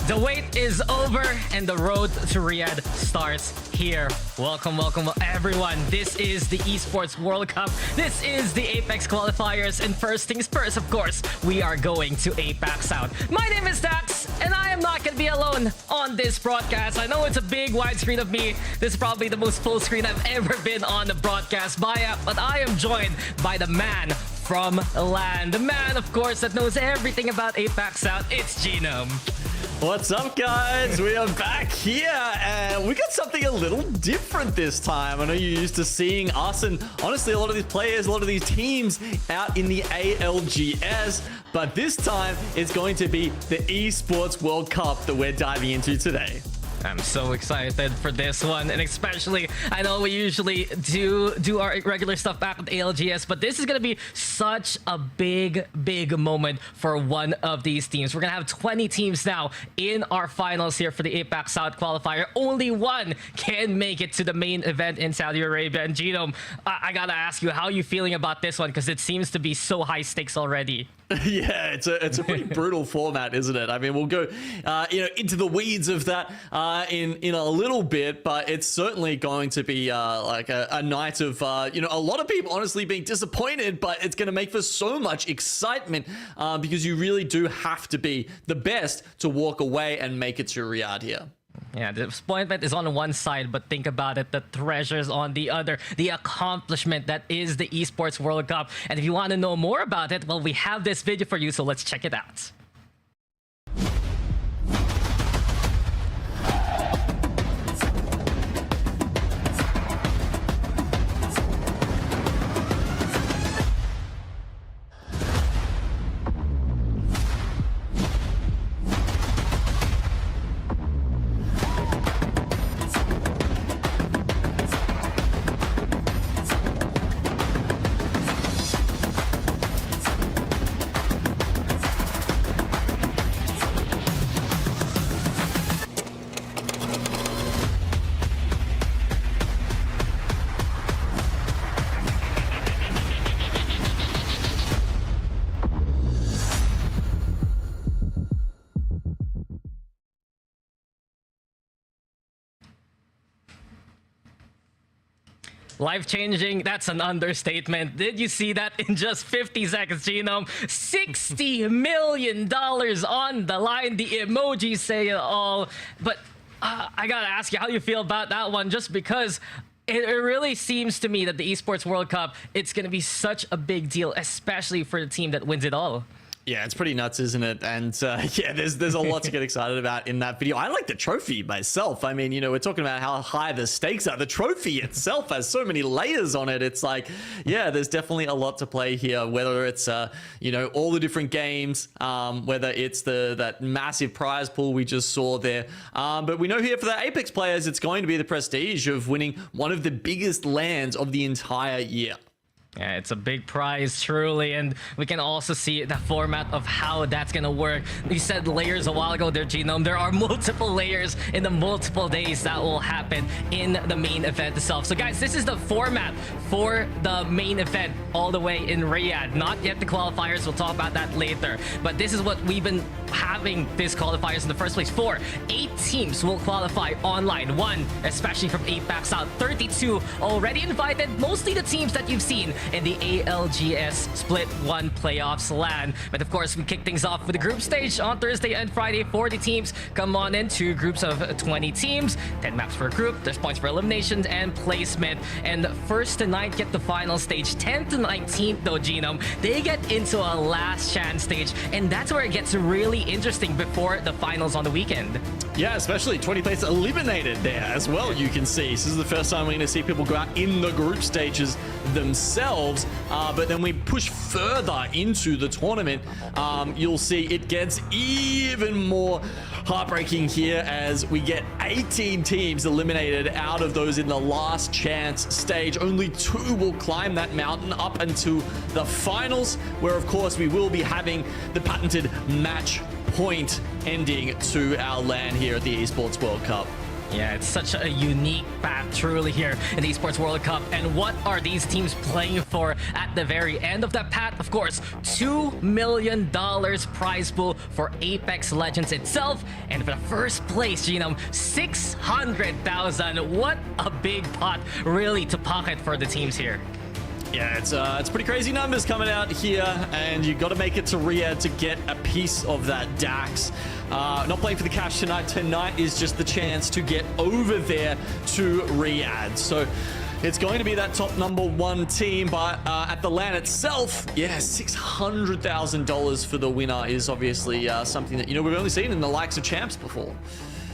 The wait is over and the road to Riyadh starts here. Welcome everyone. This is the Esports World Cup. This is the APAC Qualifiers, and first things first, of course, we are going to APAC South. My name is Dax, and I am not going to be alone on this broadcast. I know it's a big widescreen of me. This is probably the most full screen I've ever been on the broadcast by, but I am joined by the man from land. The man, of course, that knows everything about APAC South. It's Genome. What's up, guys? We are back here, and we got something a little different this time. I know you're used to seeing us and honestly a lot of these players, a lot of these teams out in the ALGS, but this time it's going to be the Esports World Cup that we're diving into today. I'm so excited for this one, and especially I know we usually do our regular stuff back with ALGS, but this is going to be such a big moment for one of these teams. We're going to have 20 teams now in our finals here for the APAC South qualifier. Only one can make it to the main event in Saudi Arabia. And Genome, I got to ask you, how are you feeling about this one? Because it seems to be so high stakes already. Yeah, it's a pretty brutal format, isn't it? I mean, we'll go into the weeds of that in a little bit, but it's certainly going to be like a night of a lot of people honestly being disappointed, but it's going to make for so much excitement because you really do have to be the best to walk away and make it to Riyadh here. Yeah, the disappointment is on one side, but think about it, the treasures on the other, the accomplishment that is the Esports World Cup. And if you want to know more about it, well, we have this video for you, so let's check it out. Life-changing, that's an understatement. Did you see that in just 50 seconds, Genome? $60 million on the line. The emojis say it all. But I gotta ask you how you feel about that one, just because it really seems to me that the Esports World Cup, it's gonna be such a big deal, especially for the team that wins it all. Yeah, it's pretty nuts, isn't it? And yeah, there's a lot to get excited about in that video. I like the trophy myself. I mean, we're talking about how high the stakes are. The trophy itself has so many layers on it. It's like, yeah, there's definitely a lot to play here, whether it's, all the different games, whether it's that massive prize pool we just saw there. But we know here for the Apex players, it's going to be the prestige of winning one of the biggest LANs of the entire year. Yeah, it's a big prize, truly, and we can also see the format of how that's gonna work. You said layers a while ago there, Genome. There are multiple layers in the multiple days that will happen in the main event itself. So guys, this is the format for the main event all the way in Riyadh. Not yet the qualifiers, we'll talk about that later. But this is what we've been having this qualifiers in the first place for. 8 teams will qualify online. 1, especially from APAC South. 32 already invited, mostly the teams that you've seen in the ALGS Split 1 playoffs LAN. But of course, we kick things off with the group stage on Thursday and Friday. 40 teams come on in, 2 groups of 20 teams, 10 maps per group. There's points for eliminations and placement. And 1st to 9th get the final stage. 10th to 19th, though, Genome, they get into a last chance stage, and that's where it gets really interesting before the finals on the weekend. Yeah, especially 20 places eliminated there as well, you can see. This is the first time we're going to see people go out in the group stages themselves, but then we push further into the tournament, you'll see it gets even more heartbreaking here as we get 18 teams eliminated out of those in the last chance stage. Only 2 will climb that mountain up until the finals, where of course we will be having the patented match point ending to our LAN here at the Esports World Cup. Yeah, it's such a unique path truly here in the Esports World Cup. And what are these teams playing for at the very end of that path? Of course, $2 million prize pool for Apex Legends itself. And for the first place, Genome, 600,000. What a big pot really to pocket for the teams here. Yeah, it's pretty crazy numbers coming out here, and you got to make it to Riyadh to get a piece of that DAX. Not playing for the cash tonight. Tonight is just the chance to get over there to Riyadh. So it's going to be that top #1 team, but at the LAN itself, yeah, $600,000 for the winner is obviously something that, we've only seen in the likes of Champs before.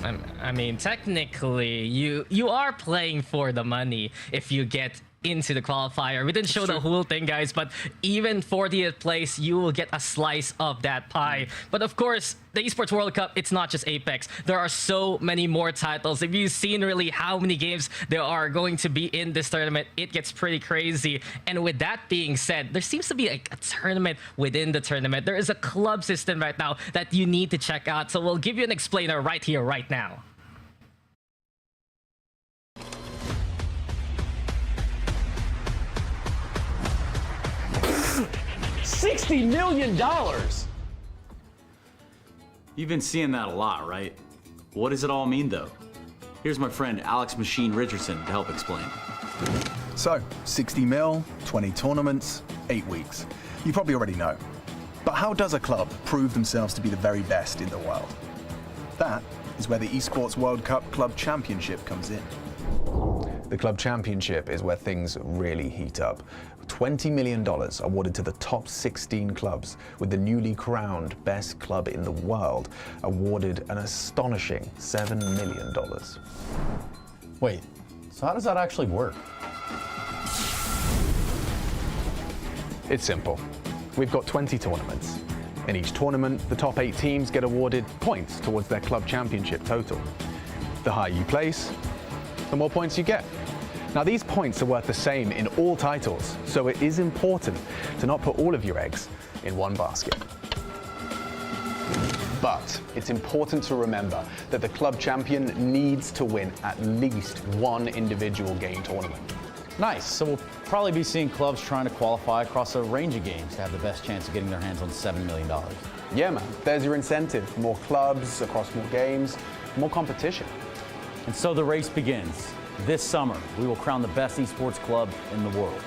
I mean, technically, you are playing for the money if you get into the qualifier. We didn't show the whole thing, guys, but even 40th place, you will get a slice of that pie. But of course, the Esports World Cup, it's not just Apex. There are so many more titles. If you've seen really how many games there are going to be in this tournament, it gets pretty crazy. And with that being said, there seems to be a tournament within the tournament. There is a club system right now that you need to check out. So we'll give you an explainer right here, right now. $60 million! You've been seeing that a lot, right? What does it all mean, though? Here's my friend Alex Machine Richardson to help explain. So, 60 mil, 20 tournaments, 8 weeks. You probably already know. But how does a club prove themselves to be the very best in the world? That is where the Esports World Cup Club Championship comes in. The Club Championship is where things really heat up. $20 million awarded to the top 16 clubs, with the newly crowned best club in the world awarded an astonishing $7 million. Wait, so how does that actually work? It's simple. We've got 20 tournaments. In each tournament, the top 8 teams get awarded points towards their club championship total. The higher you place, the more points you get. Now, these points are worth the same in all titles, so it is important to not put all of your eggs in one basket. But it's important to remember that the club champion needs to win at least one individual game tournament. Nice, so we'll probably be seeing clubs trying to qualify across a range of games to have the best chance of getting their hands on $7 million. Yeah, man, there's your incentive. More clubs, across more games, more competition. And so the race begins. This summer, we will crown the best esports club in the world.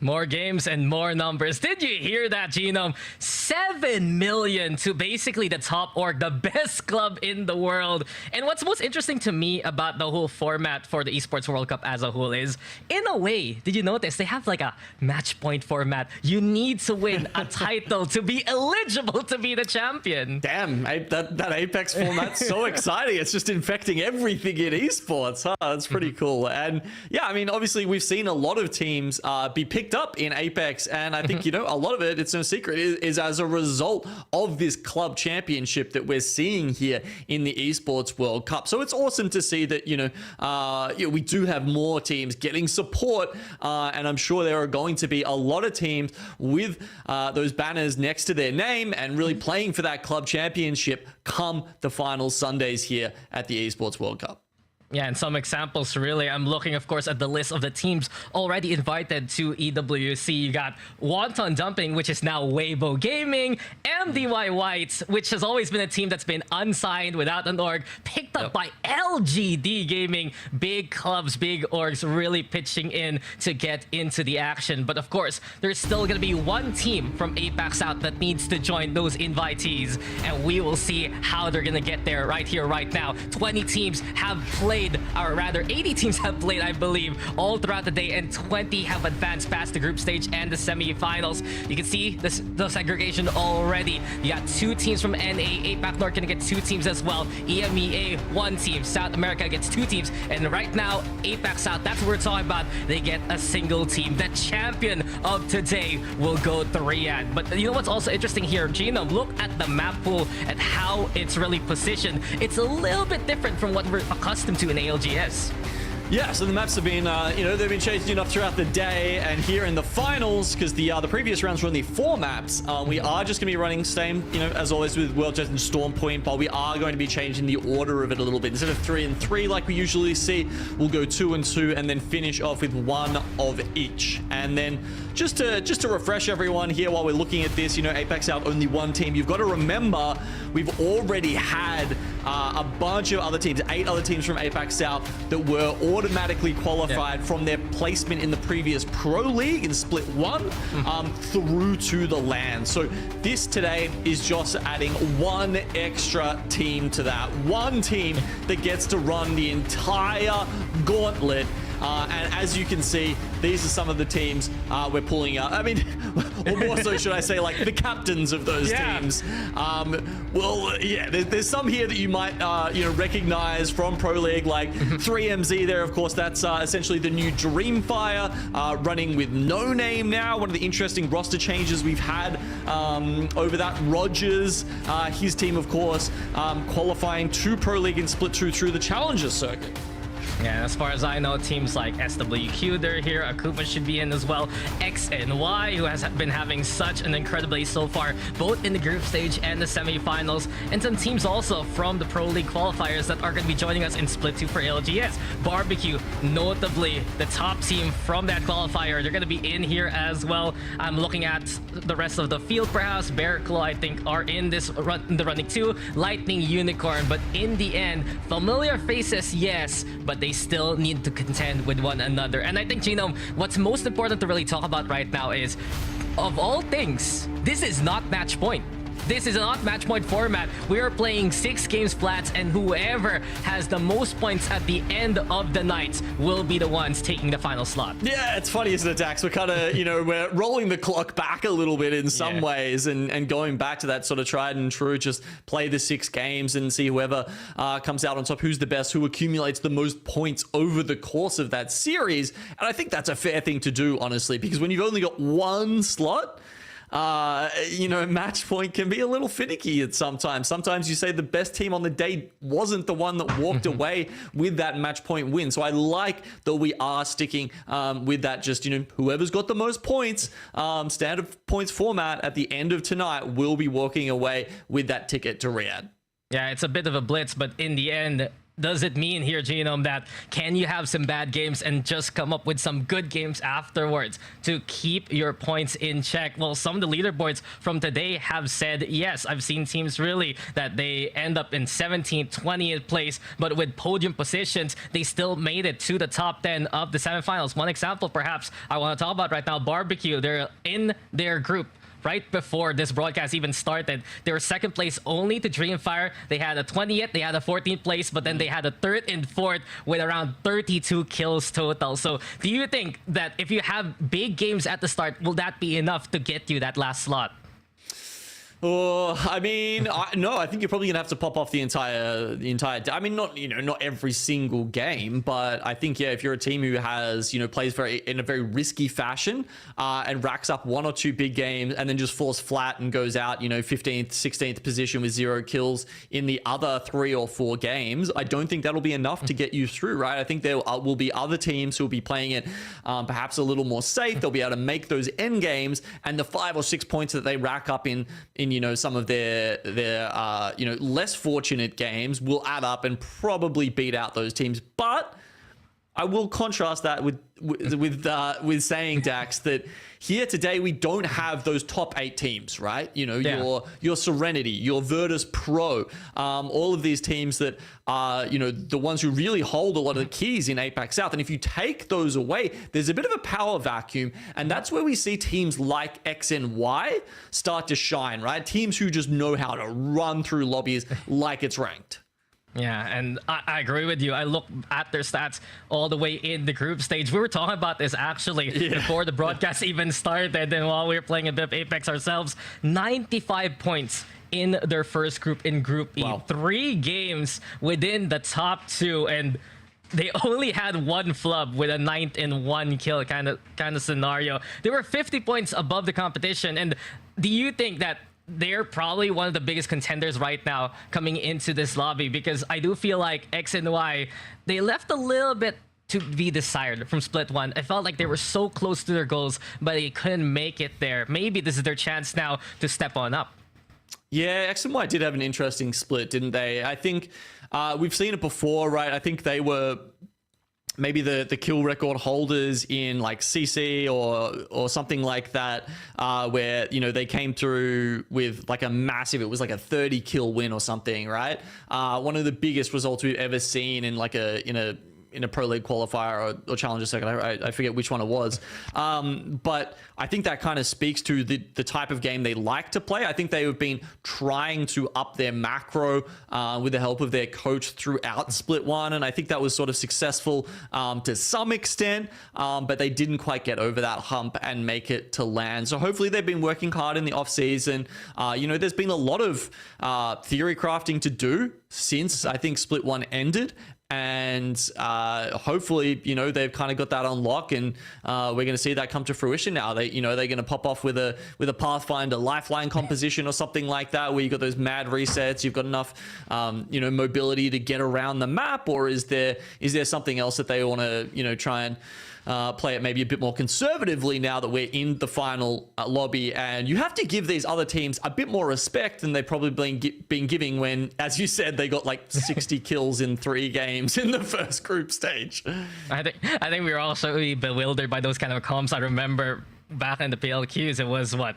More games and more numbers. Did you hear that, Genome? 7 million to basically the top org, the best club in the world. And what's most interesting to me about the whole format for the Esports World Cup as a whole is, in a way, did you notice they have like a match point format? You need to win a title to be eligible to be the champion. Damn, that Apex format's so exciting. It's just infecting everything in esports. Huh? That's pretty cool. And yeah, I mean, obviously we've seen a lot of teams be picked up in Apex, and I think, a lot of it, it's no secret, is as a result of this club championship that we're seeing here in the Esports World Cup. So it's awesome to see that, we do have more teams getting support, and I'm sure there are going to be a lot of teams with those banners next to their name and really playing for that club championship come the final Sundays here at the Esports World Cup. Yeah, and some examples, really. I'm looking, of course, at the list of the teams already invited to EWC. You got Wonton Dumping, which is now Weibo Gaming, MDY Whites, which has always been a team that's been unsigned without an org, picked up by LGD Gaming. Big clubs, big orgs really pitching in to get into the action. But of course, there's still going to be one team from APAC South that needs to join those invitees, and we will see how they're going to get there right here, right now. 20 teams have played, or rather 80 teams have played, I believe, all throughout the day, and 20 have advanced past the group stage and the semifinals. You can see the segregation already. You got 2 teams from NA, APAC North gonna get 2 teams as well. EMEA, 1 team. South America gets 2 teams. And right now, APAC South, that's what we're talking about. They get a single team. The champion of today will go to Riyadh. But you know what's also interesting here, Genome? Look at the map pool and how it's really positioned. It's a little bit different from what we're accustomed to in ALGS. Yeah, so the maps have been, they've been changing up throughout the day, and here in the finals, because the previous rounds were only 4 maps, we are just going to be running same, as always with World Jet and Storm Point, but we are going to be changing the order of it a little bit. Instead of 3 and 3 like we usually see, we'll go 2 and 2, and then finish off with 1 of each. And then just to refresh everyone here while we're looking at this, APAC South only 1 team. You've got to remember we've already had a bunch of other teams, 8 other teams from APAC South that were automatically qualified from their placement in the previous Pro League in Split 1 through to the LAN. So this today is just adding 1 extra team to that. 1 team that gets to run the entire gauntlet. And as you can see, these are some of the teams we're pulling out. I mean, or more so, should I say, like the captains of those teams. There's some here that you might, recognize from Pro League, like 3MZ there. Of course, that's essentially the new Dreamfire, running with No Name now. One of the interesting roster changes we've had over that. Rogers, his team, of course, qualifying to Pro League in Split 2 through the Challengers circuit. Yeah, as far as I know, teams like SWQ, they're here. Akuma should be in as well. XNY, who has been having such an incredible day so far, both in the group stage and the semifinals. And some teams also from the Pro League qualifiers that are going to be joining us in Split 2 for LGS. Barbecue, notably the top team from that qualifier. They're going to be in here as well. I'm looking at the rest of the field, perhaps. Bear Claw, I think, are in this the running too. Lightning Unicorn, but in the end, familiar faces, yes, but they still need to contend with one another. And I think, Genome, what's most important to really talk about right now is, of all things, this is not match point. This is not match point format. We are playing 6 games flats, and whoever has the most points at the end of the night will be the ones taking the final slot. Yeah, it's funny, isn't it, Dax? We're kind of, we're rolling the clock back a little bit in some ways, and going back to that sort of tried and true, just play the 6 games and see whoever comes out on top, who's the best, who accumulates the most points over the course of that series. And I think that's a fair thing to do, honestly, because when you've only got 1 slot, match point can be a little finicky at sometimes. Sometimes you say the best team on the day wasn't the one that walked away with that match point win. So I like that we are sticking with that, just, whoever's got the most points, standard points format at the end of tonight will be walking away with that ticket to Riyadh. Yeah, it's a bit of a blitz, but in the end, does it mean here, Genome, that can you have some bad games and just come up with some good games afterwards to keep your points in check? Well, some of the leaderboards from today have said yes. I've seen teams really that they end up in 17th, 20th place, but with podium positions, they still made it to the top 10 of the semifinals. One example, perhaps, I want to talk about right now, Barbecue. They're in their group. Right before this broadcast even started, they were second place only to Dreamfire. They had a 20th, they had a 14th place, but then they had a 3rd and 4th with around 32 kills total. So do you think that if you have big games at the start, will that be enough to get you that last slot? Oh, I mean, no, I think you're probably gonna have to pop off the entire. I mean, not every single game, but I think, if you're a team who has, plays in a very risky fashion, and racks up 1 or 2 big games and then just falls flat and goes out, 15th, 16th position with 0 kills in the other 3 or 4 games, I don't think that'll be enough to get you through, right? I think there will be other teams who will be playing it perhaps a little more safe. They'll be able to make those end games, and the 5 or 6 points that they rack up in some of their less fortunate games will add up and probably beat out those teams. But I will contrast that with saying, Dax, that here today we don't have those top 8 teams, right? Your Serenity, your Virtus Pro, all of these teams that are, the ones who really hold a lot of the keys in APAC South. And if you take those away, there's a bit of a power vacuum, and that's where we see teams like X and Y start to shine, right? Teams who just know how to run through lobbies like it's ranked. Yeah, and I agree with you. I look at their stats all the way in the group stage. We were talking about this actually before the broadcast even started, and while we were playing a bit of Apex ourselves. 95 points in their first group, in Group E. Wow. 3 games within the top 2, and they only had 1 flub with a 9th and 1 kill kind of scenario. They were 50 points above the competition. And do you think that they're probably one of the biggest contenders right now coming into this lobby? Because I do feel like X and Y, they left a little bit to be desired from Split 1. I felt like they were so close to their goals, but they couldn't make it there. Maybe this is their chance now to step on up. Yeah, X and Y did have an interesting split, didn't they? I think we've seen it before, right? I think they were maybe the kill record holders in like CC or something like that, where, you know, they came through with like a massive, it was like a 30 kill win or something, right? One of the biggest results we've ever seen in like in a pro league qualifier or challenger circuit. I forget which one it was. But I think that kind of speaks to the type of game they like to play. I think they have been trying to up their macro with the help of their coach throughout Split 1. And I think that was sort of successful to some extent, but they didn't quite get over that hump and make it to land. So hopefully they've been working hard in the off season. You know, there's been a lot of theory crafting to do since I think Split 1 ended. And hopefully, you know, they've kind of got that on lock, and we're going to see that come to fruition now. They're going to pop off with a Pathfinder Lifeline composition or something like that, where you got those mad resets, you've got enough, you know, mobility to get around the map, or is there something else that they want to, you know, try and play it maybe a bit more conservatively now that we're in the final lobby? And you have to give these other teams a bit more respect than they've probably been giving when, as you said, they got like 60 kills in 3 games in the first group stage. I think we were also bewildered by those kind of comps. I remember back in the PLQs, it was what?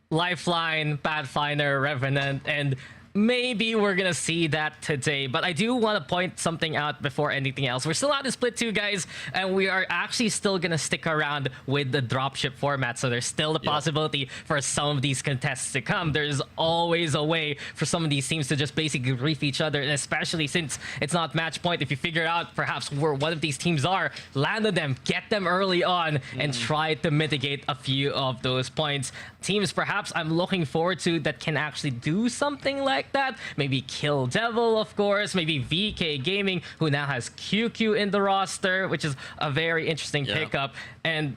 Lifeline, Pathfinder, Revenant, and maybe we're gonna see that today. But I do want to point something out before anything else. We're still out in Split 2, guys, and we are actually still gonna stick around with the dropship format. So there's still the possibility for some of these contests to come. There's always a way for some of these teams to just basically grief each other, and especially since it's not match point. If you figure out perhaps where one of these teams are, land on them, get them early on, and try to mitigate a few of those points. Teams perhaps I'm looking forward to that can actually do something like that. Maybe Kill Devil, of course. Maybe VK Gaming, who now has QQ in the roster, which is a very interesting pickup. And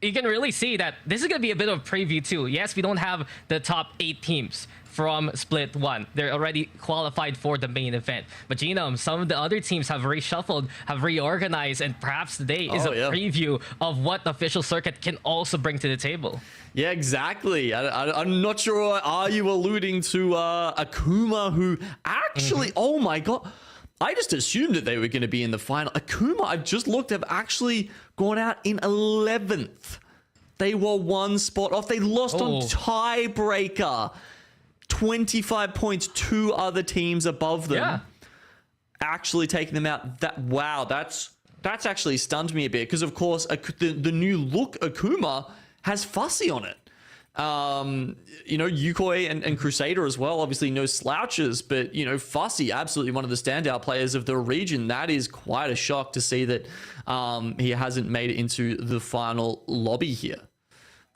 you can really see that this is going to be a bit of a preview too. Yes, we don't have the top 8 teams from Split 1. They're already qualified for the main event. But Genome, some of the other teams have reshuffled, have reorganized, and perhaps today is a preview of what the official circuit can also bring to the table. Yeah, exactly. I'm not sure. Are you alluding to Akuma, who actually, oh my God, I just assumed that they were going to be in the final. Akuma, I've just looked, have actually gone out in 11th. They were 1 spot off. They lost on tiebreaker. 25 points, 2 other teams above them. Actually taking them out. That's actually stunned me a bit, because of course the new look Akuma has Fussy on it. You know, Yukoi and Crusader as well, obviously no slouches, but you know, Fussy, absolutely one of the standout players of the region. That is quite a shock to see that he hasn't made it into the final lobby here.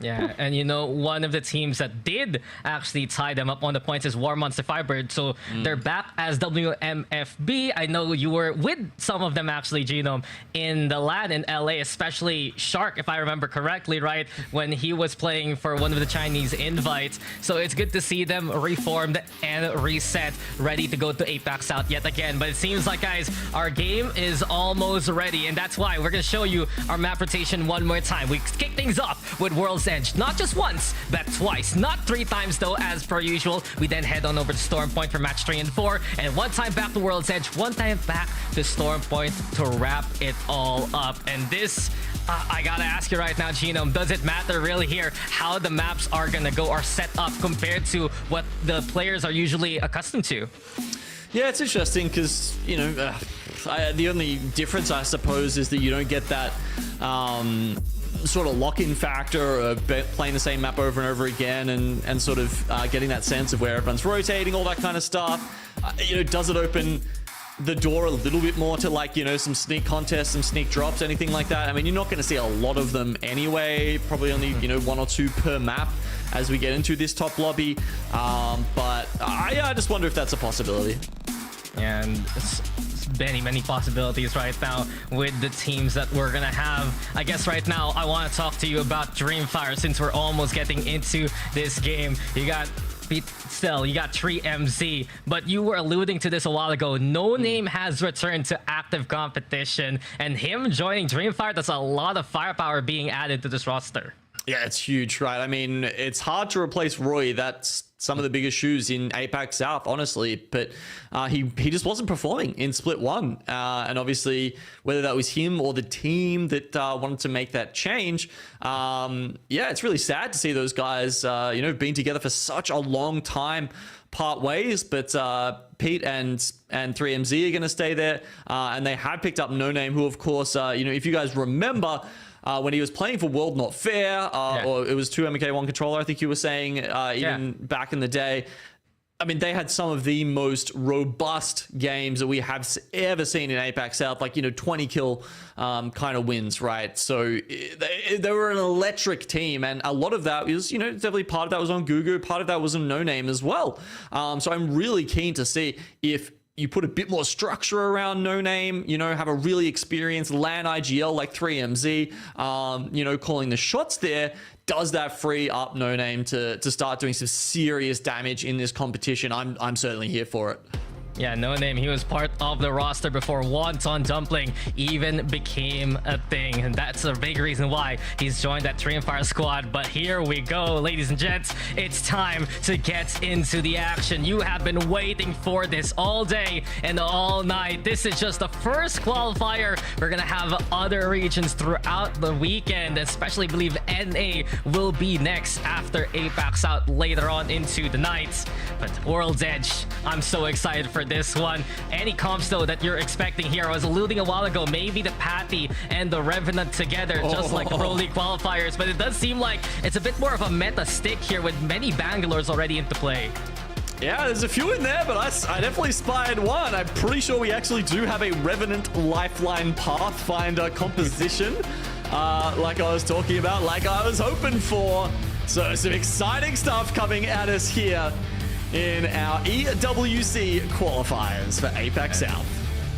Yeah, and you know, one of the teams that did actually tie them up on the points is War Monster Firebird. So they're back as WMFB. I know you were with some of them actually, Genome, in the LAN in LA, especially Shark, if I remember correctly, right? When he was playing for one of the Chinese invites. So it's good to see them reformed and reset, ready to go to APAC South yet again. But it seems like, guys, our game is almost ready, and that's why we're going to show you our map rotation one more time. We kick things off with World's Edge. Not just once, but twice. Not 3 times though, as per usual. We then head on over to Storm Point for match 3 and 4, and 1 time back to World's Edge, 1 time back to Storm Point to wrap it all up. And this, I gotta ask you right now, Genome, does it matter really here how the maps are gonna go or set up compared to what the players are usually accustomed to? Yeah, it's interesting because, you know, the only difference, I suppose, is that you don't get that sort of lock-in factor of playing the same map over and over again, and sort of getting that sense of where everyone's rotating, all that kind of stuff. You know, does it open the door a little bit more to, like, you know, some sneak contests, some sneak drops, anything like that? I mean, you're not going to see a lot of them anyway, probably only, you know, 1 or 2 per map as we get into this top lobby. But I just wonder if that's a possibility. And it's many possibilities right now with the teams that we're gonna have. I guess right now I want to talk to you about Dreamfire, since we're almost getting into this game. You got Pete, still, you got 3MZ, but you were alluding to this a while ago. No Name has returned to active competition, and him joining Dreamfire, that's a lot of firepower being added to this roster. Yeah, it's huge, right? I mean, it's hard to replace Roy. That's some of the biggest shoes in APAC South, honestly. But he just wasn't performing in Split 1. And obviously, whether that was him or the team that wanted to make that change, yeah, it's really sad to see those guys, you know, being together for such a long time, part ways. But Pete and 3MZ are going to stay there. And they have picked up No Name, who, of course, you know, if you guys remember, when he was playing for World Not Fair, or it was 2MK1 controller, I think you were saying, even back in the day. I mean, they had some of the most robust games that we have ever seen in APAC South, like, you know, 20 kill kind of wins, right? So they were an electric team, and a lot of that was, you know, definitely part of that was on Gugu, part of that was on No Name as well. So I'm really keen to see if you put a bit more structure around No Name, you know, have a really experienced LAN IGL like 3MZ, you know, calling the shots there. Does that free up No Name to start doing some serious damage in this competition? I'm certainly here for it. Yeah, No Name, he was part of the roster before Wonton Dumpling even became a thing. And that's a big reason why he's joined that Dreamfire squad. But here we go, ladies and gents. It's time to get into the action. You have been waiting for this all day and all night. This is just the first qualifier. We're going to have other regions throughout the weekend, especially believe NA will be next after APAC South later on into the night. But World's Edge, I'm so excited for this one. Any comps though that you're expecting here? I was alluding a while ago, maybe the Patty and the Revenant together, just like the Pro League qualifiers, but it does seem like it's a bit more of a meta stick here with many Bangalores already into play. Yeah, there's a few in there, but I definitely spied one. I'm pretty sure we actually do have a Revenant Lifeline Pathfinder composition, like I was talking about, like I was hoping for. So some exciting stuff coming at us here in our EWC qualifiers for APAC South.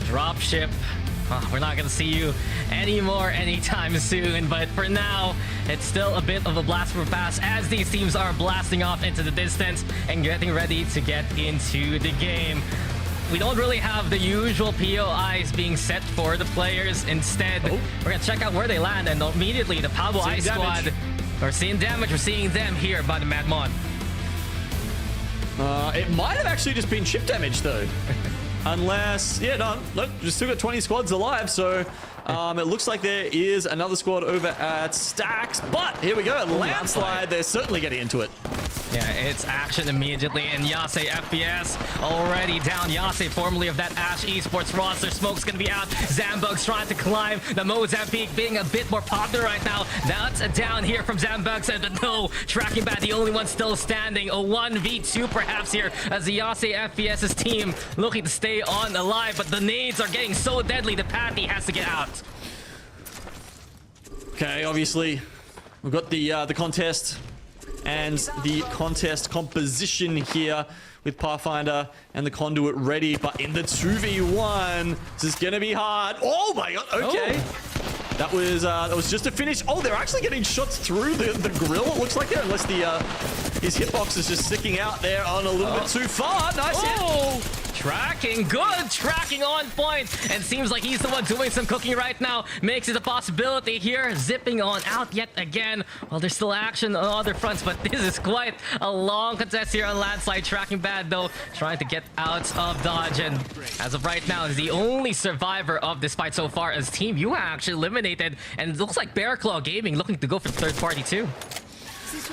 Dropship. We're not going to see you anymore anytime soon, but for now, it's still a bit of a blast from the past as these teams are blasting off into the distance and getting ready to get into the game. We don't really have the usual POIs being set for the players. Instead, we're going to check out where they land, and immediately the Pavo Ice Squad, we're seeing damage. We're seeing them here by the Madmon. It might have actually just been chip damage though. Unless, yeah, no, look, just still got 20 squads alive, so it looks like there is another squad over at Stacks, but here we go, landslide, they're certainly getting into it. Yeah, it's action immediately, and Yase FPS already down. Yase, formerly of that Ash Esports roster. Smoke's gonna be out. Zambug's trying to climb. The Mozambique being a bit more popular right now. That's a down here from Zambug, but no, Tracking Bad, the only one still standing. A 1v2 perhaps here as the Yase FPS's team looking to stay on alive, but the nades are getting so deadly, the Patty has to get out. Okay, obviously, we've got the contest and the contest composition here with Pathfinder and the Conduit ready, but in the 2v1, this is gonna be hard. Oh my god, okay. Oh. That was just a finish. Oh, they're actually getting shots through the grill, it looks like there, unless his hitbox is just sticking out there on a little bit too far. Nice hit. Tracking, good tracking on point, and seems like he's the one doing some cooking right now. Makes it a possibility here, zipping on out yet again. Well, there's still action on other fronts, but this is quite a long contest here on Landslide. Tracking Bad though, trying to get out of dodge, and as of right now, is the only survivor of this fight so far as Team Yua actually eliminated, and it looks like Bear Claw Gaming looking to go for the third party too.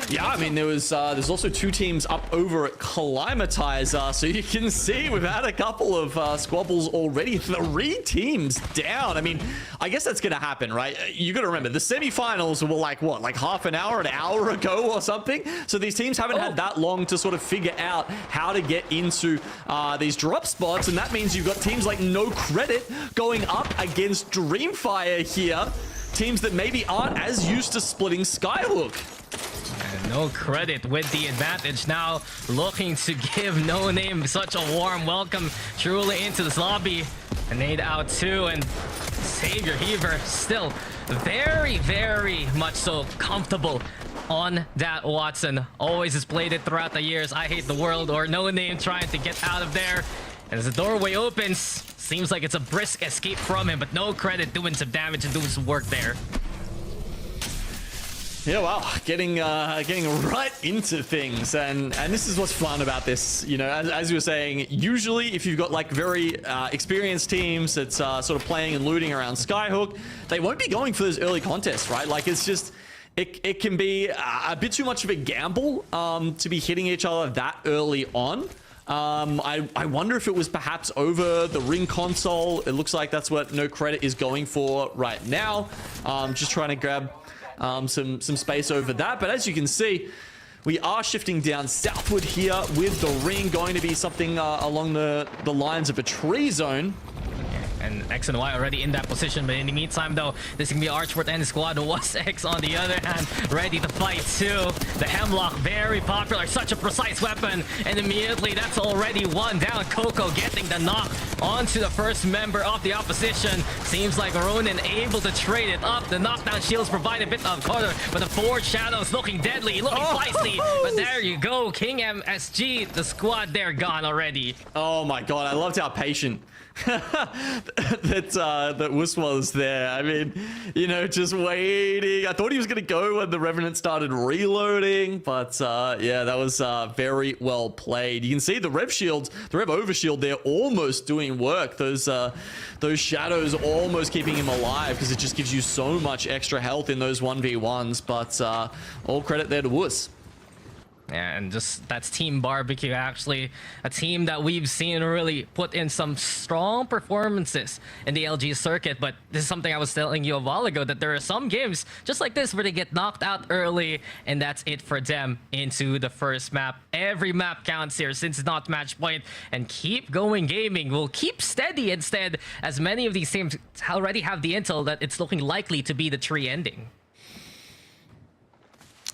Yeah, I mean, there's also two teams up over at Climatizer, so you can see we've had a couple of squabbles already. 3 teams down. I mean, I guess that's going to happen, right? You got to remember, the semifinals were like, what, like half an hour ago or something? So these teams haven't had that long to sort of figure out how to get into these drop spots, and that means you've got teams like No Credit going up against Dreamfire here. Teams that maybe aren't as used to splitting Skyhook. And No Credit with the advantage now, looking to give No Name such a warm welcome truly into this lobby. A nade out too, and Savior Heaver still very, very much so comfortable on that Watson. Always displayed it throughout the years. I hate the world, or No Name trying to get out of there. And as the doorway opens, seems like it's a brisk escape from him, but no credit, doing some damage and doing some work there. Yeah, wow, getting right into things, and this is what's fun about this. You know, as you were saying, usually if you've got like very experienced teams that's sort of playing and looting around Skyhook, they won't be going for those early contests, right? Like it's just it can be a bit too much of a gamble to be hitting each other that early on. I wonder if it was perhaps over the ring console. It looks like that's what No Credit is going for right now. Just trying to grab some space over that, but as you can see, we are shifting down southward here with the ring going to be something along the lines of a tree zone. And X and Y already in that position, but in the meantime though, this is gonna be Archford and the squad. Was X on the other hand ready to fight too. The Hemlock, very popular, such a precise weapon, and immediately that's already one down. Coco getting the knock onto the first member of the opposition. Seems like Ronin able to trade it up. The knockdown shields provide a bit of cover, but the Forge Shadows looking deadly, looking feisty. But there you go, King MSG, the squad there gone already. Oh my god, I loved how patient that Wuss was there. I mean, you know, just waiting. I thought he was going to go when the Revenant started reloading, but yeah, that was very well played. You can see the Rev Shields, the Rev Overshield, they're almost doing work. Those shadows almost keeping him alive because it just gives you so much extra health in those 1v1s, but all credit there to Wuss. Yeah, and just that's Team Barbecue, actually a team that we've seen really put in some strong performances in the LG circuit. But this is something I was telling you a while ago, that there are some games just like this where they get knocked out early, and that's it for them into the first map. Every map counts here since it's not match point, and Keep Going Gaming will keep steady instead, as many of these teams already have the intel that it's looking likely to be the tree ending.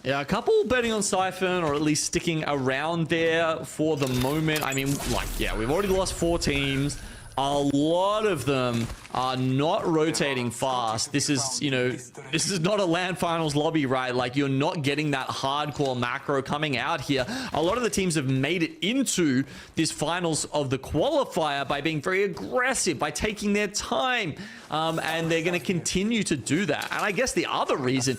Yeah, a couple betting on Siphon, or at least sticking around there for the moment. I mean, like, yeah, we've already lost 4 teams. A lot of them are not rotating fast. This is, you know, this is not a LAN finals lobby, right? Like, you're not getting that hardcore macro coming out here. A lot of the teams have made it into this finals of the qualifier by being very aggressive, by taking their time, and they're going to continue to do that. And I guess the other reason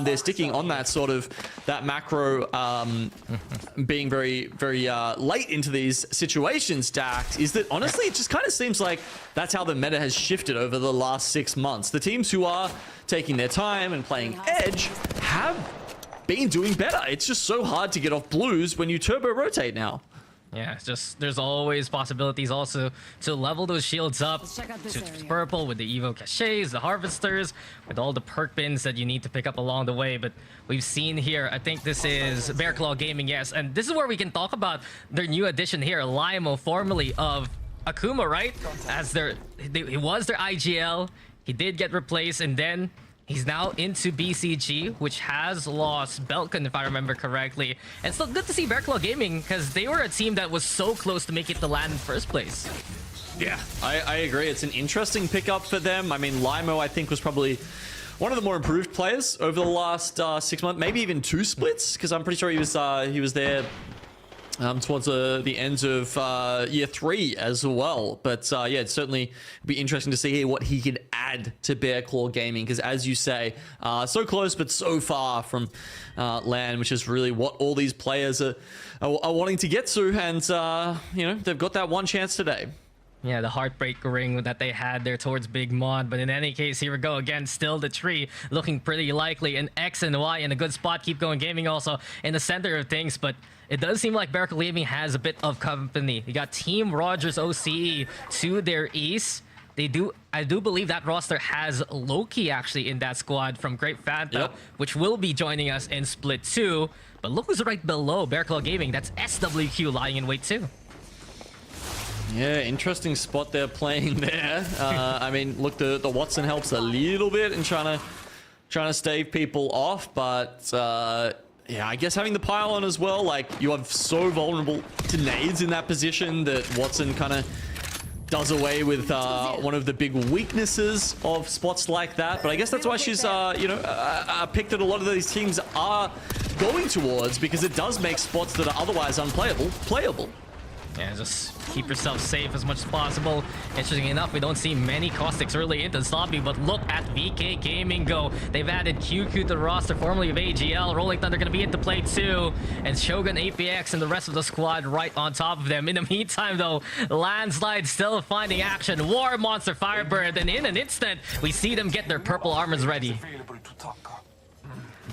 they're sticking on that sort of that macro, being very, very late into these situations, Dax, is that honestly it just kind of seems like that's how the meta has shifted over the last 6 months. The teams who are taking their time and playing edge have been doing better. It's just so hard to get off blues when you turbo rotate now. Yeah, it's just there's always possibilities also to level those shields up to purple with the Evo Caches, the Harvesters, with all the perk bins that you need to pick up along the way. But we've seen here, I think this is Bear Claw Gaming, yes, and this is where we can talk about their new addition here, Limo, formerly of Akuma, right? As he was their IGL, he did get replaced, and then he's now into BCG, which has lost Belkin, if I remember correctly. And still good to see Bear Claw Gaming, because they were a team that was so close to make it to LAN in the first place. Yeah, I agree. It's an interesting pickup for them. I mean, Limo, I think, was probably one of the more improved players over the last 6 months, maybe even 2 splits, because I'm pretty sure he was there towards the end of year 3 as well. But yeah, it'd certainly be interesting to see what he could add to Bear Claw Gaming, because as you say, so close but so far from LAN, which is really what all these players are wanting to get to. And you know, they've got that one chance today. Yeah, the heartbreak ring that they had there towards Big Mod. But in any case, here we go again. Still the tree looking pretty likely. And X and Y in a good spot. Keep Going Gaming also in the center of things. But it does seem like Bear Claw Gaming has a bit of company. You got Team Rogers OCE to their east. I do believe that roster has Loki actually in that squad from Great Fanta, which will be joining us in Split 2. But look who's right below Bear Claw Gaming. That's SWQ lying in wait too. Yeah, interesting spot they're playing there. I mean, look, the Watson helps a little bit in trying to stave people off, but yeah, I guess having the pylon as well, like, you are so vulnerable to nades in that position that Watson kind of does away with one of the big weaknesses of spots like that. But I guess that's why she's, a pick that a lot of these teams are going towards, because it does make spots that are otherwise unplayable, playable. Yeah, just keep yourself safe as much as possible. Interesting enough, we don't see many caustics early into this lobby, but look at VK Gaming go. They've added QQ to the roster, formerly of AGL. Rolling Thunder going to be into play too. And Shogun, APX, and the rest of the squad right on top of them. In the meantime, though, Landslide still finding action. War Monster, Firebird, and in an instant, we see them get their purple armors ready.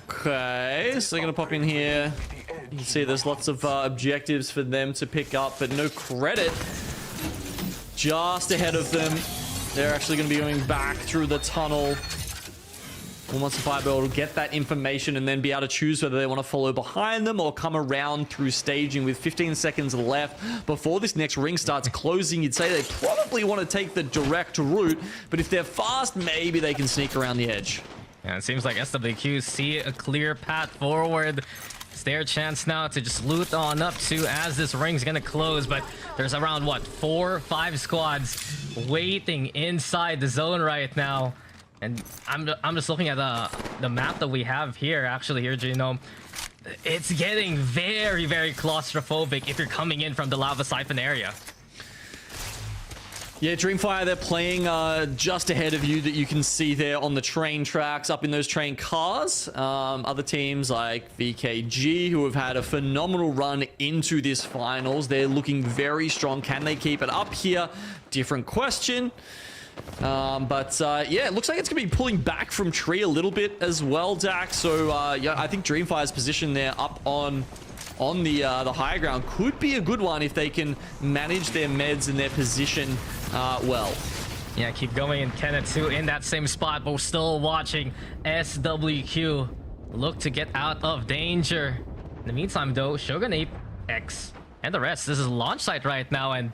Okay, so they're going to pop in here. You can see there's lots of objectives for them to pick up, but no credit. Just ahead of them. They're actually going to be going back through the tunnel. And once the Firebird will get that information and then be able to choose whether they want to follow behind them or come around through staging with 15 seconds left before this next ring starts closing. You'd say they probably want to take the direct route, but if they're fast, maybe they can sneak around the edge. Yeah, it seems like SWQ see a clear path forward. It's their chance now to just loot on up to as this ring's gonna close, but there's around, what, 4 or 5 squads waiting inside the zone right now. And I'm just looking at the map that we have here, actually, here, Genome. It's getting very, very claustrophobic if you're coming in from the lava siphon area. Yeah, Dreamfire, they're playing just ahead of you that you can see there on the train tracks, up in those train cars. Other teams like VKG, who have had a phenomenal run into this finals. They're looking very strong. Can they keep it up here? Different question. Yeah, it looks like it's going to be pulling back from Tree a little bit as well, Dak. So, yeah, I think Dreamfire's position there up on the higher ground could be a good one if they can manage their meds and their position well. Yeah, keep going, and Kenneth too in that same spot, but we're still watching SWQ look to get out of danger. In the meantime, though, Shogun Apex and the rest, this is launch site right now, and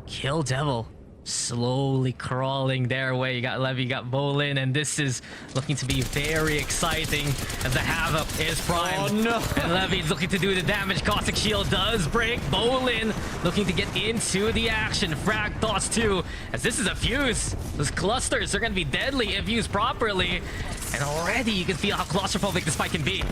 Kill Devil slowly crawling their way. You got Levy, you got Bolin, and this is looking to be very exciting as the Havoc is primed. Oh, no. And Levy's looking to do the damage. Caustic Shield does break. Bolin looking to get into the action. Frag toss too, as this is a fuse. Those clusters are going to be deadly if used properly. And already you can feel how claustrophobic this fight can be.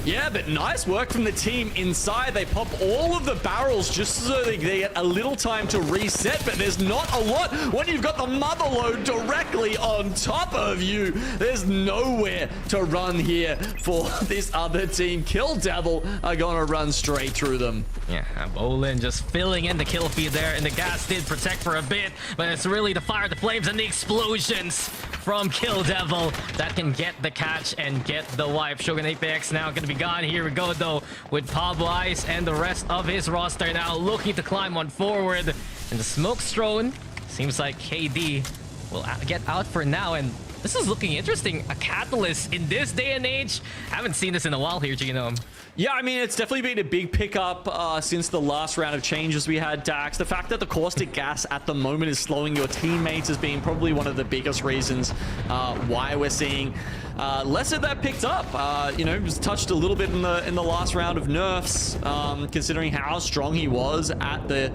Yeah, but nice work from the team inside. They pop all of the barrels just so they get a little time to reset, but there's not a lot when you've got the mother load directly on top of you. There's nowhere to run here for this other team. Kill Devil are gonna run straight through them. Yeah, Bolin just filling in the kill feed there, and the gas did protect for a bit, but it's really the fire, the flames, and the explosions from Kill Devil that can get the catch and get the wipe. Shogun Apex now going to be gone. Here we go, though, with Pablo Ice and the rest of his roster now looking to climb on forward. And the smoke's thrown. Seems like KD will get out for now, and this is looking interesting. A catalyst in this day and age. Haven't seen this in a while here, Genome. Yeah, I mean, it's definitely been a big pickup since the last round of changes we had, Dax. The fact that the caustic gas at the moment is slowing your teammates has been probably one of the biggest reasons why we're seeing less of that picked up. It was touched a little bit in the last round of nerfs, considering how strong he was at the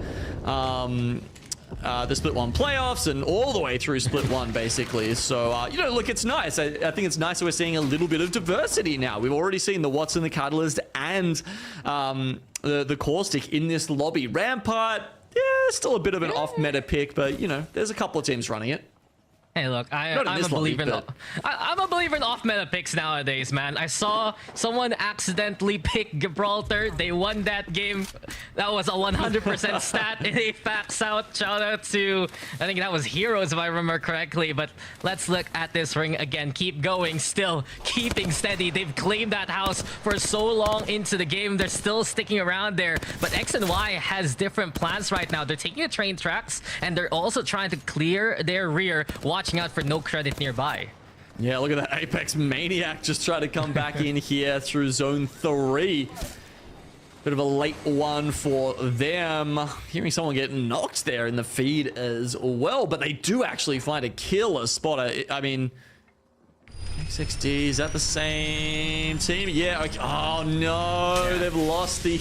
Split 1 playoffs and all the way through Split 1, basically. So, look, it's nice. I think it's nice that we're seeing a little bit of diversity now. We've already seen the Watson, the Catalyst, and the Caustic in this lobby. Rampart, yeah, still a bit of an off-meta pick, but, there's a couple of teams running it. Hey, look, I'm a believer in off-meta picks nowadays, man. I saw someone accidentally pick Gibraltar. They won that game. That was a 100% stat in APAC South. Shout out to, I think that was Heroes, if I remember correctly. But let's look at this ring again. Keep going, still keeping steady. They've claimed that house for so long into the game. They're still sticking around there. But X and Y has different plans right now. They're taking the train tracks, and they're also trying to clear their rear. Watching out for no credit nearby. Yeah, look at that Apex Maniac just try to come back in here through zone 3. Bit of a late one for them. Hearing someone get knocked there in the feed as well, but they do actually find a killer spot. I mean, XXD, is that the same team? Yeah, okay. Oh no, they've lost the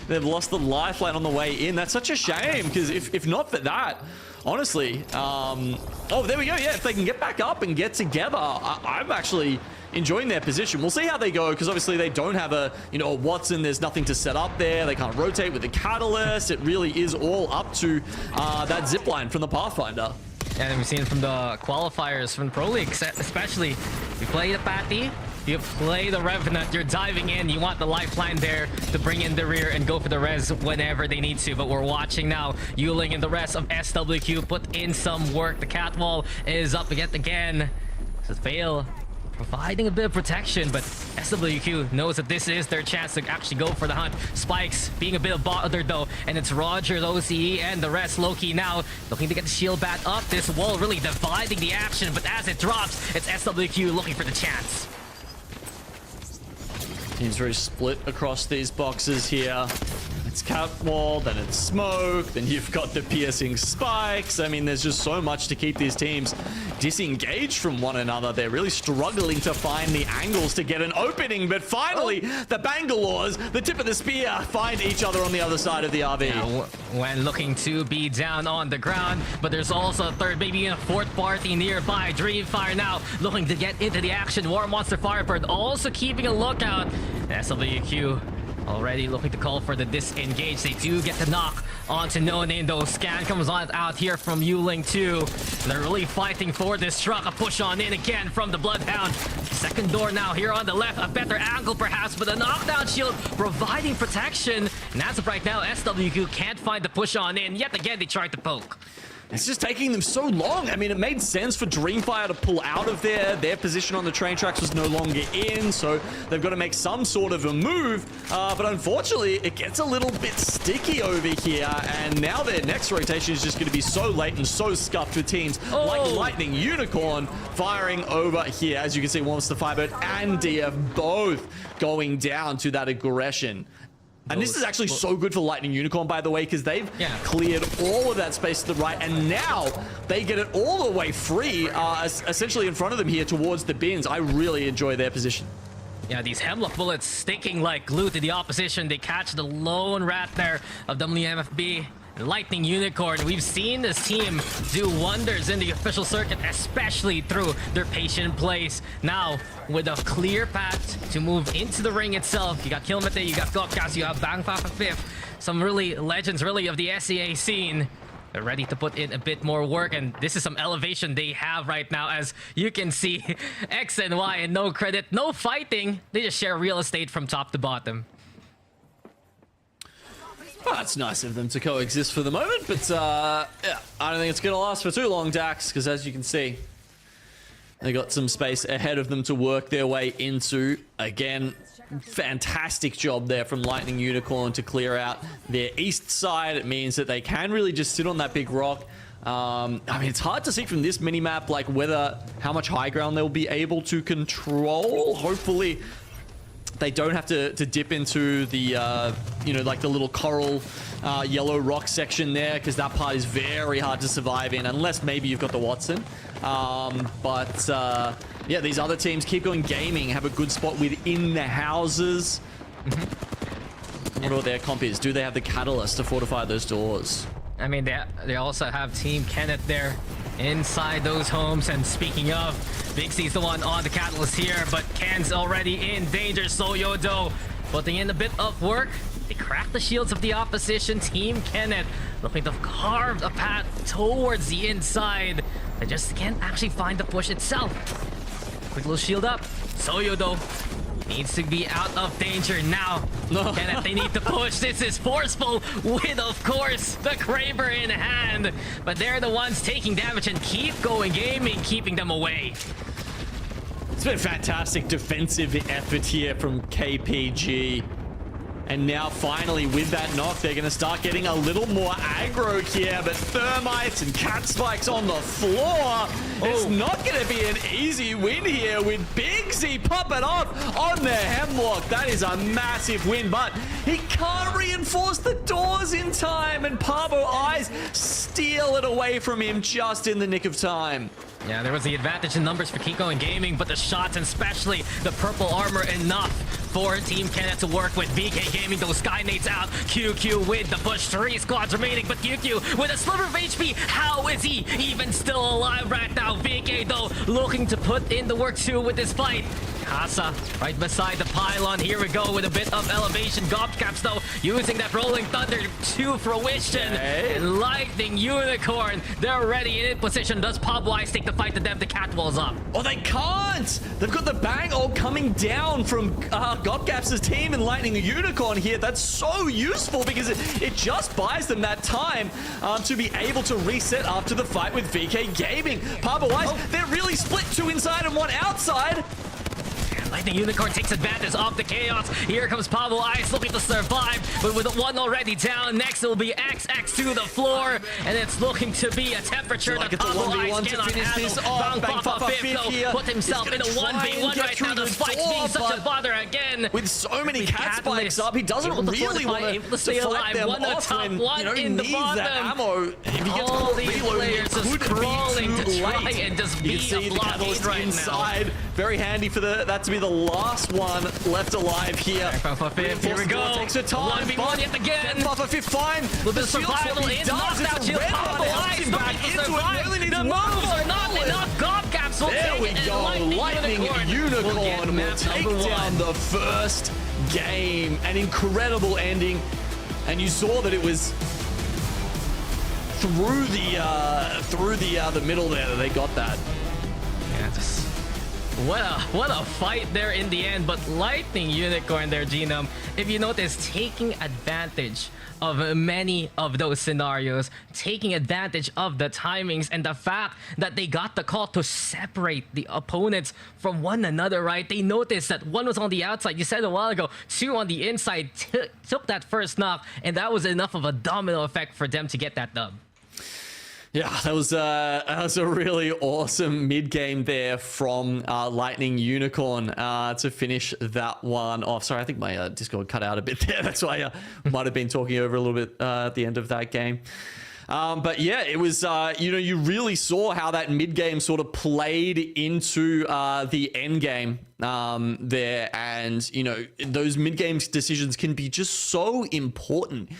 They've lost the lifeline on the way in. That's such a shame, because if not for that, honestly, oh, there we go. Yeah, if they can get back up and get together, I'm actually enjoying their position. We'll see how they go, because obviously they don't have a, you know, a Watson. There's nothing to set up there. They can't rotate with the Catalyst. It really is all up to that zipline from the Pathfinder. And we've seen from the qualifiers from Pro League, especially, you play the Patty, you play the Revenant, you're diving in, you want the lifeline there to bring in the rear and go for the res whenever they need to. But we're watching now, Yuling and the rest of SWQ put in some work. The Catwall is up again. This is Fail providing a bit of protection, but SWQ knows that this is their chance to actually go for the hunt. Spikes being a bit of bothered though, and it's Roger, OCE, and the rest. Loki now looking to get the shield back up. This wall really dividing the action, but as it drops, it's SWQ looking for the chance. Team's very split across these boxes here. It's Catwall, then it's Smoke, then you've got the piercing spikes. I mean, there's just so much to keep these teams disengaged from one another. They're really struggling to find the angles to get an opening, but finally, the Bangalores, the tip of the spear, find each other on the other side of the RV. Now, when looking to be down on the ground, but there's also a third, maybe a fourth party nearby. Dreamfire now looking to get into the action. War Monster Firebird also keeping a lookout. SWQ already looking to call for the disengage. They do get the knock onto No Name though. Scan comes on out here from Yuling too. They're really fighting for this truck. A push on in again from the Bloodhound. Second door now here on the left. A better angle perhaps, but a knockdown shield providing protection. And as of right now, SWQ can't find the push on in. Yet again, they tried to poke. It's just taking them so long. I mean, it made sense for Dreamfire to pull out of there. Their position on the train tracks was no longer in, so they've got to make some sort of a move. But unfortunately, it gets a little bit sticky over here, and now their next rotation is just going to be so late and so scuffed with teams like Lightning Unicorn firing over here. As you can see, Monster Firebird and DF both going down to that aggression. And this is actually so good for Lightning Unicorn, by the way, because they've cleared all of that space to the right, and now they get it all the way free, essentially in front of them here towards the bins. I really enjoy their position. Yeah, these Hemlock bullets sticking like glue to the opposition. They catch the lone rat there of WMFB. Lightning Unicorn. We've seen this team do wonders in the official circuit, especially through their patient plays. Now, with a clear path to move into the ring itself, you got Kilmate, you got Godcast, you have Bang Fafa Fifth. Some really legends, really, of the SEA scene. They're ready to put in a bit more work, and this is some elevation they have right now. As you can see, X and Y, and no credit, no fighting. They just share real estate from top to bottom. Well, it's nice of them to coexist for the moment, but yeah, I don't think it's going to last for too long, Dax, because as you can see, they got some space ahead of them to work their way into. Again, fantastic job there from Lightning Unicorn to clear out their east side. It means that they can really just sit on that big rock. I mean, it's hard to see from this mini-map, like, how much high ground they'll be able to control. Hopefully, they don't have to dip into the, you know, like the little coral yellow rock section there, because that part is very hard to survive in, unless maybe you've got the Watson. Yeah, these other teams, Keep Going Gaming, have a good spot within the houses. I wonder what their comp is. Do they have the Catalyst to fortify those doors? I mean, they also have Team Kenneth there inside those homes. And speaking of, Big C's the one on the Catalyst here, but Ken's already in danger. Soyodo putting in a bit of work. They crack the shields of the opposition. Team Kenneth looking to carve a path towards the inside. They just can't actually find the push itself. Quick little shield up. Soyodo needs to be out of danger now. Kenneth, they need to push. This is forceful with, of course, the Kraber in hand. But they're the ones taking damage, and Keep Going Gaming keeping them away. It's been a fantastic defensive effort here from KPG. And now finally with that knock, they're going to start getting a little more aggro here, but Thermites and Cat Spikes on the floor. It's not going to be an easy win here with Big Z popping off on the Hemlock. That is a massive win, but he can't reinforce the doors in time, and Pavo Eyes steal it away from him just in the nick of time. Yeah, there was the advantage in numbers for Keep Going Gaming, but the shots, and especially the purple armor, enough for Team Kenneth to work with. VK Gaming, those Skynates out. QQ with the push. 3 squads remaining, but QQ with a sliver of HP. How is he even still alive right now? VK, though, looking to put in the work too with this fight. Casa right beside the pylon. Here we go with a bit of elevation. Gobcaps, though, using that Rolling Thunder to fruition. And Lightning Unicorn, they're already in position. Does Pabwise take the fight to them? The catwall's up. Oh, they can't! They've got the bang ult coming down from Gobcaps' team and Lightning Unicorn here. That's so useful because it just buys them that time to be able to reset after the fight with VK Gaming. Pabwise, they're really split, 2 inside and 1 outside. Lightning Unicorn takes advantage of the chaos. Here comes Pablo Ice looking to survive, but with 1 already down. Next, it will be XX to the floor, and it's looking to be a temperature that Pablo Ice cannot handle. Bang Papa Fifth put himself in a 1v1 right now. The spikes being such a bother again. With so many cat spikes up, he doesn't really want to stay alive. One on the top, one in the bottom. Ammo. If he gets all these reload, players just crawling to try and just be a blockade right inside. now. Very handy for that to be the last one left alive here. Papa Fifth, here we go. Takes a time. 1v1 yet again. Papa Fifth fine. With the survival is knocked out. Shield Pablo Ice looking to survive. The moves are not enough. Gobcaps will there take we it. go. Lightning Unicorn will take down the first game. An incredible ending. And you saw that it was through the middle there that they got that. Yeah, just what a fight there in the end. But Lightning Unicorn there, Genome, if you notice, taking advantage of many of those scenarios, taking advantage of the timings and the fact that they got the call to separate the opponents from one another, right? They noticed that 1 was on the outside, you said a while ago, 2 on the inside, took that first knock, and that was enough of a domino effect for them to get that dub. Yeah, that was a really awesome mid game there from Lightning Unicorn to finish that one off. Sorry, I think my Discord cut out a bit there. That's why I might have been talking over a little bit at the end of that game. But yeah, it was, you really saw how that mid game sort of played into the end game there, and those mid game decisions can be just so important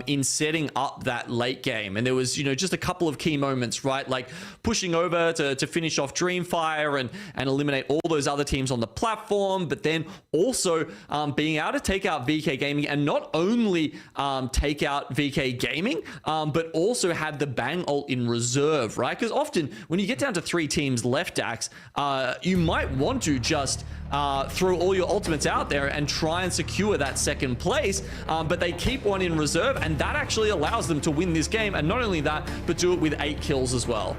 in setting up that late game. And there was just a couple of key moments, right? Like pushing over to finish off Dreamfire and eliminate all those other teams on the platform, but then also being able to take out VK Gaming, and not only take out VK Gaming, but also had the bang ult in reserve, right? Because often when you get down to 3 teams left, Dax, you might want to just throw all your ultimates out there and try and secure that second place, but they keep 1 in reserve, and that actually allows them to win this game. And not only that, but do it with 8 kills as well.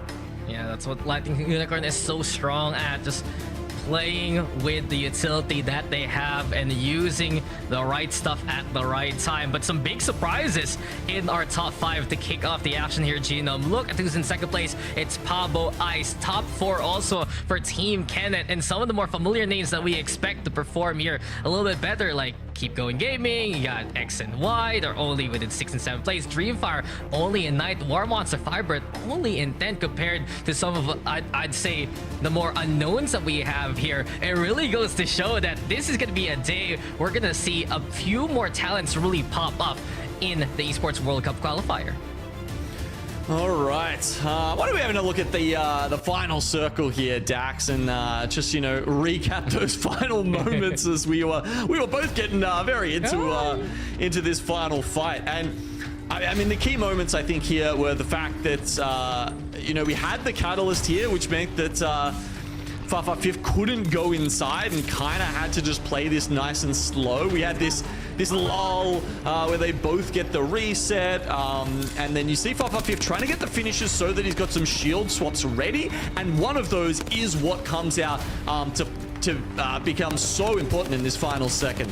Yeah, that's what Lightning Unicorn is so strong at, just playing with the utility that they have and using the right stuff at the right time. But some big surprises in our top 5 to kick off the action here, Genome. Look at who's in second place. It's Pabo Ice. Top 4 also for Team Kenneth, and some of the more familiar names that we expect to perform here a little bit better, like Keep Going Gaming, you got X and Y, they're only within 6th and 7th place. Dreamfire only in 9th. War Monster Firebird only in 10th, compared to some of, I'd say, the more unknowns that we have here. It really goes to show that this is going to be a day we're going to see a few more talents really pop up in the Esports World Cup qualifier. All right, why don't we have a look at the final circle here, Dax, and just recap those final moments as we were both getting very into this final fight. And I mean, the key moments I think here were the fact that we had the catalyst here, which meant that Fafa Fifth couldn't go inside and kind of had to just play this nice and slow. We had this lull where they both get the reset, and then you see Fafa Fifth trying to get the finishes so that he's got some shield swaps ready, and one of those is what comes out to become so important in this final second.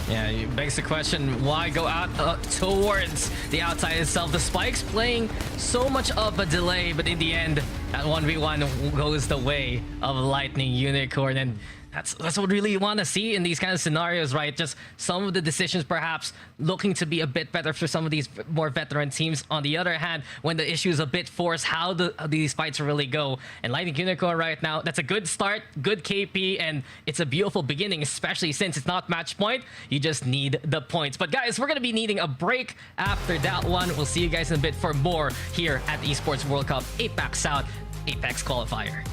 Yeah, it begs the question, why go out towards the outside itself? The spikes playing so much of a delay, but in the end, that 1v1 goes the way of Lightning Unicorn. And That's what we really want to see in these kind of scenarios, right? Just some of the decisions perhaps looking to be a bit better for some of these more veteran teams. On the other hand, when the issue is a bit forced, how these fights really go. And Lightning Unicorn right now, that's a good start, good KP, and it's a beautiful beginning, especially since it's not match point. You just need the points. But guys, we're going to be needing a break after that one. We'll see you guys in a bit for more here at Esports World Cup APAC South Apex Qualifier.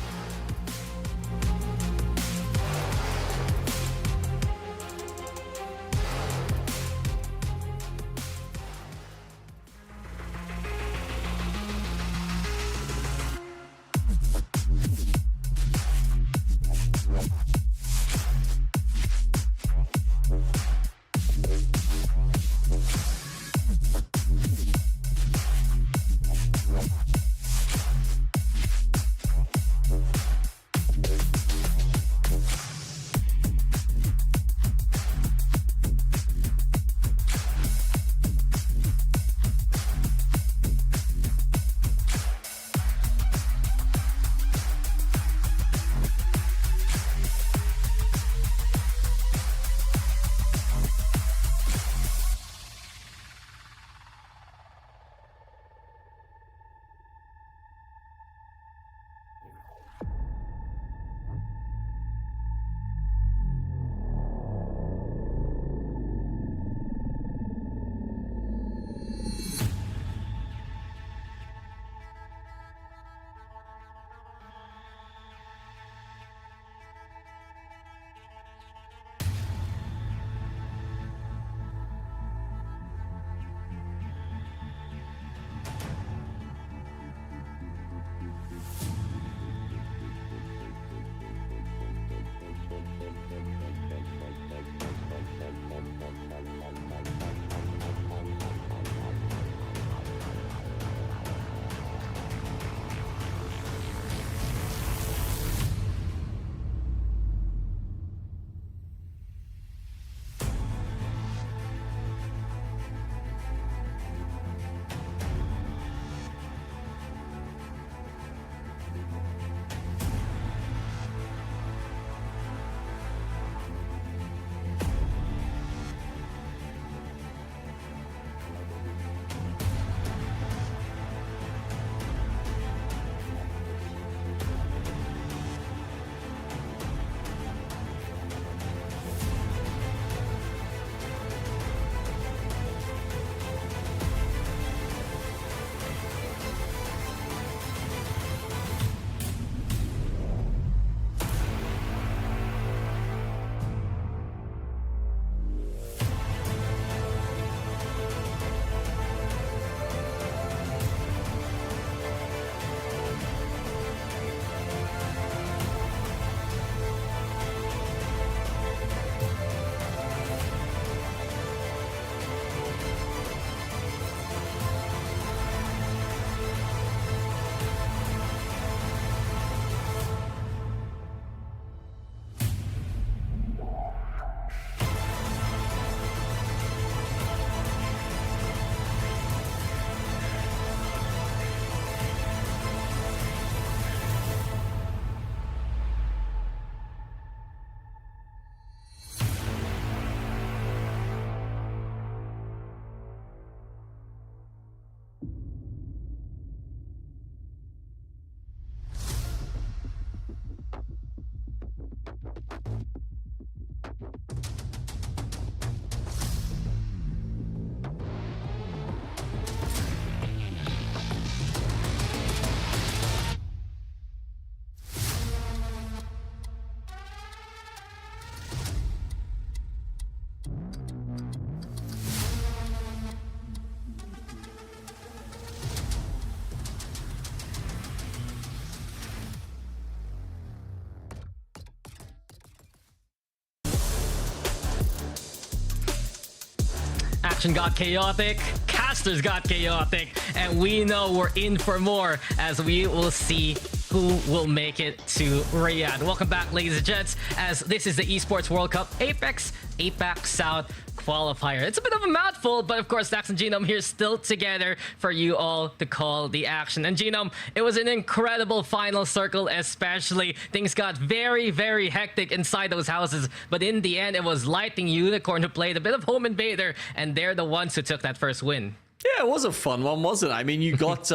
Action got chaotic, casters got chaotic, and we know we're in for more as we will see who will make it to Riyadh. Welcome back, ladies and gents, as this is the Esports World Cup Apex APAC South qualifier. It's a bit of a mouthful, but of course, Dax and Genome here still together for you all to call the action. And Genome, it was an incredible final circle, especially. Things got very, very hectic inside those houses, but in the end, it was Lightning Unicorn who played a bit of home invader, and they're the ones who took that first win. Yeah, it was a fun one, wasn't it? I mean, you got,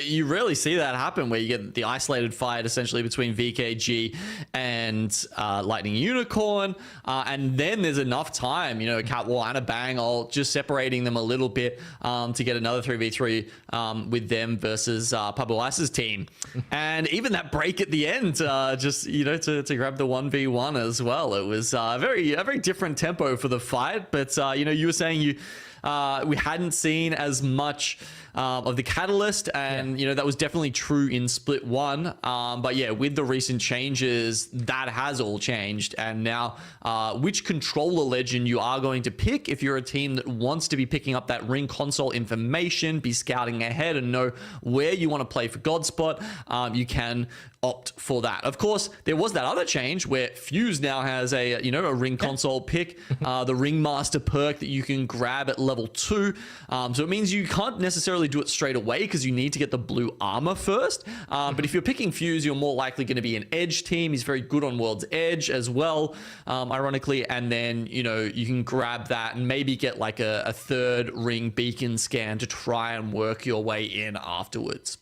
you rarely see that happen where you get the isolated fight essentially between VKG and Lightning Unicorn. And then there's enough time, you know, Cat War and a Bang, all just separating them a little bit to get another 3v3 with them versus Pablo Ice's team. And even that break at the end, just, you know, to grab the 1v1 as well. It was a very different tempo for the fight. But, you know, you were saying we hadn't seen as much of the catalyst, and you know that was definitely true in Split 1. But yeah, with the recent changes, that has all changed, and now which controller legend you are going to pick if you're a team that wants to be picking up that ring console information, be scouting ahead, and know where you want to play for Godspot, you can opt for that. Of course, there was that other change where Fuse now has a a ring console pick, the Ringmaster perk that you can grab at level 2. So it means you can't necessarily do it straight away because you need to get the blue armor first. But if you're picking Fuse, you're more likely going to be an edge team. He's very good on World's Edge as well, ironically. And then, you know, you can grab that and maybe get like a third ring beacon scan to try and work your way in afterwards.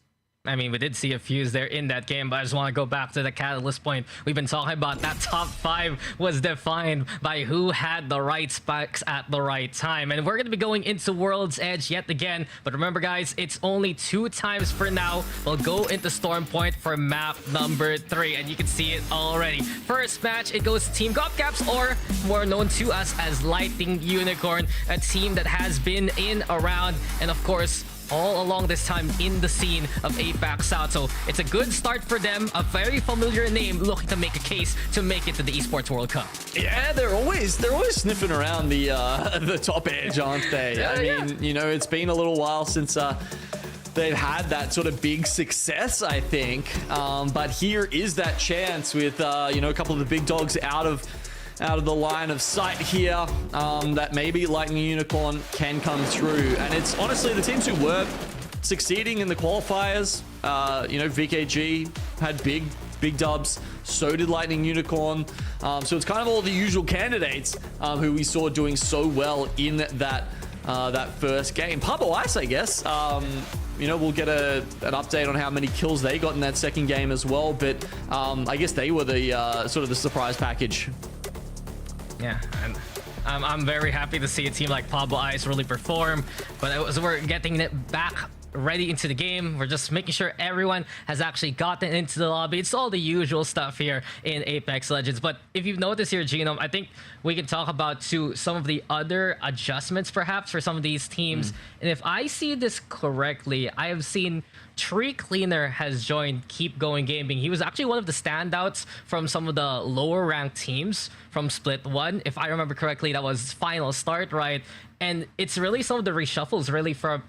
I mean, we did see a Fuse there in that game, but I just want to go back to the catalyst point. We've been talking about that top 5 was defined by who had the right specs at the right time. And we're going to be going into World's Edge yet again. But remember, guys, it's only 2 times for now. We'll go into Storm Point for map number 3, and you can see it already. First match, it goes to Team Gopcaps, or more known to us as Lightning Unicorn, a team that has been in, around, and of course, all along this time in the scene of APAC South. So it's a good start for them, a very familiar name looking to make a case to make it to the Esports World Cup. Yeah, they're always sniffing around the top edge, aren't they? I mean, you know, it's been a little while since they've had that sort of big success, I think. But here is that chance with you know, a couple of the big dogs out of the line of sight here, that maybe Lightning Unicorn can come through. And it's honestly the teams who were succeeding in the qualifiers. You know, VKG had big dubs, so did Lightning Unicorn. So it's kind of all the usual candidates who we saw doing so well in that first game. Pablo Ice, I guess. You know, we'll get an update on how many kills they got in that second game as well. But I guess they were the sort of the surprise package. Yeah, and I'm very happy to see a team like Pablo Ice really perform. But as we're getting it back ready into the game, we're just making sure everyone has actually gotten into the lobby. It's all the usual stuff here in Apex Legends. But if you've noticed here, Genome, I think we can talk about too some of the other adjustments perhaps for some of these teams. And if I see this correctly, I have seen Tree Cleaner has joined Keep Going Gaming. He was actually one of the standouts from some of the lower ranked teams from Split 1. If I remember correctly, that was final start, right? And it's really some of the reshuffles really for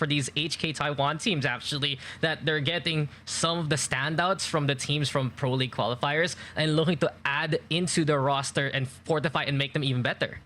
these HK Taiwan teams actually, that they're getting some of the standouts from the teams from Pro League qualifiers and looking to add into their roster and fortify and make them even better.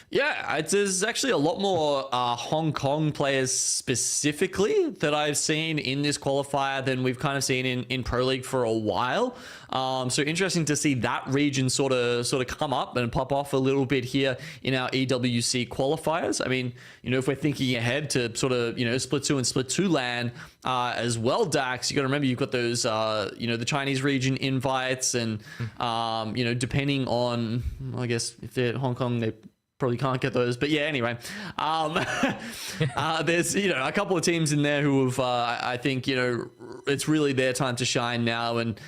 Yeah, there's actually a lot more Hong Kong players specifically that I've seen in this qualifier than we've kind of seen in Pro League for a while. So interesting to see that region sort of come up and pop off a little bit here in our EWC qualifiers. I mean, you know, if we're thinking ahead to sort of, you know, Split 2 and Split 2 land as well, Dax, you got to remember you've got those, you know, the Chinese region invites and, you know, depending on, I guess if they're Hong Kong, they probably can't get those, but yeah, anyway, there's, you know, a couple of teams in there who have I think, you know, it's really their time to shine now, and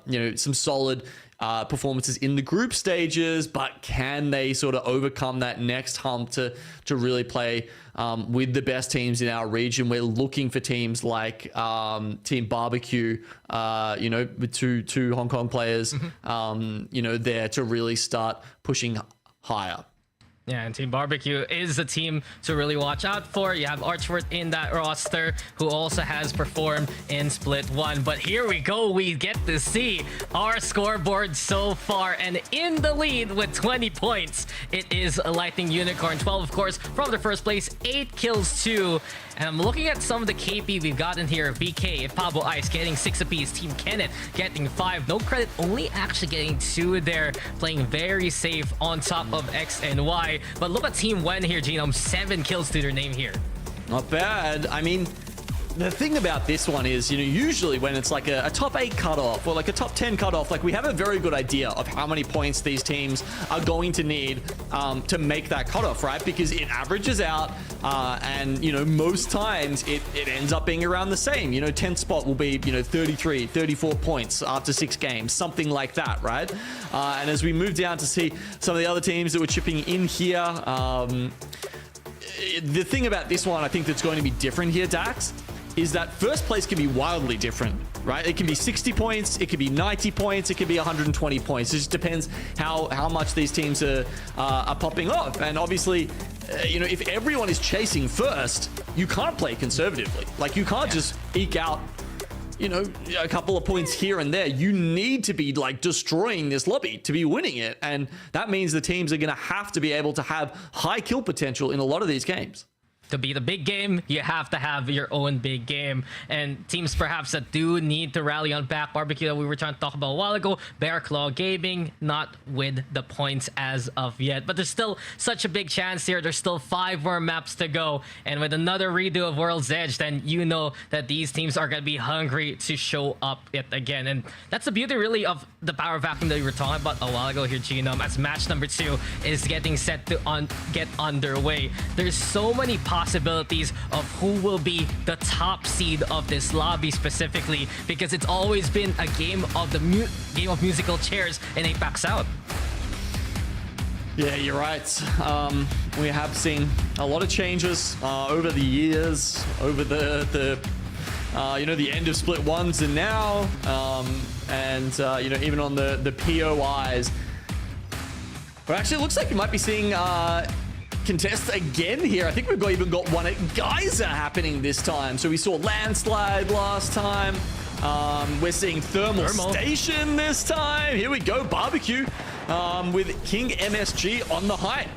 you know, some solid performances in the group stages, but can they sort of overcome that next hump to really play with the best teams in our region? We're looking for teams like Team Barbecue, you know, with two Hong Kong players, you know, there to really start pushing higher. Yeah, and Team Barbecue is a team to really watch out for. You have Archford in that roster, who also has performed in Split 1. But here we go. We get to see our scoreboard so far. And in the lead with 20 points, it is Lightning Unicorn. 12, of course, from the first place. 8 kills, 2. And I'm looking at some of the KP we've gotten here. BK, Pablo Ice getting 6 apiece. Team Kenneth getting 5. No credit, only actually getting 2 there. Playing very safe on top of X and Y. But look at Team Wen here, Genome. 7 kills to their name here. Not bad. I mean, the thing about this one is, you know, usually when it's like a top 8 cutoff or like a top 10 cutoff, like we have a very good idea of how many points these teams are going to need to make that cutoff, right? Because it averages out and, you know, most times it ends up being around the same. You know, 10th spot will be, you know, 33, 34 points after 6 games, something like that, right? And as we move down to see some of the other teams that were chipping in here, the thing about this one, I think that's going to be different here, Dax, is that first place can be wildly different, right? It can be 60 points, it could be 90 points, it could be 120 points. It just depends how much these teams are popping off. And obviously, you know, if everyone is chasing first, you can't play conservatively. Like, you can't just eke out, you know, a couple of points here and there. You need to be like destroying this lobby to be winning it. And that means the teams are going to have to be able to have high kill potential in a lot of these games. To be the big game, you have to have your own big game. And teams perhaps that do need to rally on back Barbecue that we were trying to talk about a while ago, Bear Claw Gaming, not with the points as of yet. But there's still such a big chance here. There's still 5 more maps to go. And with another redo of World's Edge, then you know that these teams are going to be hungry to show up it again. And that's the beauty really of the power vacuum that we were talking about a while ago here, Genome, as match number 2 is getting set to get underway. There's so many possibilities of who will be the top seed of this lobby specifically, because it's always been a game of the game of musical chairs in APAC South. Yeah, you're right. We have seen a lot of changes over the years, over the you know, the end of Split 1s and now, you know, even on the POIs. But actually, it looks like you might be seeing contest again here. I think we've even got one at Geyser happening this time. So we saw Landslide last time. We're seeing Thermal Station this time. Here we go, Barbecue with King MSG on the height.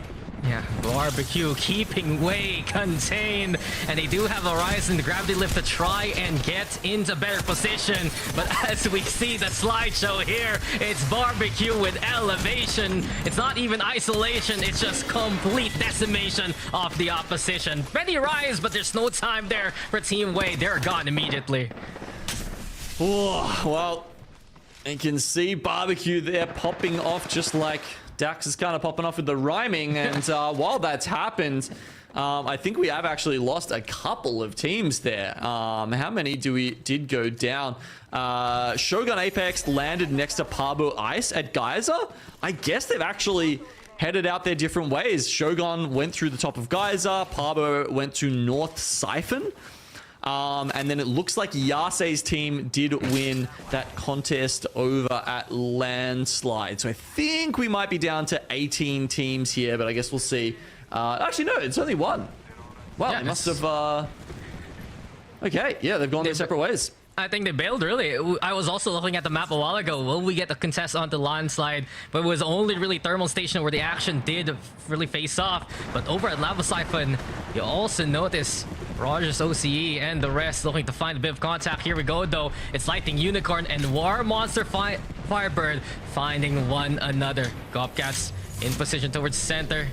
Yeah, Barbecue keeping way contained, and they do have a rise in the gravity lift to try and get into better position. But as we see the slideshow here, it's Barbecue with elevation. It's not even isolation, it's just complete decimation of the opposition. Ready rise, but there's no time there for Team Way. They're gone immediately. Oh, well, you can see Barbecue there popping off just like Dax is kind of popping off with the rhyming. And while that's happened, I think we have actually lost a couple of teams there. How many did go down? Shogun Apex landed next to Pabo Ice at Geyser. I guess they've actually headed out their different ways. Shogun went through the top of Geyser. Pabo went to North Siphon. And then it looks like Yase's team did win that contest over at Landslide. So I think we might be down to 18 teams here, but I guess we'll see. Actually, no, it's only 1. Wow, yeah, they must have... Okay, yeah, they've gone their separate ways. I think they bailed really. I was also looking at the map a while ago. Will we get the contest onto Landslide? But it was only really Thermal Station where the action did really face off. But over at Lava Siphon, you also notice Rogers, OCE, and the rest looking to find a bit of contact. Here we go, though. It's Lightning Unicorn and War Monster Firebird finding one another. Gopcats in position towards center.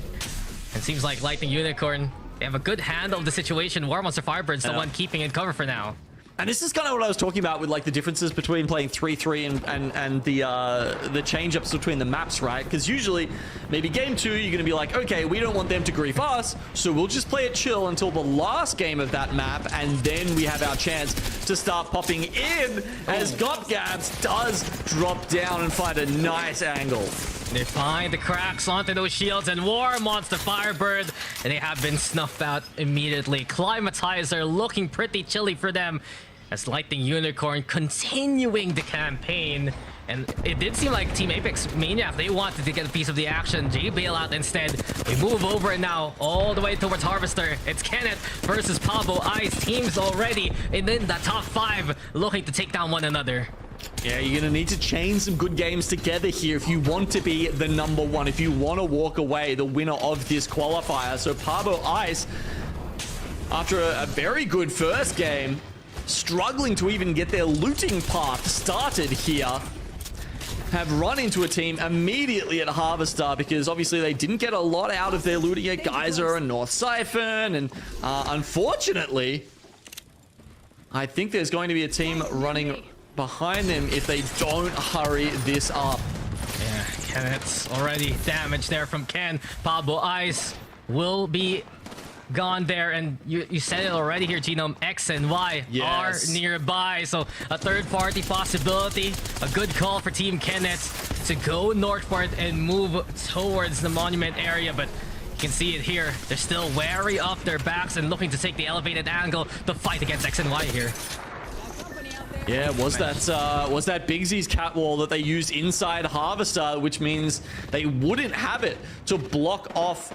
It seems like Lightning Unicorn, they have a good handle of the situation. War Monster Firebird's the one keeping it cover for now. And this is kind of what I was talking about with like the differences between playing 3-3 and the change-ups between the maps, right? Because usually, maybe game 2, you're going to be like, okay, we don't want them to grief us, so we'll just play it chill until the last game of that map, and then we have our chance to start popping in as Gopgats does drop down and find a nice angle. They find the cracks onto those shields, and War Monster Firebird, and they have been snuffed out immediately. Climatizer looking pretty chilly for them, as Lightning Unicorn continuing the campaign. And it did seem like Team Apex Maniac, they wanted to get a piece of the action. J bailout instead. They move over and now all the way towards Harvester. It's Kenneth versus Pablo Ice. Teams already in the top 5 looking to take down one another. Yeah, you're going to need to chain some good games together here if you want to be the #1, if you want to walk away the winner of this qualifier. So Pablo Ice, after a very good first game, struggling to even get their looting path started here, have run into a team immediately at Harvester because obviously they didn't get a lot out of their looting at Geyser and North Siphon, and unfortunately, I think there's going to be a team running behind them if they don't hurry this up. Yeah, Kenneth's already damaged there from Ken. Pablo Ice will be gone there, and you said it already here, Genome. X and Y Yes. are nearby, so a third-party possibility. A good call for Team Kenneth to go northward and move towards the monument area, but you can see it here. They're still wary of their backs and looking to take the elevated angle to fight against X and Y here. Yeah, was that Bigsy's cat wall that they used inside Harvester, which means they wouldn't have it to block off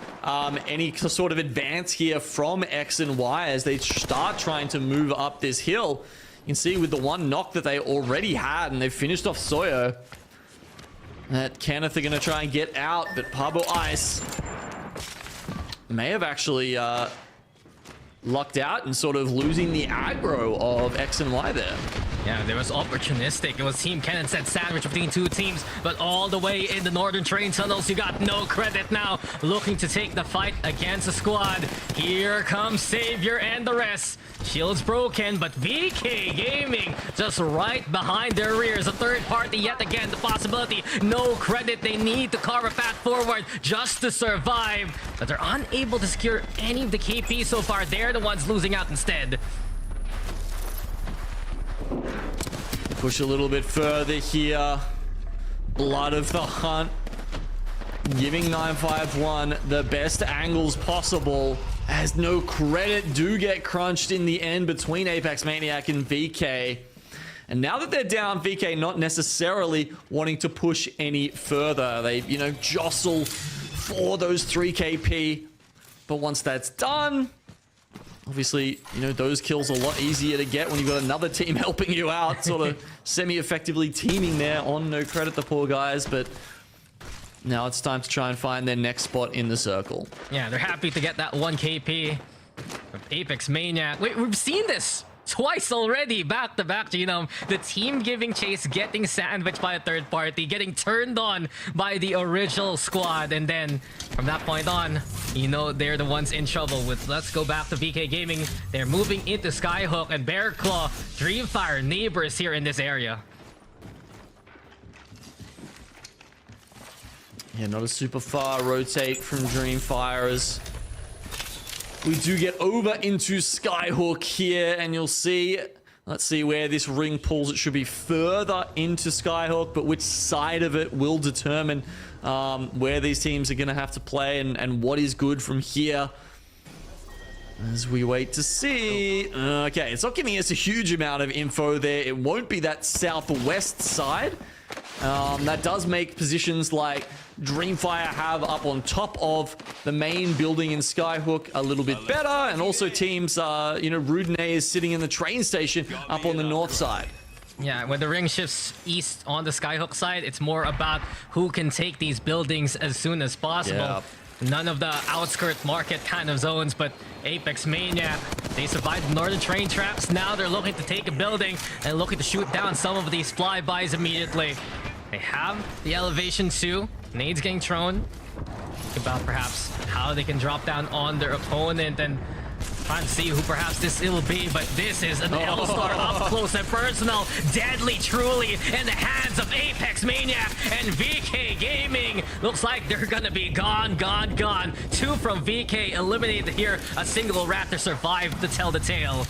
any sort of advance here from X and Y as they start trying to move up this hill. You can see with the one knock that they already had, and they've finished off Sawyer, that Kenneth are going to try and get out, but Pablo Ice may have actually lucked out and sort of losing the aggro of X and Y there. Yeah, there was opportunistic. It was Team Kenneth set sandwich between two teams, but all the way in the northern train tunnels, you got no credit now. Looking to take the fight against the squad. Here comes Savior and the rest. Shield's broken, but VK Gaming just right behind their rears. A third party yet again, the possibility. No credit. They need to carve a path forward just to survive, but they're unable to secure any of the KP so far. They're the ones losing out instead. Push a little bit further here. Blood of the Hunt. Giving 951 the best angles possible. As no credit do get crunched in the end between Apex Maniac and VK. And now that they're down, VK not necessarily wanting to push any further. They, jostle for those 3 KP. But once that's done, obviously, those kills are a lot easier to get when you've got another team helping you out, sort of semi-effectively teaming there on no credit, the poor guys, but now it's time to try and find their next spot in the circle. Yeah, they're happy to get that 1 KP from Apex Maniac. Wait, we've seen this twice already, back to back, the team giving chase, getting sandwiched by a third party, getting turned on by the original squad, and then from that point on, they're the ones in trouble with. Let's go back to VK Gaming. They're moving into Skyhook and Bear Claw, Dreamfire neighbors here in this area. Yeah, not a super far rotate from Dreamfire as we do get over into Skyhook here, and you'll see, let's see where this ring pulls. It should be further into Skyhook, but which side of it will determine where these teams are going to have to play and what is good from here. As we wait to see. Okay, it's not giving us a huge amount of info there. It won't be that southwest side. That does make positions like Dreamfire have up on top of the main building in Skyhook a little bit better, and also teams, Rudene is sitting in the train station up on the north side. Yeah, when the ring shifts east on the Skyhook side, it's more about who can take these buildings as soon as possible. Yeah. None of the outskirt market kind of zones, but Apex Maniac, they survived the northern train traps. Now they're looking to take a building and looking to shoot down some of these flybys immediately. They have the elevation too. Nades getting thrown. Think about perhaps how they can drop down on their opponent and trying to see who perhaps this will be, but this is an L-Star up close and personal. Deadly truly in the hands of Apex Maniac and VK Gaming. Looks like they're gonna be gone. 2 from VK eliminated here. A single Raptor survived to tell the tale.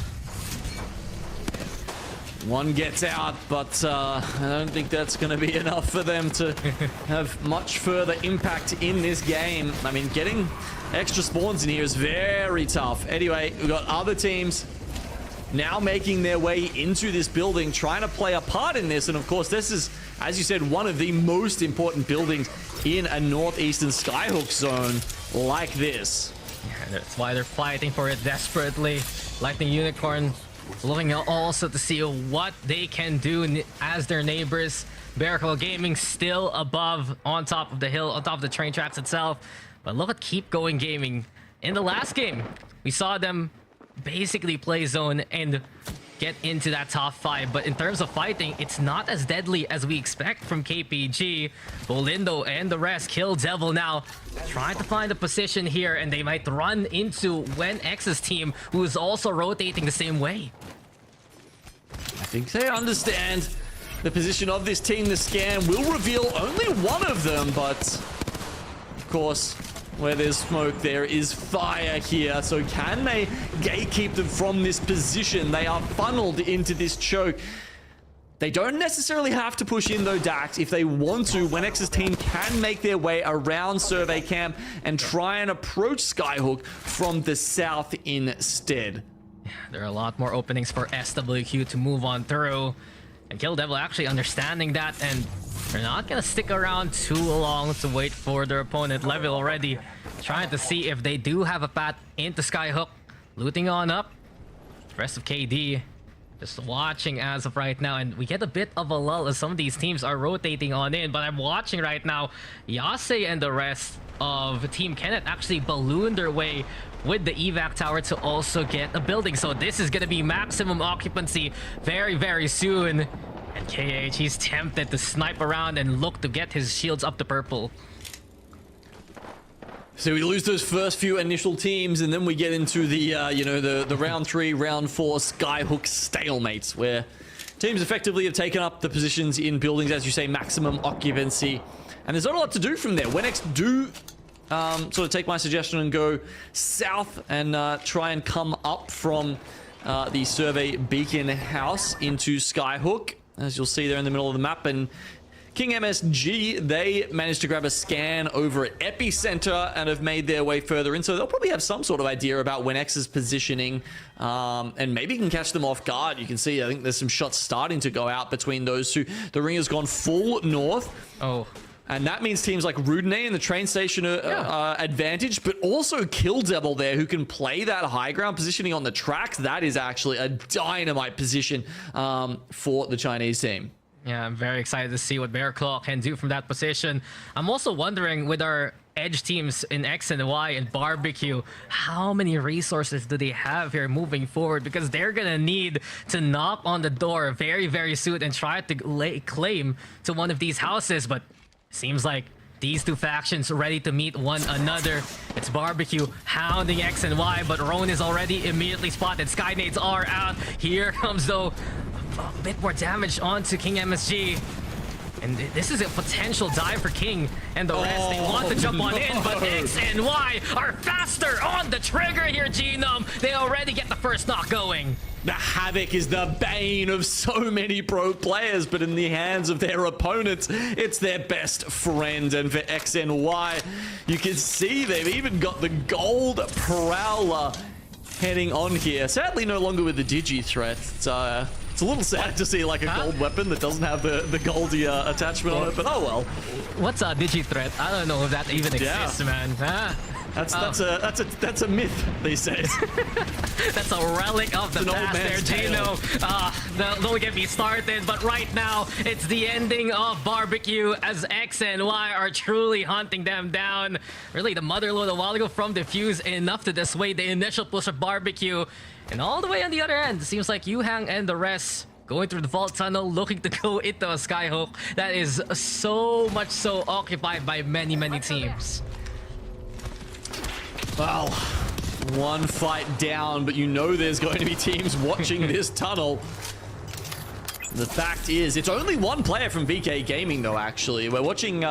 One gets out, but I don't think that's going to be enough for them to have much further impact in this game. I mean, getting extra spawns in here is very tough. Anyway, we've got other teams now making their way into this building, trying to play a part in this. And of course, this is, as you said, one of the most important buildings in a northeastern Skyhook zone like this. Yeah, that's why they're fighting for it desperately. Lightning Unicorn looking also to see what they can do as their neighbors. Barracle Gaming still above, on top of the hill, on top of the train tracks itself. But look at Keep Going Gaming. In the last game, we saw them basically play zone and get into that top 5. But in terms of fighting, it's not as deadly as we expect from KPG. Bolindo and the rest. Kill Devil now trying to find a position here, and they might run into WenX's team, who is also rotating the same way. I think they understand the position of this team. The scan will reveal only one of them, but of course, where there's smoke, there is fire here. So can they gatekeep them from this position? They are funneled into this choke. They don't necessarily have to push in though, Dax. If they want to, WenX's team can make their way around Survey Camp and try and approach Skyhook from the south instead. There are a lot more openings for SWQ to move on through. And Kill Devil actually understanding that, and they're not gonna stick around too long to wait for their opponent. Level already trying to see if they do have a path into Skyhook. Looting on up. The rest of KD just watching as of right now, and we get a bit of a lull as some of these teams are rotating on in. But I'm watching right now, Yase and the rest of Team Kenneth actually balloon their way with the evac tower to also get a building. So this is going to be maximum occupancy very, very soon. And KH, he's tempted to snipe around and look to get his shields up to purple. So we lose those first few initial teams, and then we get into the, the round 3, round 4 Skyhook stalemates, where teams effectively have taken up the positions in buildings, as you say, maximum occupancy. And there's not a lot to do from there. WenX do sort of take my suggestion and go south and try and come up from the Survey Beacon house into Skyhook, as you'll see there in the middle of the map. And King MSG, they managed to grab a scan over at Epicenter and have made their way further in. So they'll probably have some sort of idea about WenX's positioning, and maybe can catch them off guard. You can see, I think there's some shots starting to go out between those two. The ring has gone full north. Oh. And that means teams like Rudine and the train station are advantaged, but also Kill Devil there, who can play that high ground positioning on the tracks. That is actually a dynamite position for the Chinese team. Yeah, I'm very excited to see what Bearclaw can do from that position. I'm also wondering, with our edge teams in X and Y and Barbecue, how many resources do they have here moving forward? Because they're gonna need to knock on the door very, very soon and try to lay claim to one of these houses. But seems like these two factions are ready to meet one another. It's Barbecue hounding X and Y, but Roan is already immediately spotted. Skynades are out. Here comes, though, a bit more damage onto King MSG. And this is a potential dive for King and the rest. They want to jump on in, but X and Y are faster on the trigger here, Genome. They already get the first knock going. The Havoc is the bane of so many pro players, but in the hands of their opponents, it's their best friend. And for X and Y, you can see they've even got the gold Prowler heading on here. Sadly, no longer with the Digi threat. It's a little sad to see like a gold weapon that doesn't have the goldy attachment on it, but oh well. What's a Digi threat? I don't know if that even exists, man. That's a myth these days. That's a relic of the past there, Gino. Don't get me started, but right now it's the ending of Barbecue as X and Y are truly hunting them down. Really, the motherload a while ago from Diffuse enough to dissuade the initial push of Barbecue. And all the way on the other end, seems like Yuhang and the rest going through the vault tunnel, looking to go into a Skyhook that is so much so occupied by many, many teams. Well, one fight down, but you know there's going to be teams watching this tunnel. The fact is, it's only one player from VK Gaming, though, actually. We're watching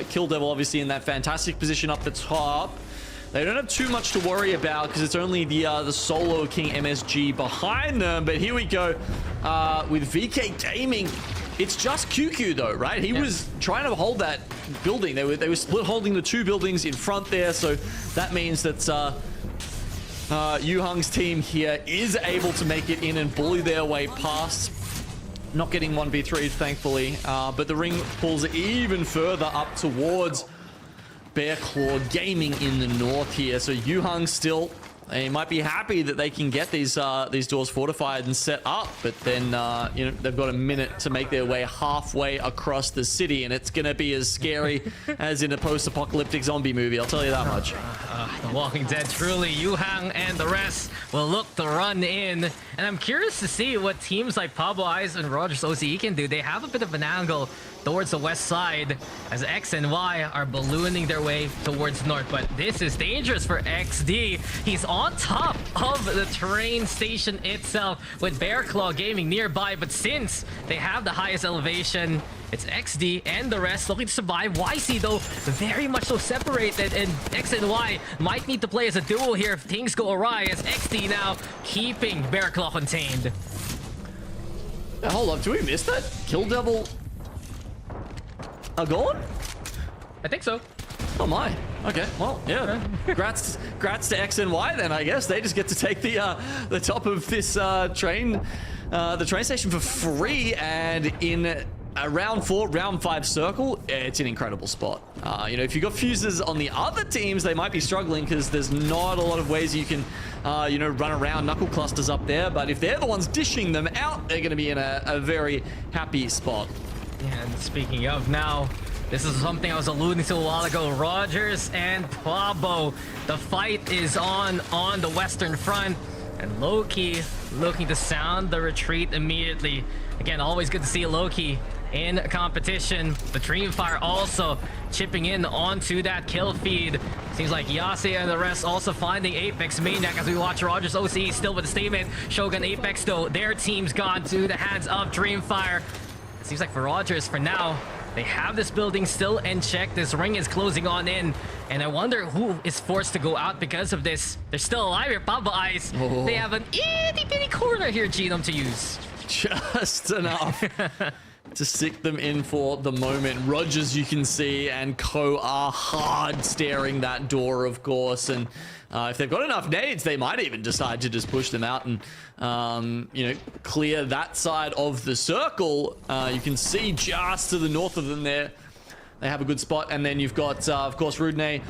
Kill Devil, obviously, in that fantastic position up the top. They don't have too much to worry about because it's only the solo King MSG behind them. But here we go with VK Gaming. It's just QQ though, right? He was trying to hold that building. They were split holding the two buildings in front there. So that means that Yuhang's team here is able to make it in and bully their way past. Not getting 1v3, thankfully, but the ring pulls even further up towards Bear Claw Gaming in the north here. So Yuhang still, they might be happy that they can get these doors fortified and set up, but then you know, they've got a minute to make their way halfway across the city, and it's gonna be as scary as in a post-apocalyptic zombie movie. I'll tell you that much. The Walking Dead, truly. Yuhang and the rest will look to run in, and I'm curious to see what teams like Pablo Ice and Rogers OCE can do. They have a bit of an angle towards the west side as X and Y are ballooning their way towards north, but this is dangerous for XD. He's on top of the train station itself with Bear Claw Gaming nearby, but since they have the highest elevation, it's XD and the rest looking to survive. YC though, very much so separated, and X and Y might need to play as a duo here if things go awry, as XD now keeping Bear Claw contained. Hold up, do we miss that? Kill Devil are gone? I think so. Oh my. Okay. Well, yeah. Grats to X and Y then, I guess. They just get to take the top of this the train station for free, and in round 4, round 5 circle, it's an incredible spot. You know, if you've got fuses on the other teams, they might be struggling because there's not a lot of ways you can, you know, run around knuckle clusters up there. But if they're the ones dishing them out, they're going to be in a very happy spot. Yeah, and speaking of now, this is something I was alluding to a while ago. Rogers and Pablo, the fight is on the western front, and Loki looking to sound the retreat immediately. Again, always good to see Loki in competition. The Dreamfire also chipping in onto that kill feed. Seems like Yase and the rest also finding Apex Maniac as we watch Rogers OCE still with the statement. Shogun Apex though, their team's gone to the hands of Dreamfire. It seems like for Rogers, for now, they have this building still in check. This ring is closing on in, and I wonder who is forced to go out because of this. They're still alive here, Pablo Ice. Oh. They have an itty bitty corner here, Genome, to use. Just enough to stick them in for the moment. Rogers, you can see, and Co are hard staring that door, of course, and if they've got enough nades, they might even decide to just push them out and you know, clear that side of the circle. You can see just to the north of them there, they have a good spot, and then you've got of course Rudney,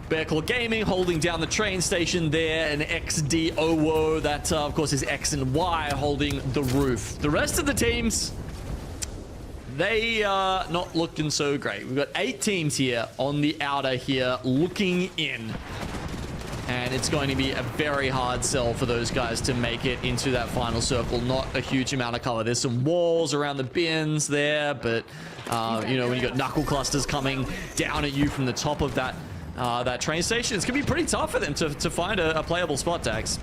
Bear Claw Gaming holding down the train station there, and XD Owo, that of course is X and Y holding the roof. The rest of the teams, they are not looking so great. We've got 8 teams here on the outer here looking in, and it's going to be a very hard sell for those guys to make it into that final circle. Not a huge amount of cover. There's some walls around the bins there, but you know, when you got knuckle clusters coming down at you from the top of that that train station, it's gonna be pretty tough for them to find a playable spot, Dax.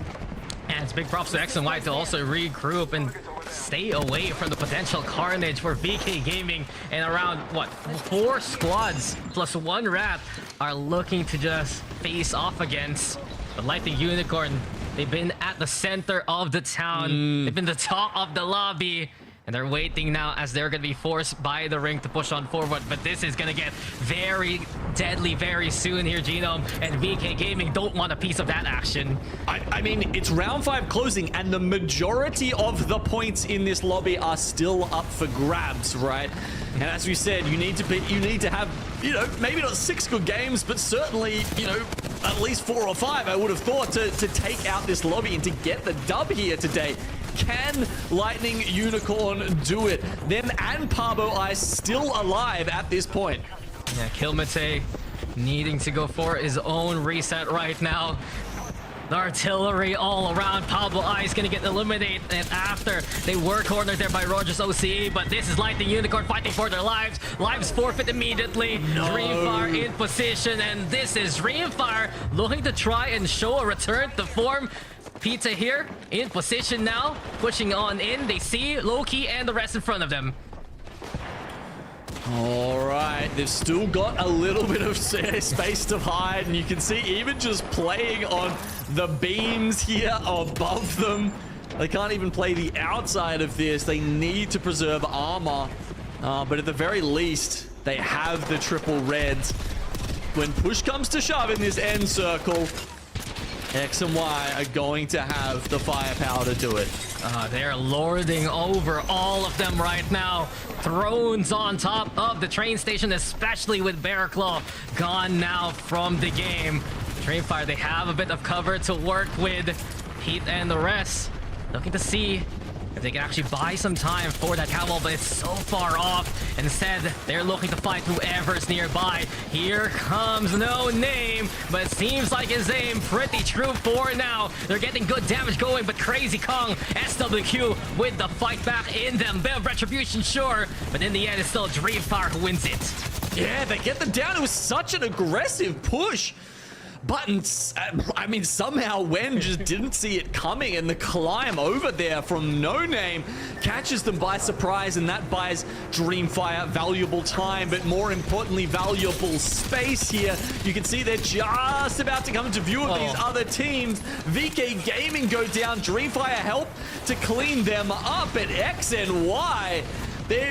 And it's big props to X and Y to also regroup and stay away from the potential carnage for VK Gaming, and around, what, 4 squads plus 1 rat are looking to just face off against. But like the Unicorn, they've been at the center of the town. They've been the top of the lobby, and they're waiting now as they're going to be forced by the ring to push on forward. But this is going to get very deadly very soon here, Genome, and VK Gaming don't want a piece of that action. I mean, it's round 5 closing, and the majority of the points in this lobby are still up for grabs, right? And as we said, you need to have, you know, maybe not 6 good games, but certainly, you know, at least 4 or 5, I would have thought, to take out this lobby and to get the dub here today. Can Lightning Unicorn do it? Them and Pablo Ice still alive at this point. Yeah, Kilmate needing to go for his own reset right now. The artillery all around. Pablo Ice gonna get eliminated, and after they were cornered there by Rogers OCE, but this is Lightning Unicorn fighting for their lives. Lives forfeit immediately. No. Dreamfire in position, and this is Dreamfire looking to try and show a return to form. Pizza here in position now, pushing on in. They see Loki and the rest in front of them. All right, they've still got a little bit of space to hide, and you can see even just playing on the beams here above them. They can't even play the outside of this. They need to preserve armor, but at the very least, they have the triple reds. When push comes to shove in this end circle, X and Y are going to have the firepower to do it. They're lording over all of them right now. Thrones on top of the train station, especially with Bearclaw gone now from the game. Dreamfire, they have a bit of cover to work with. Pete and the rest looking to see if they can actually buy some time for that cowbell, but it's so far off. Instead, they're looking to fight whoever's nearby. Here comes No Name, but it seems like his aim pretty true for now. They're getting good damage going, but Crazy Kong, SWQ with the fight back in them. Bit of retribution, sure, but in the end, it's still Dreamfire who wins it. Yeah, they get them down. It was such an aggressive push. But, I mean, somehow Wen just didn't see it coming, and the climb over there from No Name catches them by surprise, and that buys Dreamfire valuable time, but more importantly, valuable space here. You can see they're just about to come into view of these other teams. VK Gaming go down. Dreamfire help to clean them up at X and Y.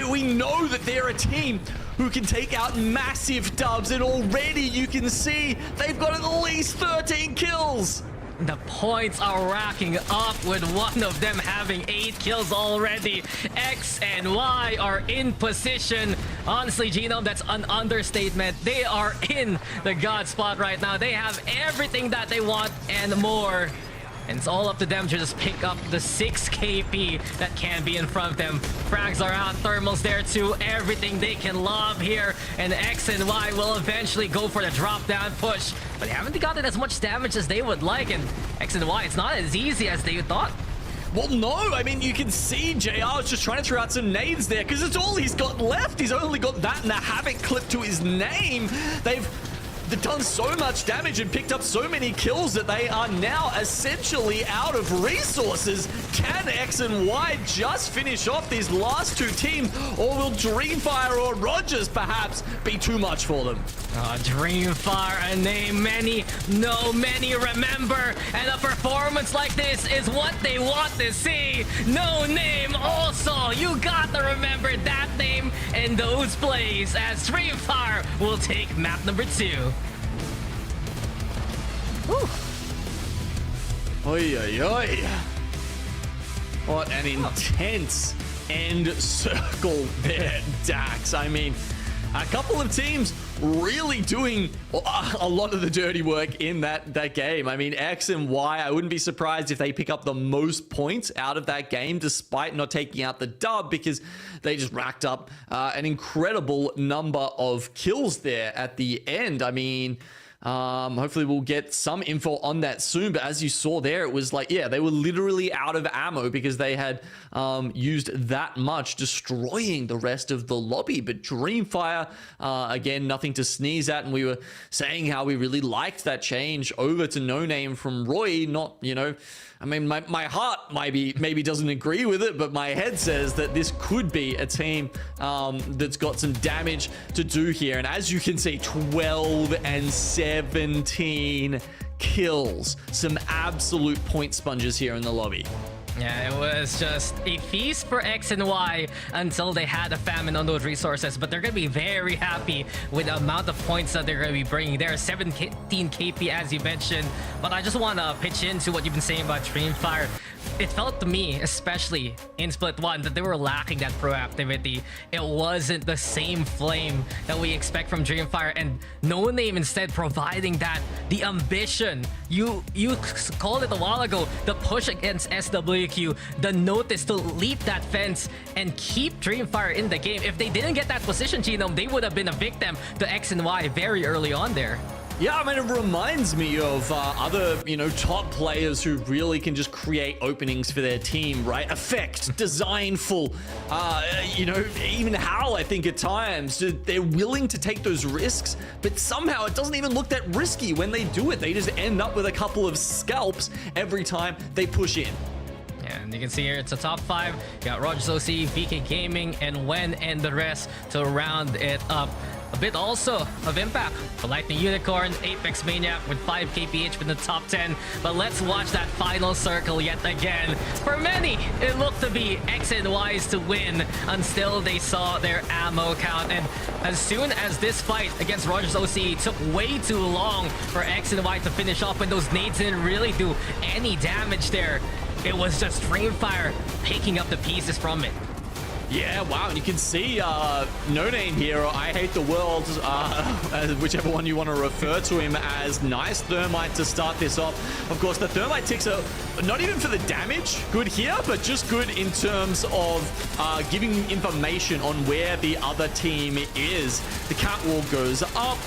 We know that they're a team who can take out massive dubs, and already you can see they've got at least 13 kills. The points are racking up with one of them having 8 kills already. X and Y are in position. Honestly, Genome, that's an understatement. They are in the God spot right now. They have everything that they want and more. And it's all up to them to just pick up the 6 KP that can be in front of them. Frags are out, thermals there too, everything they can lob here. And X and Y will eventually go for the drop down push. But they haven't gotten as much damage as they would like. And X and Y, it's not as easy as they thought. Well, no, I mean, you can see JR is just trying to throw out some nades there because it's all he's got left. He's only got that and the Havoc clip to his name. They've done so much damage and picked up so many kills that they are now essentially out of resources. Can X and Y just finish off these last 2 teams, or will Dreamfire or Rogers perhaps be too much for them? Dreamfire, a name many know, many remember, and a performance like this is what they want to see. No Name also, you got to remember that name and those plays, as Dreamfire will take map number 2. Whew. Oi, oi, oi. What an intense end circle there, Dax. I mean, a couple of teams really doing a lot of the dirty work in that game. I mean, X and Y, I wouldn't be surprised if they pick up the most points out of that game, despite not taking out the dub, because they just racked up an incredible number of kills there at the end. I mean, hopefully we'll get some info on that soon, but as you saw there, it was like, yeah, they were literally out of ammo because they had used that much, destroying the rest of the lobby. But Dreamfire, again, nothing to sneeze at, and we were saying how we really liked that change over to No Name from Roy. Not, you know, I mean, my heart maybe doesn't agree with it, but my head says that this could be a team that's got some damage to do here. And as you can see, 12 and 17 kills. Some absolute point sponges here in the lobby. Yeah, it was just a feast for X and Y until they had a famine on those resources, but they're going to be very happy with the amount of points that they're going to be bringing. There are 17 KP, as you mentioned, but I just want to pitch into what you've been saying about Dreamfire. It felt to me, especially in Split 1, that they were lacking that proactivity. It wasn't the same flame that we expect from Dreamfire, and No Name instead providing that, the ambition. You called it a while ago, the push against SWQ, the notice to leap that fence and keep Dreamfire in the game. If they didn't get that position, Genome, they would have been a victim to X and Y very early on there. Yeah, I mean, it reminds me of other, you know, top players who really can just create openings for their team, right? Effect, designful, you know, even Hal, I think at times, they're willing to take those risks, but somehow it doesn't even look that risky when they do it. They just end up with a couple of scalps every time they push in. And you can see here, it's a top 5. You got Rogers OC, VK Gaming, and Wen and the rest to round it up. a bit also of impact for Lightning Unicorn, Apex Maniac with 5 kph in the top 10. But let's watch that final circle yet again. For many, it looked to be X and Y's to win until they saw their ammo count. And as soon as this fight against Rogers OCE took way too long for X and Y to finish off, when those nades didn't really do any damage there, it was just Dreamfire picking up the pieces from it. Yeah, wow, and you can see No Name here, or I Hate the World, whichever one you want to refer to him as. Nice Thermite to start this off. Of course, the Thermite ticks are not even for the damage good here, but just good in terms of giving information on where the other team is. The catwalk goes up.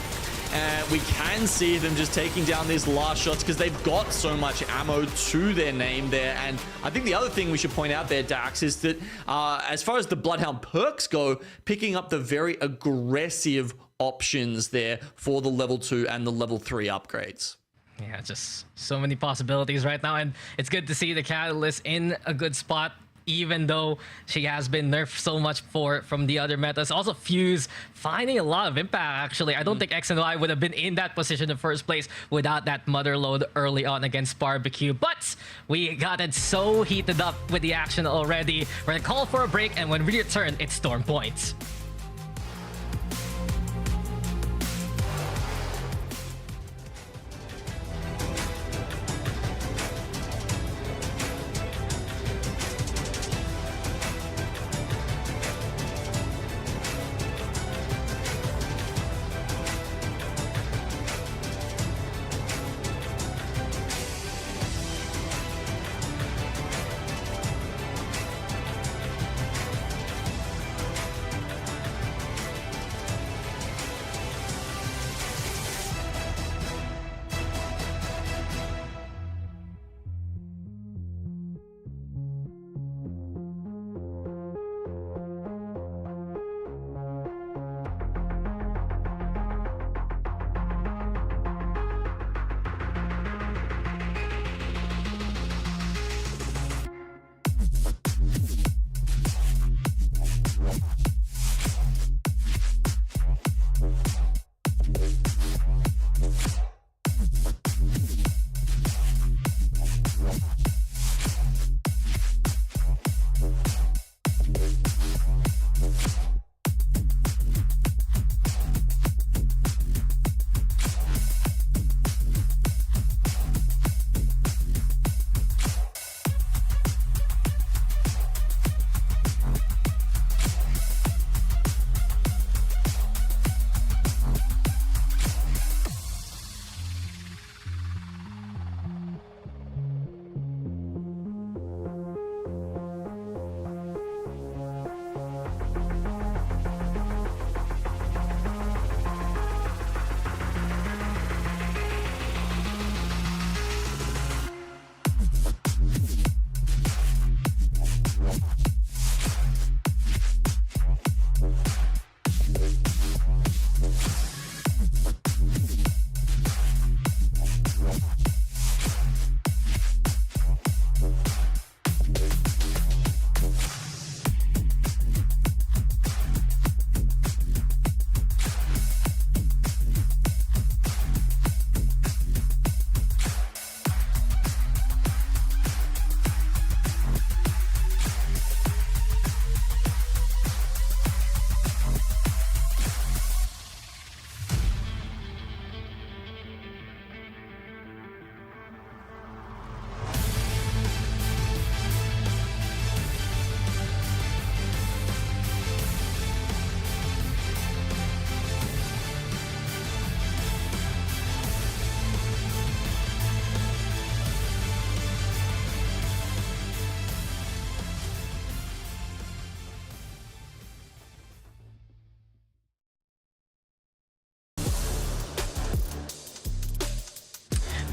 And we can see them just taking down these last shots because they've got so much ammo to their name there. And I think the other thing we should point out there, Dax, is that as far as the Bloodhound perks go, picking up the very aggressive options there for the level 2 and the level 3 upgrades. Yeah, just so many possibilities right now. And it's good to see the Catalyst in a good spot, even though she has been nerfed so much from the other metas. Also, Fuse finding a lot of impact, actually. I don't think X and Y would have been in that position in the first place without that mother load early on against Barbecue. But we got it so heated up with the action already. We're gonna call for a break, and when we return, it's Storm Point.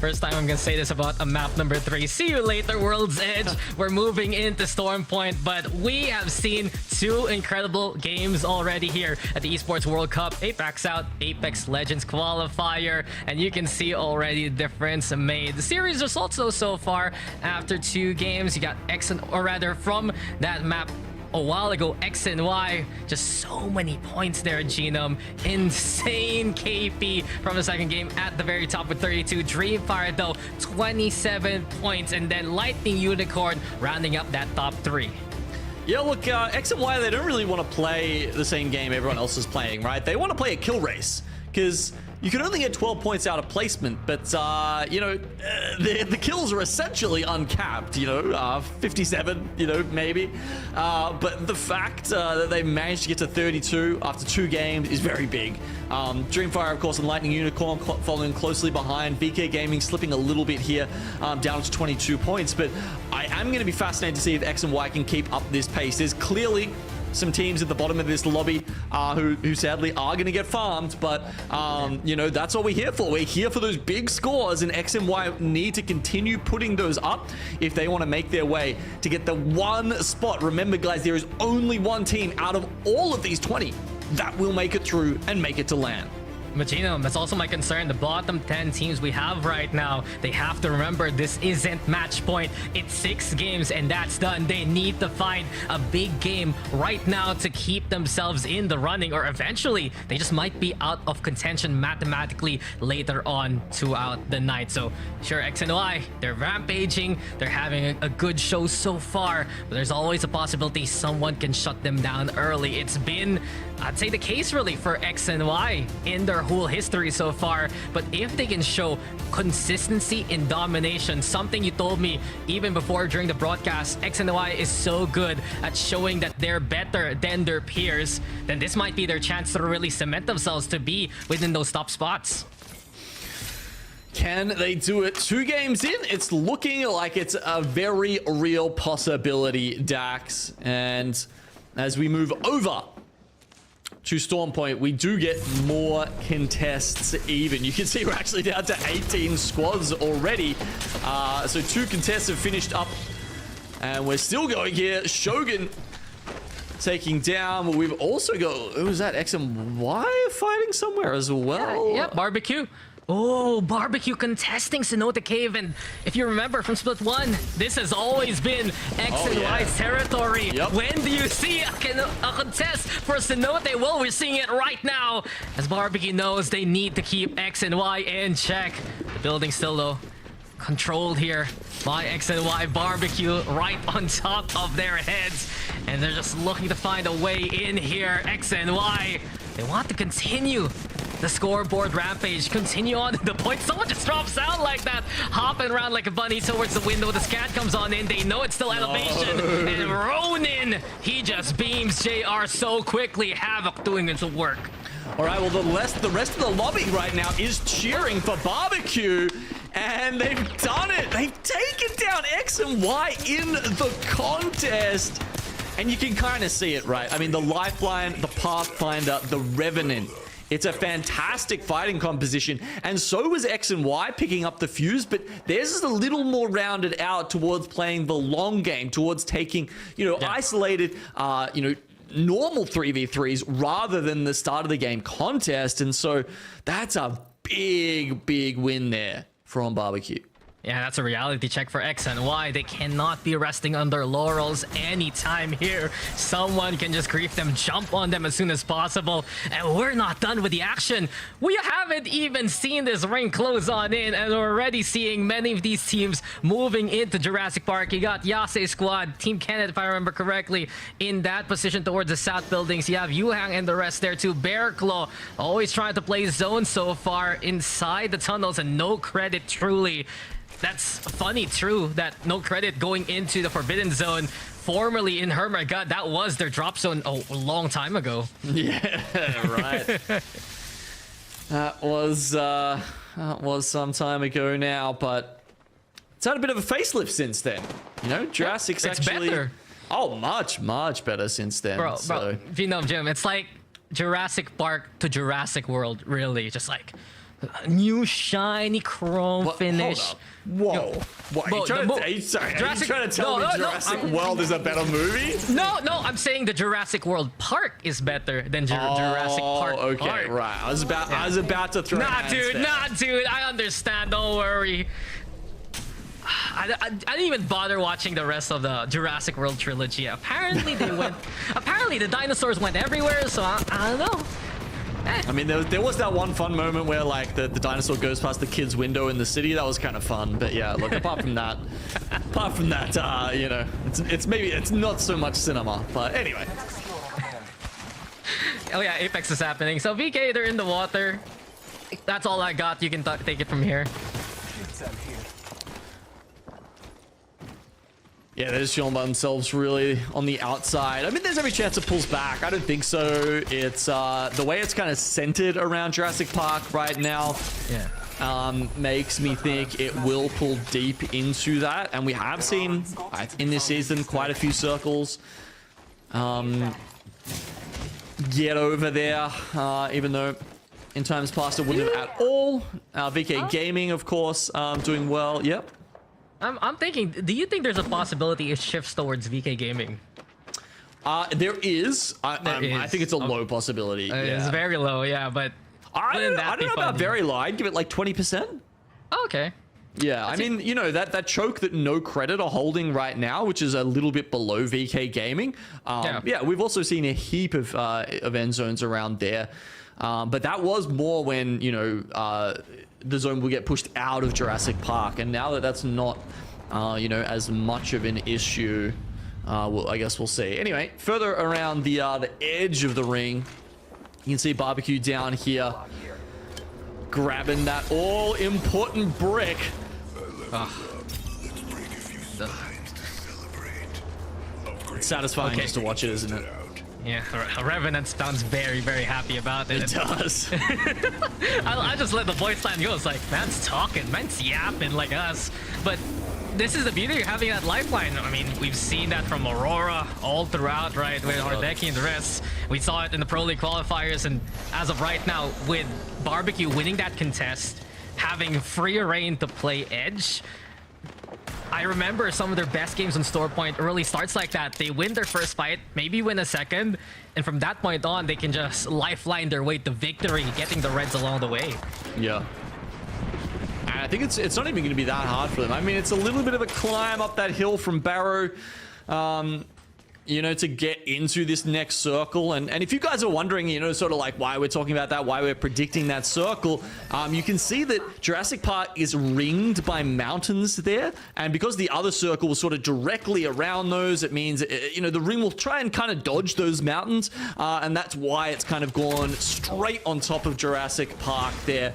First time I'm gonna say this about a map number 3. See you later, World's Edge. We're moving into Storm Point, but we have seen 2 incredible games already here at the Esports World Cup. APAC out, Apex Legends Qualifier, and you can see already the difference made. The series results though so far, after 2 games, you got X, or rather from that map, a while ago, X and Y, just so many points there, Genome. Insane KP from the second game at the very top with 32. Dreamfire, though, 27 points. And then Lightning Unicorn rounding up that top 3. Yeah, look, X and Y, they don't really want to play the same game everyone else is playing, right? They want to play a kill race, because you can only get 12 points out of placement, but, you know, the kills are essentially uncapped, you know, 57, you know, maybe. But the fact that they managed to get to 32 after 2 games is very big. Dreamfire, of course, and Lightning Unicorn following closely behind. BK Gaming slipping a little bit here, down to 22 points. But I am going to be fascinated to see if X and Y can keep up this pace. There's clearly some teams at the bottom of this lobby who sadly are going to get farmed, but you know, that's what we're here for. We're here for those big scores, and X and Y need to continue putting those up if they want to make their way to get the 1 spot. Remember, guys, there is only 1 team out of all of these 20 that will make it through and make it to LAN. But Genome, that's also my concern. The bottom 10 teams we have right now, they have to remember this isn't match point. It's 6 games and that's done. They need to find a big game right now to keep themselves in the running, or eventually they just might be out of contention mathematically later on throughout the night. So sure, X and Y, they're rampaging. They're having a good show so far, but there's always a possibility someone can shut them down early. It's been, I'd say, the case really for X and Y in their whole history so far. But if they can show consistency in domination, something you told me even before during the broadcast, X and Y is so good at showing that they're better than their peers, then this might be their chance to really cement themselves to be within those top spots. Can they do it? 2 games in, it's looking like it's a very real possibility, Dax. And as we move over to Storm Point, we do get more contests even. You can see we're actually down to 18 squads already. So 2 contests have finished up, and we're still going here. Shogun taking down, but we've also got, who was that? X and Y fighting somewhere as well. Yeah, Barbecue. Oh, Barbecue contesting Cenote Cave, and if you remember from Split 1, this has always been X and Y's territory. Yep. When do you see a contest for Cenote? Well, we're seeing it right now, as Barbecue knows they need to keep X and Y in check. The building still, though, controlled here by X and Y. Barbecue right on top of their heads, and they're just looking to find a way in here. X and Y, they want to continue the scoreboard rampage, continue on to the point. Someone just drops out like that, hopping around like a bunny towards the window. The scat comes on in. They know it's still elevation. And Ronin, he just beams JR so quickly. Havoc doing his work. All right, well, the rest of the lobby right now is cheering for Barbecue, and they've done it. They've taken down X and Y in the contest. And you can kind of see it, right? I mean, the Lifeline, the Pathfinder, the Revenant. It's a fantastic fighting composition, and so was X and Y picking up the fuse, but theirs is a little more rounded out towards playing the long game, towards taking, you know, isolated, you know, normal 3v3s rather than the start of the game contest. And so that's a big win there from Barbecue. Yeah, that's a reality check for X and Y. They cannot be resting on their laurels anytime here. Someone can just grief them, jump on them as soon as possible. And we're not done with the action. We haven't even seen this ring close on in, and we're already seeing many of these teams moving into Jurassic Park. You got Yase squad, Team Kenneth, if I remember correctly, in that position towards the south buildings. You have Yuhang and the rest there too. Bear Claw always trying to play zone so far inside the tunnels, and no credit truly. That's funny, true, that no credit going into the Forbidden Zone. Formerly in Hermit, God, that was their drop zone a long time ago. Yeah, right. That was some time ago now, but it's had a bit of a facelift since then. You know, Jurassic's actually better. Oh, much better since then. Bro, so. if you know, Jim, it's like Jurassic Park to Jurassic World, really. Just like a new shiny chrome finish. Whoa. What, are you trying to tell me Jurassic World is a better movie? No, I'm saying the Jurassic World Park is better than Jurassic Park. Okay, Park. right. I was about to throw Nah, dude, I understand. Don't worry. I didn't even bother watching the rest of the Jurassic World trilogy. Apparently they went. Apparently the dinosaurs went everywhere. So I don't know. I mean, there was that one fun moment where like the dinosaur goes past the kid's window in the city. That was kind of fun. But yeah, look, apart from that, you know, it's not so much cinema. But anyway. Oh yeah, Apex is happening. So VK, they're in the water. That's all I got. You can take it from here. Yeah, they're just chilling by themselves really on the outside. I mean, there's every chance it pulls back. I don't think so. It's the way it's kind of centered around Jurassic Park right now. Yeah. Makes me think it will pull deep into that. And we have seen in this season quite a few circles get over there, even though in times past it wouldn't have at all. VK Gaming, of course, doing well. Yep. I'm thinking, do you think there's a possibility it shifts towards VK Gaming? There is. I think it's a low possibility. It's very low, yeah, but I don't know about very low. I'd give it like 20%. Okay. Yeah, I mean, you know, that choke that No Credit are holding right now, which is a little bit below VK Gaming. Yeah, we've also seen a heap of end zones around there. But that was more when, you know, the zone will get pushed out of Jurassic Park. And now that that's not, you know, as much of an issue, I guess we'll see. Anyway, further around the edge of the ring, you can see Barbecue down here, grabbing that all-important brick. It's satisfying just to watch it, isn't it? Yeah, Revenant sounds very, very happy about it. It does. I just let the voice line go. It's like, man's talking, man's yapping like us. But this is the beauty of having that lifeline. I mean, we've seen that from Aurora all throughout, right? With Hardeki and the rest. We saw it in the Pro League qualifiers, and as of right now, with Barbecue winning that contest, having free reign to play Edge, I remember some of their best games on Store Point early starts like that. They win their first fight, maybe win a second, and from that point on, they can just lifeline their way to victory, getting the Reds along the way. Yeah. And I think it's not even going to be that hard for them. I mean, it's a little bit of a climb up that hill from Barrow, you know, to get into this next circle. And if you guys are wondering, you know, sort of like why we're talking about that, why we're predicting that circle, you can see that Jurassic Park is ringed by mountains there. And because the other circle was sort of directly around those, it means, you know, the ring will try and kind of dodge those mountains. And that's why it's kind of gone straight on top of Jurassic Park there.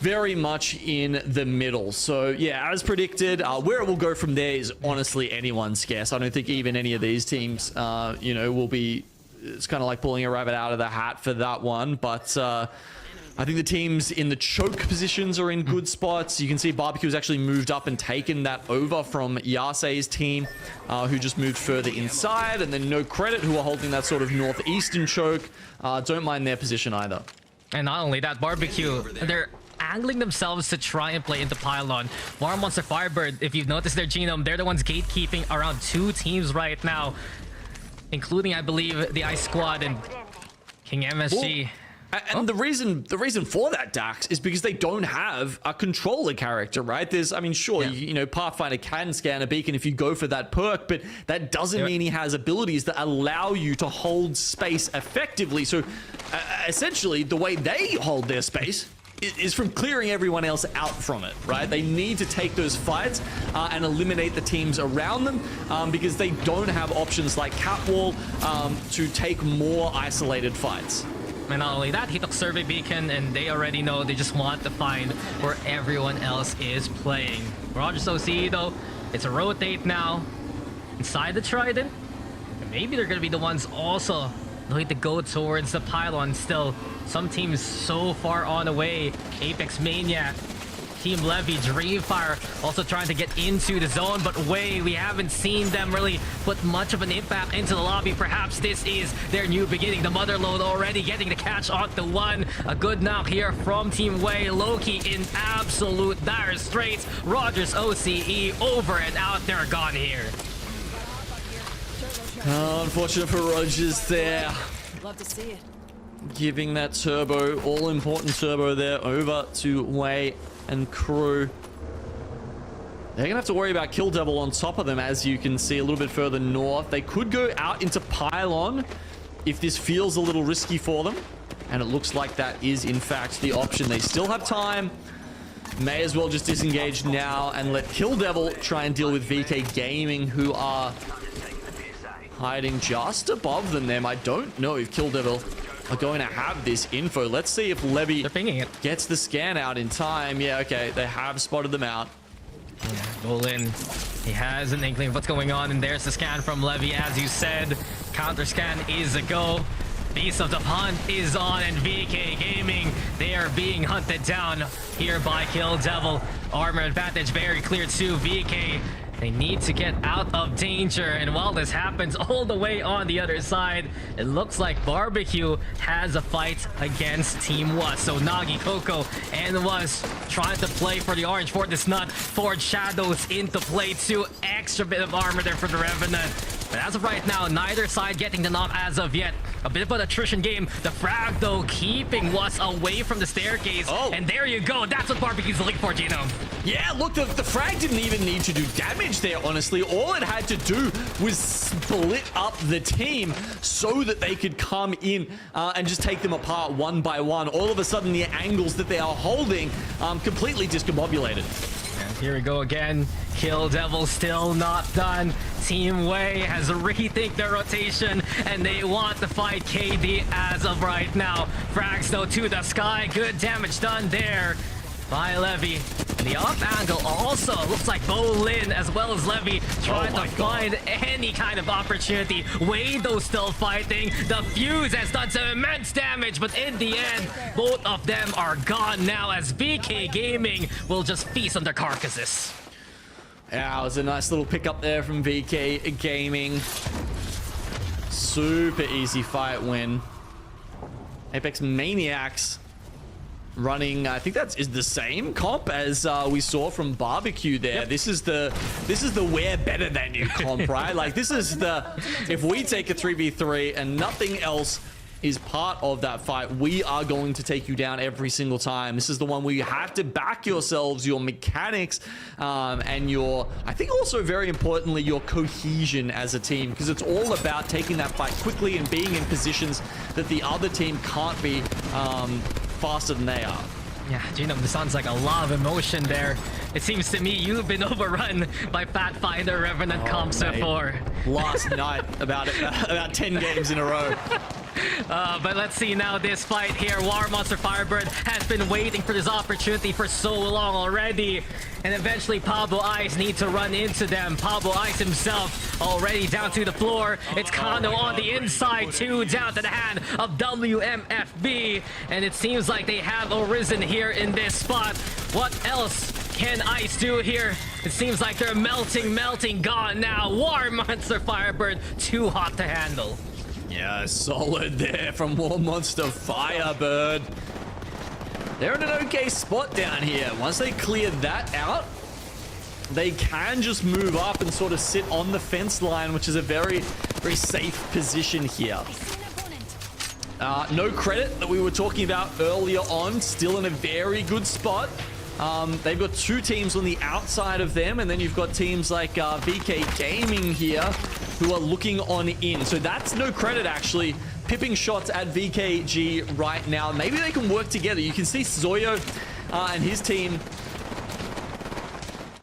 Very much in the middle. So yeah, as predicted, where it will go from there is honestly anyone's guess. I don't think even any of these teams, you know, will be, it's kind of like pulling a rabbit out of the hat for that one. But I think the teams in the choke positions are in good spots. You can see Barbecue has actually moved up and taken that over from Yase's team, who just moved further inside. And then No Credit, who are holding that sort of northeastern choke. Don't mind their position either. And not only that, Barbecue, they're angling themselves to try and play into Pylon. War Monster Firebird, if you've noticed their genome, they're the ones gatekeeping around two teams right now, including, I believe, the Ice Squad and King MSG. And the reason for that, Dax, is because they don't have a controller character, right? There's, I mean, sure, you know, Pathfinder can scan a beacon if you go for that perk, but that doesn't mean he has abilities that allow you to hold space effectively. So essentially, the way they hold their space is from clearing everyone else out from it, right? They need to take those fights and eliminate the teams around them because they don't have options like Catwall to take more isolated fights. And not only that, he took Survey Beacon, and they already know they just want to find where everyone else is playing. Rogers OCE, though, it's a rotate now inside the Trident. And maybe they're going to be the ones also going to go towards the pylon still. Some teams so far on the way. Apex Maniac, Team Levy, Dreamfire also trying to get into the zone, but we haven't seen them really put much of an impact into the lobby. Perhaps this is their new beginning. The Motherload already getting the catch onto one. A good knock here from Team Wei. Loki in absolute dire straits. Rogers OCE over and out. They're gone here. Oh, unfortunate for Rogers there. Love to see it. Giving that turbo, all-important turbo there, over to Wei and crew. They're going to have to worry about Kill Devil on top of them, as you can see a little bit further north. They could go out into Pylon if this feels a little risky for them. And it looks like that is, in fact, the option. They still have time. May as well just disengage now and let Kill Devil try and deal with VK Gaming, who are hiding just above them there. I don't know if Kill Devil are going to have this info. Let's see if Levy gets the scan out in time. Yeah, okay, they have spotted them out. Yeah, Bolin, he has an inkling of what's going on, and there's the scan from Levy. As you said, counter scan is a go. Beast of the Hunt is on, and VK Gaming, they are being hunted down here by Kill Devil. Armor advantage very clear to VK. They need to get out of danger, and while this happens all the way on the other side, it looks like Barbecue has a fight against Team Was. So Nagi, Coco, and Was trying to play for the orange for this nut. Forge Shadows into play too. Extra bit of armor there for the Revenant. But as of right now, neither side getting the knob as of yet. A bit of an attrition game. The frag, though, keeping Was away from the staircase. Oh. And there you go. That's what Barbecue's looking for, Gino. Yeah, look, the frag didn't even need to do damage there, honestly. All it had to do was split up the team so that they could come in and just take them apart one by one. All of a sudden, the angles that they are holding completely discombobulated. And here we go again. Kill Devil still not done. Team Wei has rethink their rotation, and they want to fight KD as of right now. Frags, though, to the sky. Good damage done there by Levy. And the off angle also looks like Bolin as well as Levy trying to find any kind of opportunity. Wade, though, still fighting. The fuse has done some immense damage, but in the end, both of them are gone now, as VK Gaming will just feast on their carcasses. Yeah, it was a nice little pickup there from VK Gaming. Super easy fight win. Apex Maniacs running, I think that is the same comp as we saw from Barbecue there. Yep. This is the we're better than you comp, right? Like, this is the, if we take a 3v3 and nothing else is part of that fight, we are going to take you down every single time. This is the one where you have to back yourselves, your mechanics, and your, I think also very importantly, your cohesion as a team, because it's all about taking that fight quickly and being in positions that the other team can't be faster than they are. Yeah, Gino, this sounds like a lot of emotion there. It seems to me you've been overrun by Pathfinder Revenant comps before. Last night, about 10 games in a row. But let's see now this fight here. War Monster Firebird has been waiting for this opportunity for so long already. And eventually Pablo Ice needs to run into them. Pablo Ice himself already down to the floor. It's Kano on the inside too, down to the hand of WMFB. And it seems like they have arisen here in this spot. What else can Ice do here? It seems like they're melting, gone now. War Monster Firebird, too hot to handle. Yeah, solid there from War Monster Firebird. They're in an okay spot down here. Once they clear that out, they can just move up and sort of sit on the fence line, which is a very, very safe position here. No credit that we were talking about earlier on, still in a very good spot. They've got two teams on the outside of them, and then you've got teams like VK Gaming here who are looking on in. So that's no credit, actually. Pipping shots at VKG right now. Maybe they can work together. You can see Zoyo and his team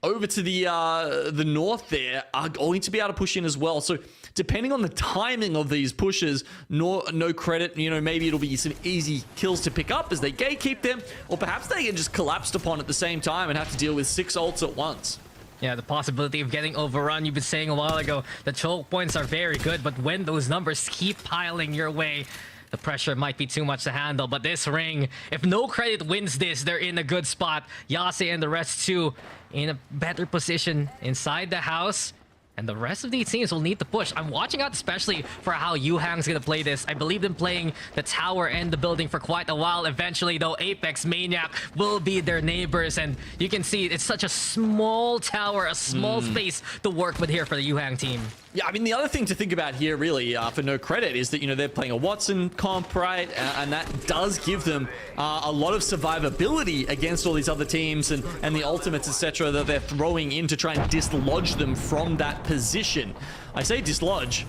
over to the north there are going to be able to push in as well. So depending on the timing of these pushes, no credit, you know, maybe it'll be some easy kills to pick up as they gatekeep them, or perhaps they get just collapsed upon at the same time and have to deal with 6 ults at once. Yeah, the possibility of getting overrun, you've been saying a while ago, the choke points are very good, but when those numbers keep piling your way, the pressure might be too much to handle. But this ring, if no credit wins this, they're in a good spot. Yase and the rest too in a better position inside the house. And the rest of these teams will need to push. I'm watching out especially for how Yuhang's going to play this. I believe them playing the tower and the building for quite a while. Eventually, though, Apex Maniac will be their neighbors. And you can see it's such a small tower, a small space to work with here for the Yuhang team. Yeah, I mean, the other thing to think about here, really, for no credit, is that, they're playing a Watson comp, right? And that does give them a lot of survivability against all these other teams and the ultimates, etc., that they're throwing in to try and dislodge them from that position. I say dislodge.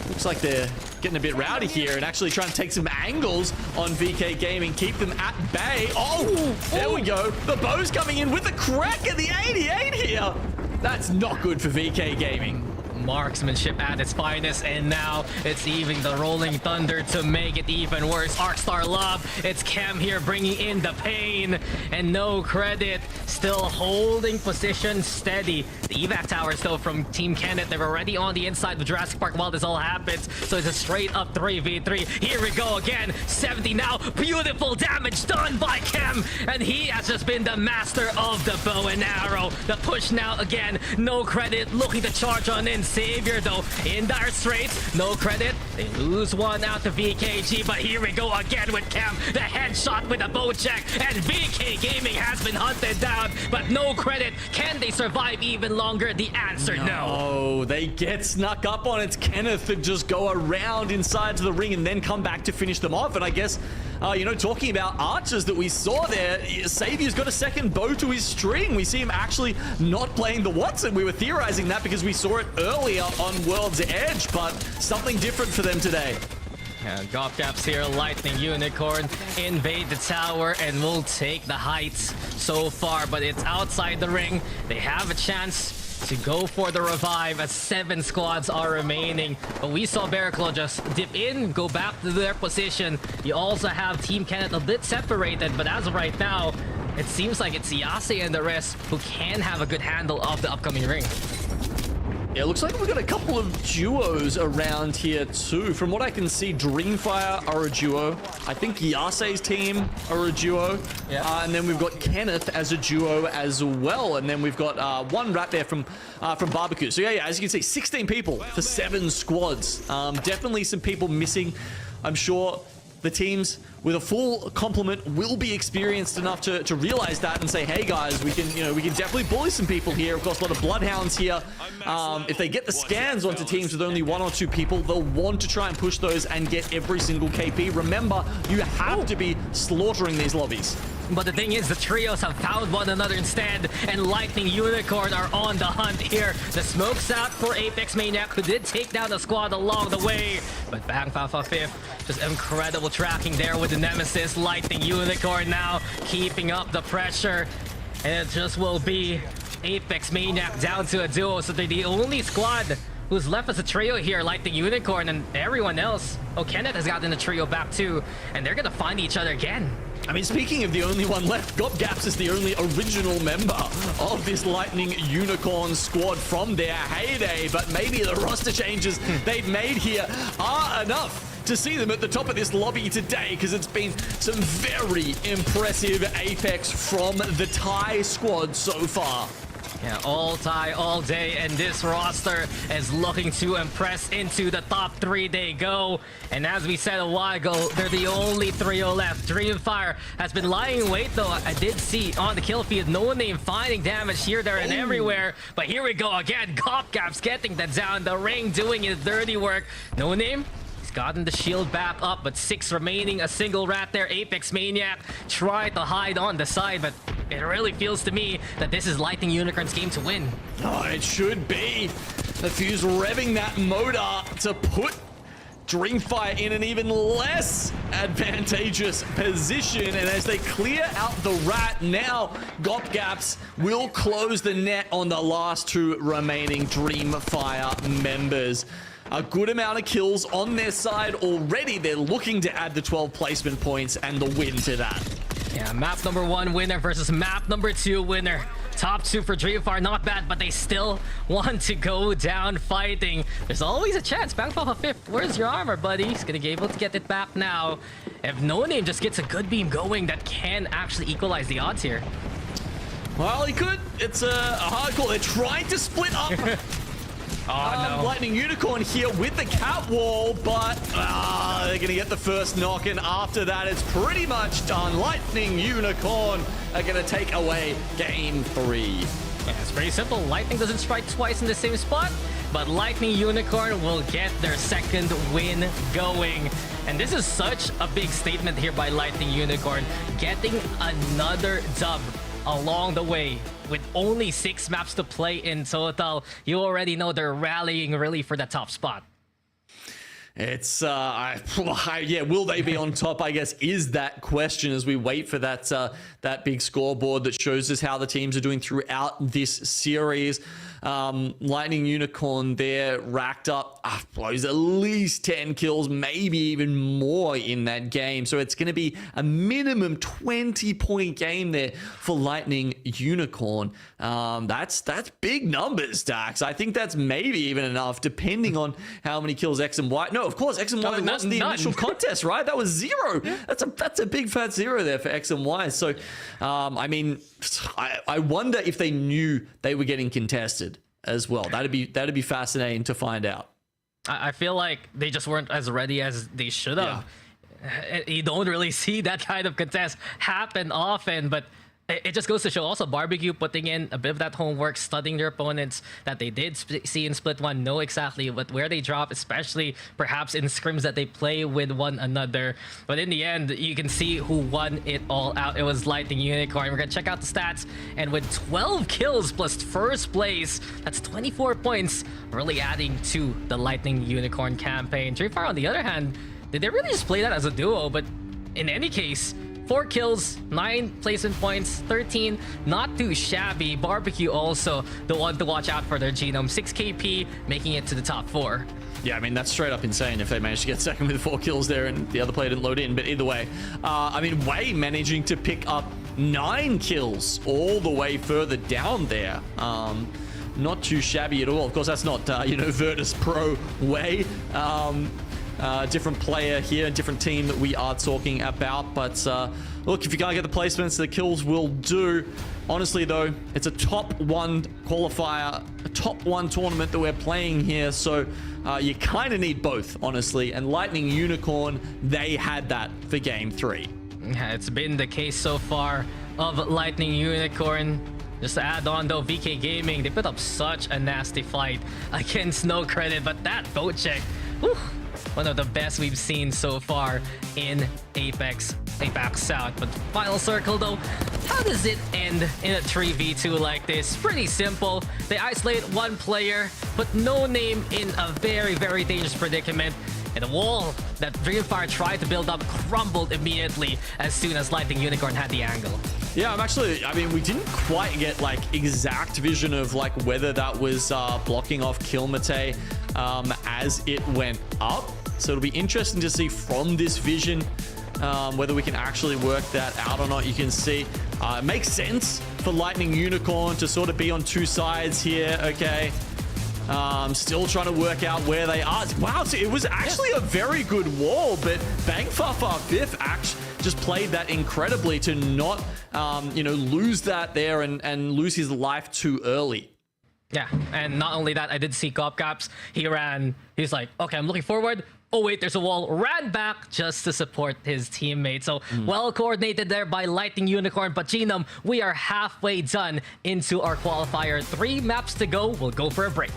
Looks like they're getting a bit rowdy here and actually trying to take some angles on VK Gaming, keep them at bay. Oh, there we go. The bow's coming in with the crack at the 88 here. That's not good for VK Gaming. Marksmanship at its finest, and now it's even the Rolling Thunder to make it even worse. Arcstar Lob, it's Chem here bringing in the pain, and no credit, still holding position steady. The evac towers though from Team Kenneth, they're already on the inside of Jurassic Park while this all happens, so it's a straight up 3v3. Here we go again, 70 now, beautiful damage done by Chem, and he has just been the master of the bow and arrow. The push now again, no credit, looking to charge on in. Savior though in dire straits, no credit, they lose one out to VKG, but here we go again with Chem, the headshot with a bow check, and VK Gaming has been hunted down, but no credit. Can they survive even longer? The answer, no. Oh, they get snuck up on. It's Kenneth to just go around inside to the ring and then come back to finish them off. And I guess, talking about archers that we saw there, Saviour's got a second bow to his string. We see him actually not playing the Watson. We were theorizing that because we saw it earlier on World's Edge, but something different for them today. Yeah, Gopgaps here, Lightning Unicorn invade the tower and will take the heights so far, but it's outside the ring. They have a chance to go for the revive as 7 squads are remaining, but we saw Bearclaw just dip in, go back to their position. You also have Team Kenneth a bit separated, but as of right now, it seems like it's Yase and the rest who can have a good handle of the upcoming ring. Yeah, it looks like we've got a couple of duos around here too. From what I can see, Dreamfire are a duo. I think Yase's team are a duo. Yeah. And then we've got Kenneth as a duo as well. And then we've got one rat there from Barbecue. So yeah, as you can see, 16 people for 7 squads. Definitely some people missing. I'm sure the teams with a full complement will be experienced enough to realize that and say, hey guys, we can definitely bully some people here. Of course, a lot of bloodhounds here. If they get the scans onto teams with only 1 or 2 people, they'll want to try and push those and get every single KP. Remember, you have to be slaughtering these lobbies. But the thing is, the trios have found one another instead, and Lightning Unicorn are on the hunt here. The smoke's out for Apex Maniac, who did take down the squad along the way. But Bang Fafa 5th, just incredible tracking there with the Nemesis. Lightning Unicorn now keeping up the pressure. And it just will be Apex Maniac down to a duo, so they're the only squad who's left as a trio here. Lightning Unicorn and everyone else. Oh, Kenneth has gotten the trio back too, and they're gonna find each other again. I mean, speaking of the only one left, Gopgaps is the only original member of this Lightning Unicorn squad from their heyday, but maybe the roster changes they've made here are enough to see them at the top of this lobby today, because it's been some very impressive Apex from the Thai squad so far. Yeah, all Thai, all day, and this roster is looking to impress. Into the top 3 they go. And as we said a while ago, they're the only trio left. Dreamfire has been lying in wait, though. I did see on the kill field, no name finding damage here, there, and everywhere. But here we go again. Gopgaps getting that down. The ring doing his dirty work. No name. Gotten the shield back up, but 6 remaining, a single rat there. Apex Maniac tried to hide on the side, but it really feels to me that this is Lightning Unicorn's game to win. Oh, it should be. The Fuse revving that motor to put Dreamfire in an even less advantageous position, and as they clear out the rat, now Gopgaps will close the net on the last 2 remaining Dreamfire members. A good amount of kills on their side already. They're looking to add the 12 placement points and the win to that. Yeah, map number 1 winner versus map number 2 winner. Top 2 for Dreamfire, not bad, but they still want to go down fighting. There's always a chance. Bang Papa 5th, where's your armor, buddy? He's gonna be able to get it back now. If No Name just gets a good beam going, that can actually equalize the odds here. Well, he could. It's a hard call. They're trying to split up. Oh, no. Lightning Unicorn here with the cat wall, but they're going to get the first knock, and after that, it's pretty much done. Lightning Unicorn are going to take away game 3. Yeah, it's pretty simple. Lightning doesn't strike twice in the same spot, but Lightning Unicorn will get their second win going. And this is such a big statement here by Lightning Unicorn, getting another dub along the way. With only 6 maps to play in total, you already know they're rallying really for the top spot. It's yeah, will they be on top, I guess, is that question as we wait for that that big scoreboard that shows us how the teams are doing throughout this series. Lightning Unicorn there racked up at least 10 kills, maybe even more in that game. So it's going to be a minimum 20-point game there for Lightning Unicorn. That's big numbers, Dax. I think that's maybe even enough, depending on how many kills X and Y. No, of course, X and Y lost in the initial contest, right? That was 0. Yeah. That's a big fat 0 there for X and Y. So, I mean, I wonder if they knew they were getting contested as well. That'd be fascinating to find out. I feel like they just weren't as ready as they should have. Yeah. You don't really see that kind of contest happen often, but it just goes to show also Barbecue putting in a bit of that homework, studying their opponents that they did see in Split 1, know exactly where they drop, especially perhaps in scrims that they play with one another. But in the end, you can see who won it all out. It was Lightning Unicorn. We're going to check out the stats, and with 12 kills plus first place, that's 24 points, really adding to the Lightning Unicorn campaign. Fire, on the other hand, did they really just play that as a duo? But in any case, 4 kills, 9 placement points, 13, not too shabby. Barbecue also the one to watch out for their genome. 6 KP, making it to the top 4. Yeah, I mean, that's straight up insane if they managed to get second with 4 kills there and the other player didn't load in. But either way, I mean, Wei managing to pick up 9 kills all the way further down there. Not too shabby at all. Of course, that's not, Virtus Pro Wei. Different player here, different team that we are talking about. But look, if you can't get the placements, the kills will do. Honestly, though, it's a top 1 qualifier, a top 1 tournament that we're playing here. So you kind of need both, honestly. And Lightning Unicorn, they had that for Game 3. Yeah, it's been the case so far of Lightning Unicorn. Just to add on, though, VK Gaming, they put up such a nasty fight against No Credit. But that boat check, whew, one of the best we've seen so far in APAC South. But final circle, though, how does it end in a 3v2 like this? Pretty simple. They isolate one player, put no name in a very, very dangerous predicament. And the wall that Dreamfire tried to build up crumbled immediately as soon as Lightning Unicorn had the angle. Yeah, I mean, we didn't quite get like exact vision of like whether that was blocking off Kilmate as it went up. So it'll be interesting to see from this vision whether we can actually work that out or not. You can see it makes sense for Lightning Unicorn to sort of be on 2 sides here. Okay. Still trying to work out where they are. Wow, so it was actually a very good wall, but Bangfafa Fifth actually just played that incredibly to not, lose that there and lose his life too early. Yeah, and not only that, I did see Copcaps. He's like, okay, I'm looking forward. Oh wait, there's a wall. Ran back just to support his teammate. So well coordinated there by Lightning Unicorn. But Genome, we are halfway done into our qualifier. 3 maps to go. We'll go for a break.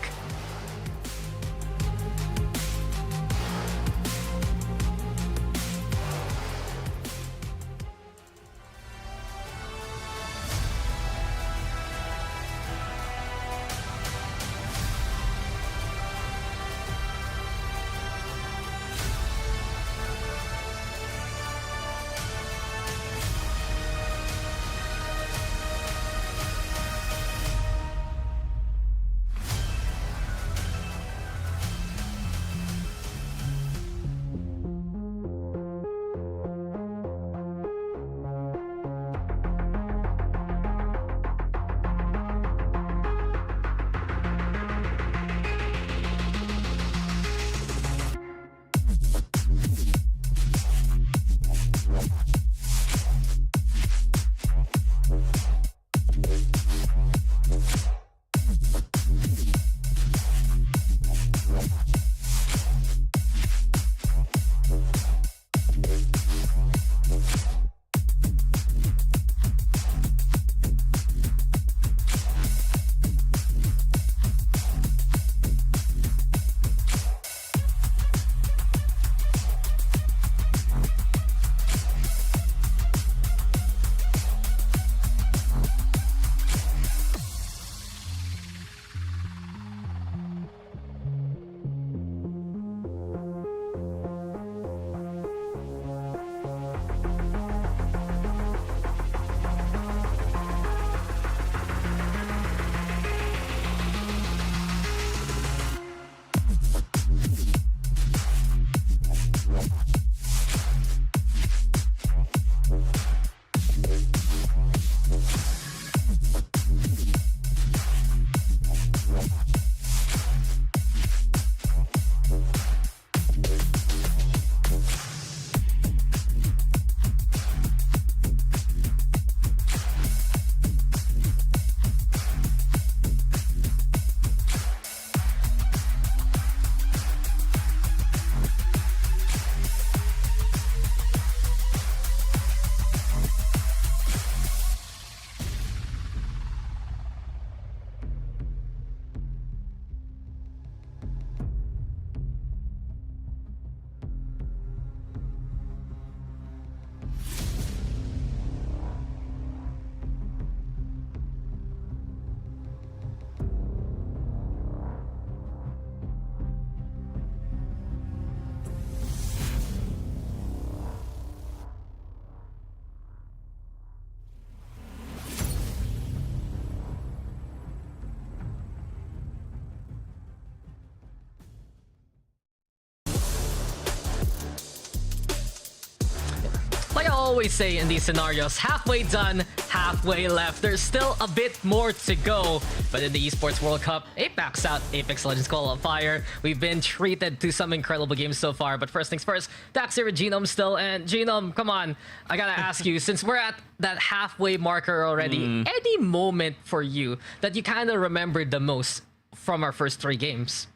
like I always say in these scenarios, halfway done, halfway left. There's still a bit more to go. But in the Esports World Cup, APAC's out, Apex Legends Qualifier. We've been treated to some incredible games so far. But first things first, Dax here with Genome still. And Genome, come on, I gotta ask you, since we're at that halfway marker already, any moment for you that you kind of remembered the most from our first 3 games?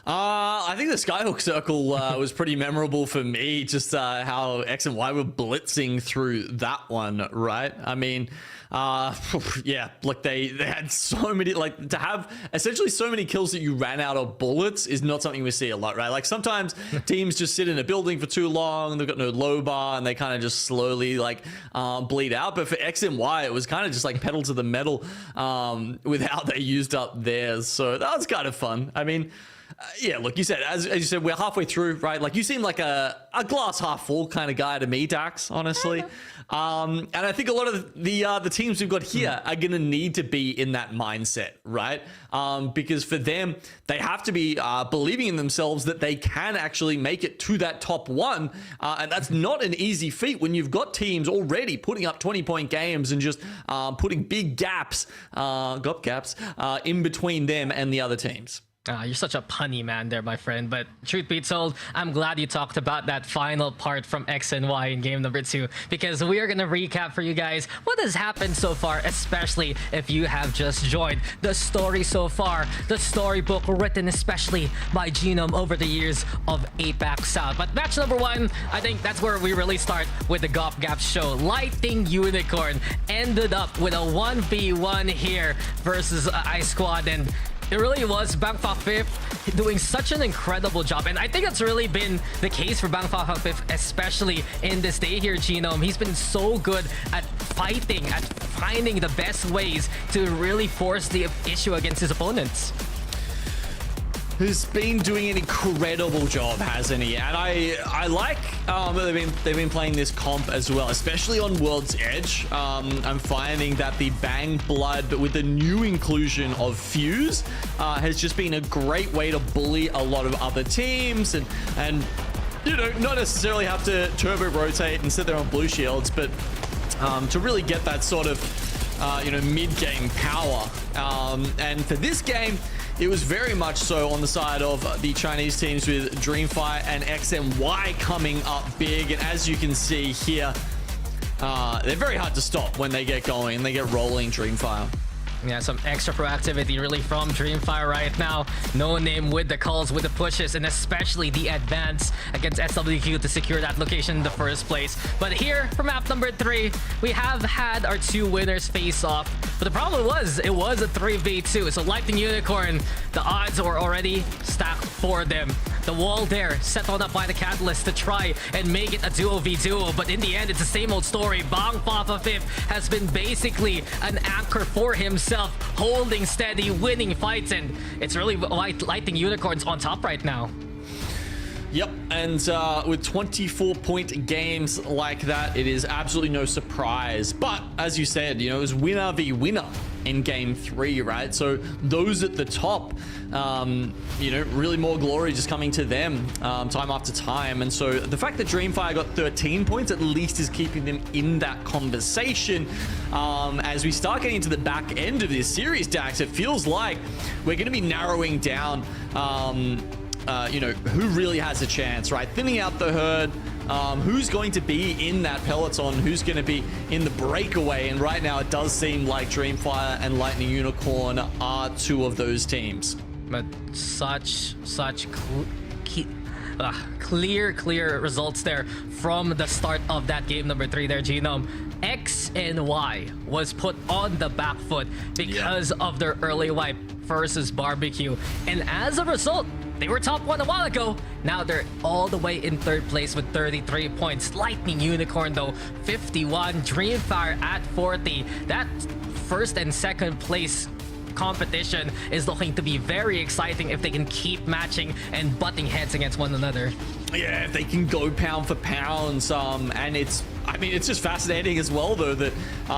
I think the Skyhook Circle was pretty memorable for me, just how X and Y were blitzing through that one, right? I mean, yeah, like they had so many, like to have essentially so many kills that you ran out of bullets is not something we see a lot, right? Like sometimes teams just sit in a building for too long, they've got no low bar, and they kind of just slowly like bleed out. But for X and Y, it was kind of just like pedal to the metal with how they used up theirs. So that was kind of fun. I mean, yeah, look, you said, as you said, we're halfway through, right? Like you seem like a glass half full kind of guy to me, Dax, honestly. And I think a lot of the teams we've got here are going to need to be in that mindset, right? Because for them, they have to be believing in themselves that they can actually make it to that top 1. And that's not an easy feat when you've got teams already putting up 20-point games and just putting big gaps, in between them and the other teams. You're such a punny man there, my friend. But truth be told, I'm glad you talked about that final part from X and Y in game number 2, because we are going to recap for you guys what has happened so far, especially if you have just joined. The story so far, the storybook written especially by Genome over the years of APAC South. But match number 1, I think that's where we really start with the Gop Gap show. Lightning Unicorn ended up with a 1v1 here versus Ice Squad, and it really was Bangfa Fifth doing such an incredible job. And I think that's really been the case for Bangfa Fifth, especially in this day here, Genome. He's been so good at fighting, at finding the best ways to really force the issue against his opponents. Who's been doing an incredible job, hasn't he? And I like they've been playing this comp as well, especially on World's Edge. I'm finding that the Bang Blood, but with the new inclusion of Fuse, has just been a great way to bully a lot of other teams and you know, not necessarily have to turbo rotate and sit there on blue shields, but to really get that sort of you know, mid-game power. And for this game, it was very much so on the side of the Chinese teams with Dreamfire and XMY coming up big. And as you can see here, they're very hard to stop when they get going and they get rolling, Dreamfire. Yeah, some extra proactivity really from Dreamfire right now. No name with the calls, with the pushes, and especially the advance against SWQ to secure that location in the first place. But here, for map number 3, we have had our 2 winners face off. But the problem was, it was a 3v2. So Lightning Unicorn, the odds were already stacked for them. The wall there, set on up by the Catalyst to try and make it a duo v duo. But in the end, it's the same old story. Bangfa Fifth has been basically an anchor for himself, holding steady, winning fights, and it's really Lightning Unicorns on top right now. Yep, and with 24-point games like that, it is absolutely no surprise. But as you said, you know, it was winner v winner in game 3, right? So those at the top, you know, really more glory just coming to them time after time. And so the fact that Dreamfire got 13 points at least is keeping them in that conversation. As we start getting into the back end of this series, Dax, it feels like we're going to be narrowing down you know, who really has a chance, right? Thinning out the herd, who's going to be in that peloton, who's going to be in the breakaway. And right now it does seem like Dreamfire and Lightning Unicorn are 2 of those teams. But such clear results there from the start of that game number 3 there, Genome. X and Y was put on the back foot because of their early wipe versus Barbecue. And as a result, they were top 1 a while ago. Now they're all the way in 3rd place with 33 points. Lightning Unicorn, though, 51. Dreamfire at 40. That 1st and 2nd place competition is looking to be very exciting if they can keep matching and butting heads against one another. Yeah, if they can go pound for pounds, and I mean, it's just fascinating as well, though, that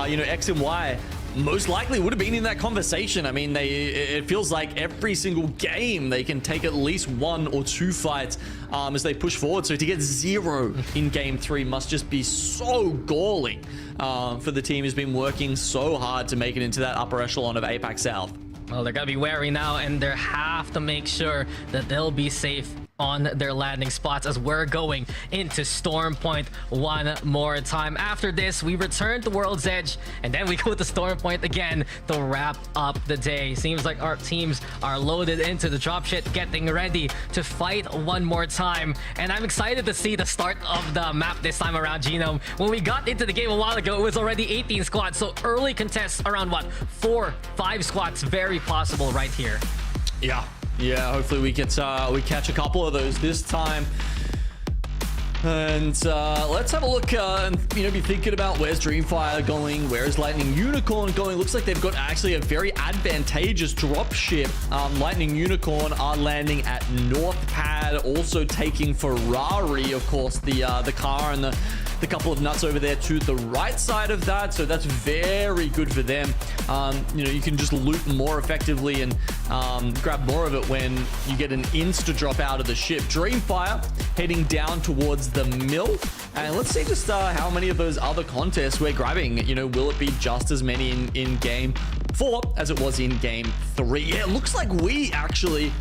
you know, X and Y most likely would have been in that conversation. I mean, it feels like every single game they can take at least 1 or 2 fights as they push forward. So to get 0 in game 3 must just be so galling for the team who's been working so hard to make it into that upper echelon of APAC South. Well, they're gonna be wary now, and they have to make sure that they'll be safe on their landing spots as we're going into Storm Point one more time. After this, we return to World's Edge, and then we go to Storm Point again to wrap up the day. Seems like our teams are loaded into the dropship, getting ready to fight one more time. And I'm excited to see the start of the map this time around, Genome. When we got into the game a while ago, it was already 18 squads, so early contests around what, 4-5 squads, very possible right here. Yeah, hopefully we catch a couple of those this time. And let's have a look and be thinking about where's Dreamfire going, where's Lightning Unicorn going. Looks like they've got actually a very advantageous dropship. Lightning Unicorn are landing at North Pad, also taking Ferrari, of course, the car and the couple of nuts over there to the right side of that, so that's very good for them. You can just loot more effectively and grab more of it when you get an insta drop out of the ship. Dreamfire heading down towards the mill, and let's see just how many of those other contests we're grabbing. Will it be just as many in game 4 as it was in game 3? Yeah, it looks like we actually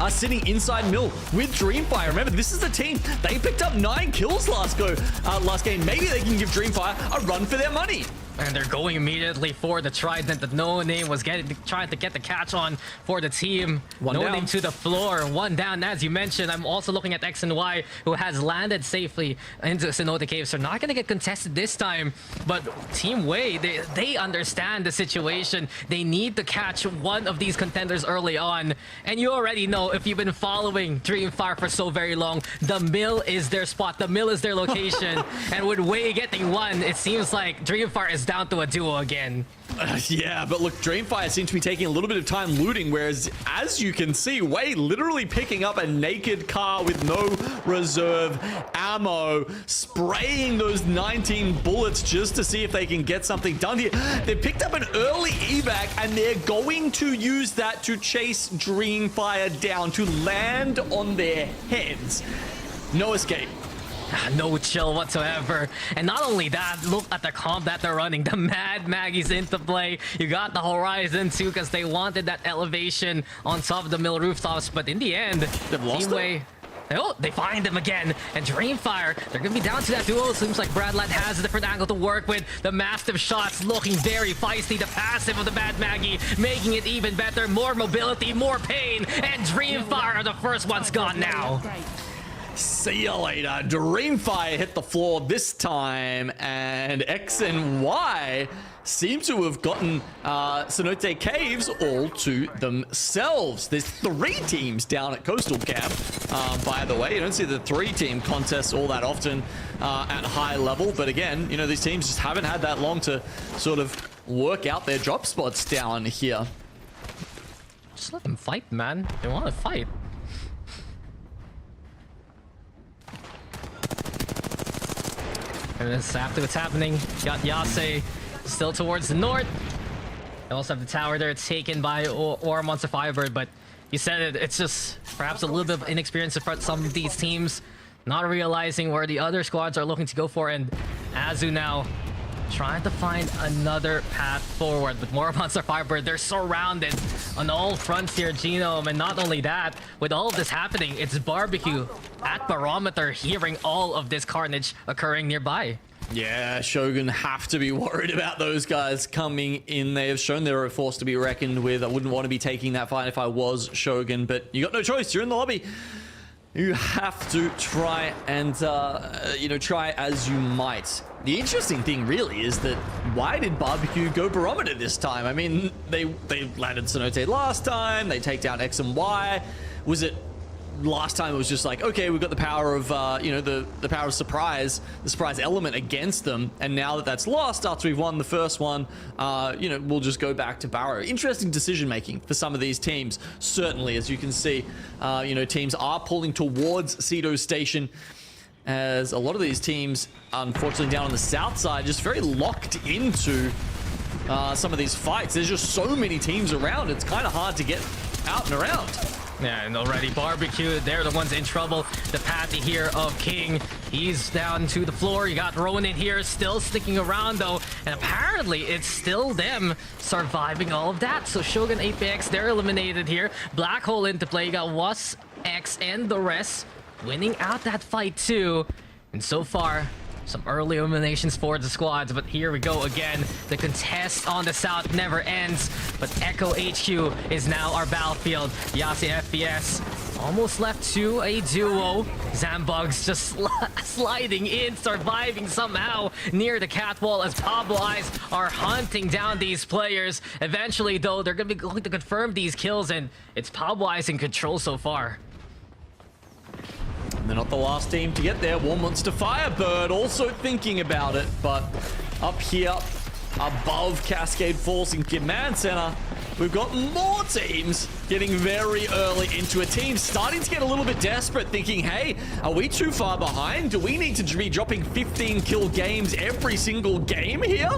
are sitting inside mill with Dreamfire. Remember, this is the team. They picked up 9 kills last game. Maybe they can give Dreamfire a run for their money. And they're going immediately for the trident that No Name was trying to get the catch on for the team. One No down. Name to the floor, 1 down. As you mentioned, I'm also looking at X and Y, who has landed safely into Cenote Caves. They're not going to get contested this time, but Team Wei, they understand the situation. They need to catch one of these contenders early on. And you already know, if you've been following Dreamfire for so very long, the mill is their spot. The mill is their location. And with Wei getting 1, it seems like Dreamfire is down to a duo again. Yeah, but look, Dreamfire seems to be taking a little bit of time looting, whereas, as you can see, Wei literally picking up a naked car with no reserve ammo, spraying those 19 bullets just to see if they can get something done here. They picked up an early evac, and they're going to use that to chase Dreamfire down, to land on their heads. No escape. No chill whatsoever. And not only that, look at the comp that they're running. The Mad Maggie's into play. You got the Horizon too, because they wanted that elevation on top of the mill rooftops. But in the end, They've lost it. Oh, they find him again. And Dreamfire, they're going to be down to that duo. Seems like Bradlett has a different angle to work with. The massive shots looking very feisty. The passive of the Mad Maggie making it even better. More mobility, more pain. And Dreamfire, the first one's gone now. See you later. Dreamfire hit the floor this time, and X and Y seem to have gotten Cenote Caves all to themselves. There's 3 teams down at Coastal Camp, by the way. You don't see the 3-team contests all that often at high level, but again, these teams just haven't had that long to sort of work out their drop spots down here. Just let them fight, man. They want to fight. And this after what's happening, got Yase still towards the north. They also have the tower there. It's taken by Orm on Firebird, but you said it. It's just perhaps a little bit of inexperience in front of some of these teams, not realizing where the other squads are looking to go for. And Azu now trying to find another path forward. With more Monster Firebird, they're surrounded on all fronts here, Genome. And not only that, with all of this happening, it's Barbecue at Barometer hearing all of this carnage occurring nearby. Yeah, Shogun have to be worried about those guys coming in. They have shown they're a force to be reckoned with. I wouldn't want to be taking that fight if I was Shogun, but you got no choice. You're in the lobby. You have to try and, try as you might. The interesting thing really is that why did Barbecue go Barometer this time? I mean, they landed Cenote last time. They take down X and Y. Was it last time it was just like, okay, we've got the power of, the power of surprise, the surprise element against them. And now that that's lost after we've won the first one, we'll just go back to Barrow. Interesting decision making for some of these teams. Certainly, as you can see, teams are pulling towards Cedo Station, as a lot of these teams, unfortunately, down on the south side, just very locked into some of these fights. There's just so many teams around. It's kind of hard to get out and around. Yeah, and already Barbecue, they're the ones in trouble. The Patty here of King, he's down to the floor. You got Ronan here still sticking around though, and apparently it's still them surviving all of that. So Shogun, APAC, they're eliminated here. Black Hole into play. You got Was, X, and the rest winning out that fight too. And so far, some early eliminations for the squads, but here we go again. The contest on the south never ends, but Echo HQ is now our battlefield. Yasi FPS almost left to a duo. Zambugs just sliding in, surviving somehow near the catwall as Pablo Eyes are hunting down these players. Eventually, though, they're going to confirm these kills, and it's Pablo Eyes in control so far. They're not the last team to get there. War Monster Firebird also thinking about it, but up here above Cascade Falls in Command Center, we've got more teams getting very early into a team, starting to get a little bit desperate, thinking, hey, are we too far behind? Do we need to be dropping 15 kill games every single game here?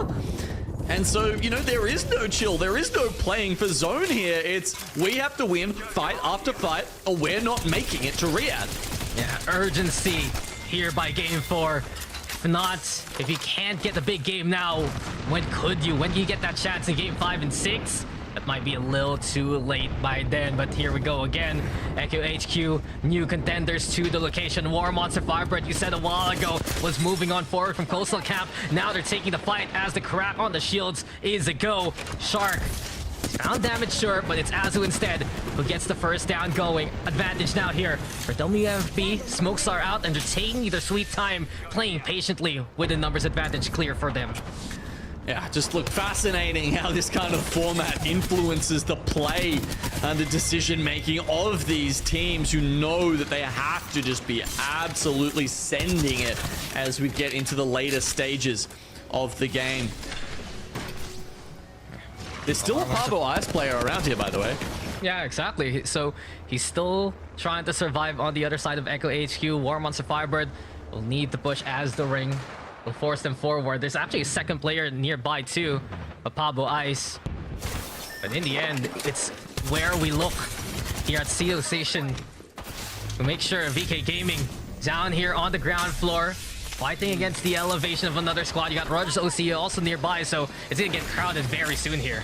And so, you know, there is no chill. There is no playing for zone here. It's we have to win fight after fight, or we're not making it to Riyadh. Yeah, urgency here by game 4. If not, if you can't get the big game now, when could you? When can you get that chance in game 5 and 6? That might be a little too late by then, but here we go again. Echo HQ, new contenders to the location. War Monster Firebird, you said a while ago, was moving on forward from Coastal Camp. Now they're taking the fight as the crack on the shields is a go. Shark, ground damage, sure, but it's Azu instead who gets the first down going. Advantage now here for WMFB. Smokes are out and they're taking their sweet time, playing patiently with the numbers advantage clear for them. Yeah, just look fascinating how this kind of format influences the play and the decision making of these teams who know that they have to just be absolutely sending it as we get into the later stages of the game. There's still a Pablo Ice player around here, by the way. Yeah, exactly. So he's still trying to survive on the other side of Echo HQ. War Monster Firebird will need to push as the ring will force them forward. There's actually a second player nearby too, but Pablo Ice. But in the end, it's where we look here at CO Station to make sure VK Gaming down here on the ground floor, fighting against the elevation of another squad. You got Rogers OC also nearby, so it's gonna get crowded very soon here.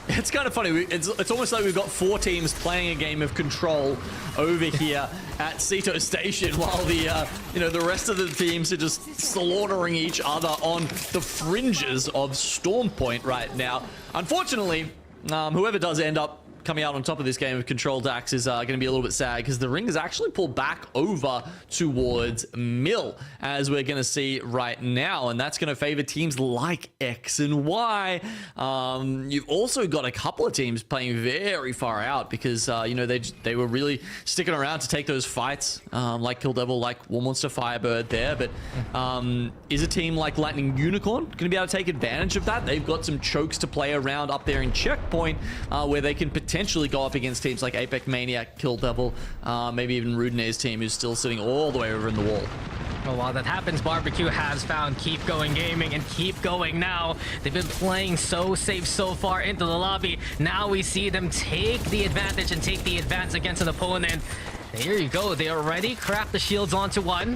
It's kind of funny. It's almost like we've got 4 teams playing a game of Control over here at Sito Station, while the the rest of the teams are just slaughtering each other on the fringes of Storm Point right now. Unfortunately, whoever does end up coming out on top of this game of Control Dax is going to be a little bit sad, because the ring is actually pulled back over towards Mill, as we're going to see right now, and that's going to favor teams like X and Y. You've also got a couple of teams playing very far out, because they were really sticking around to take those fights, like Kill Devil, like War Monster Firebird there, but is a team like Lightning Unicorn going to be able to take advantage of that? They've got some chokes to play around up there in Checkpoint, where they can potentially go up against teams like APAC, Maniac, Kill Devil, maybe even Rudene's team, who's still sitting all the way over in the wall. Well, while that happens, Barbecue has found Keep Going Gaming, and Keep Going now. They've been playing so safe so far into the lobby. Now we see them take the advantage and take the advance against an opponent. Here you go. They already craft the shields onto one.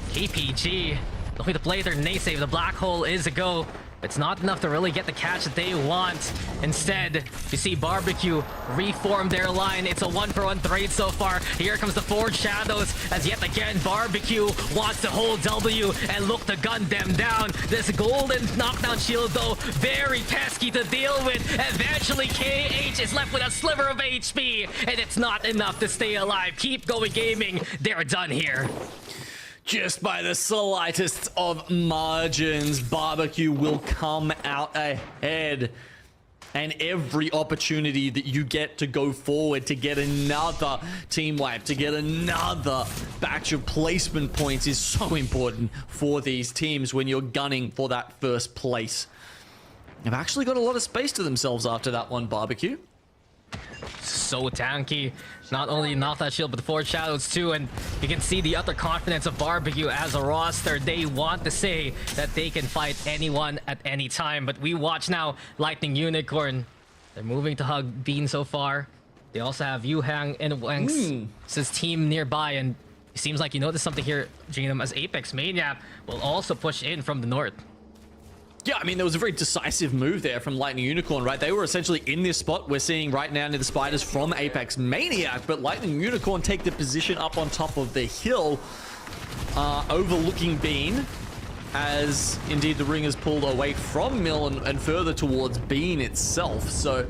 KPG looking to play their naysave. The black hole is a go. It's not enough to really get the catch that they want. Instead, you see Barbecue reform their line. It's a 1-for-1 trade so far. Here comes the Forged Shadows, as yet again Barbecue wants to hold W and look to gun them down. This golden knockdown shield, though, very pesky to deal with. Eventually, KH is left with a sliver of HP, and it's not enough to stay alive. Keep Going Gaming, they're done here. Just by the slightest of margins, Barbecue will come out ahead. And every opportunity that you get to go forward, to get another team wipe, to get another batch of placement points is so important for these teams when you're gunning for that first place. They've actually got a lot of space to themselves after that one, Barbecue. So tanky. Not only knocked that shield, but the Forge Shadows too. And you can see the utter confidence of Barbecue as a roster. They want to say that they can fight anyone at any time. But we watch now Lightning Unicorn. They're moving to hug Bean so far. They also have Yuhang and Wang's team nearby. And it seems like you noticed something here, Genome, as Apex Maniac will also push in from the north. Yeah, I mean, there was a very decisive move there from Lightning Unicorn, right? They were essentially in this spot we're seeing right now near the spiders from Apex Maniac, but Lightning Unicorn take the position up on top of the hill, overlooking Bean, as indeed the ring is pulled away from Mill and further towards Bean itself. So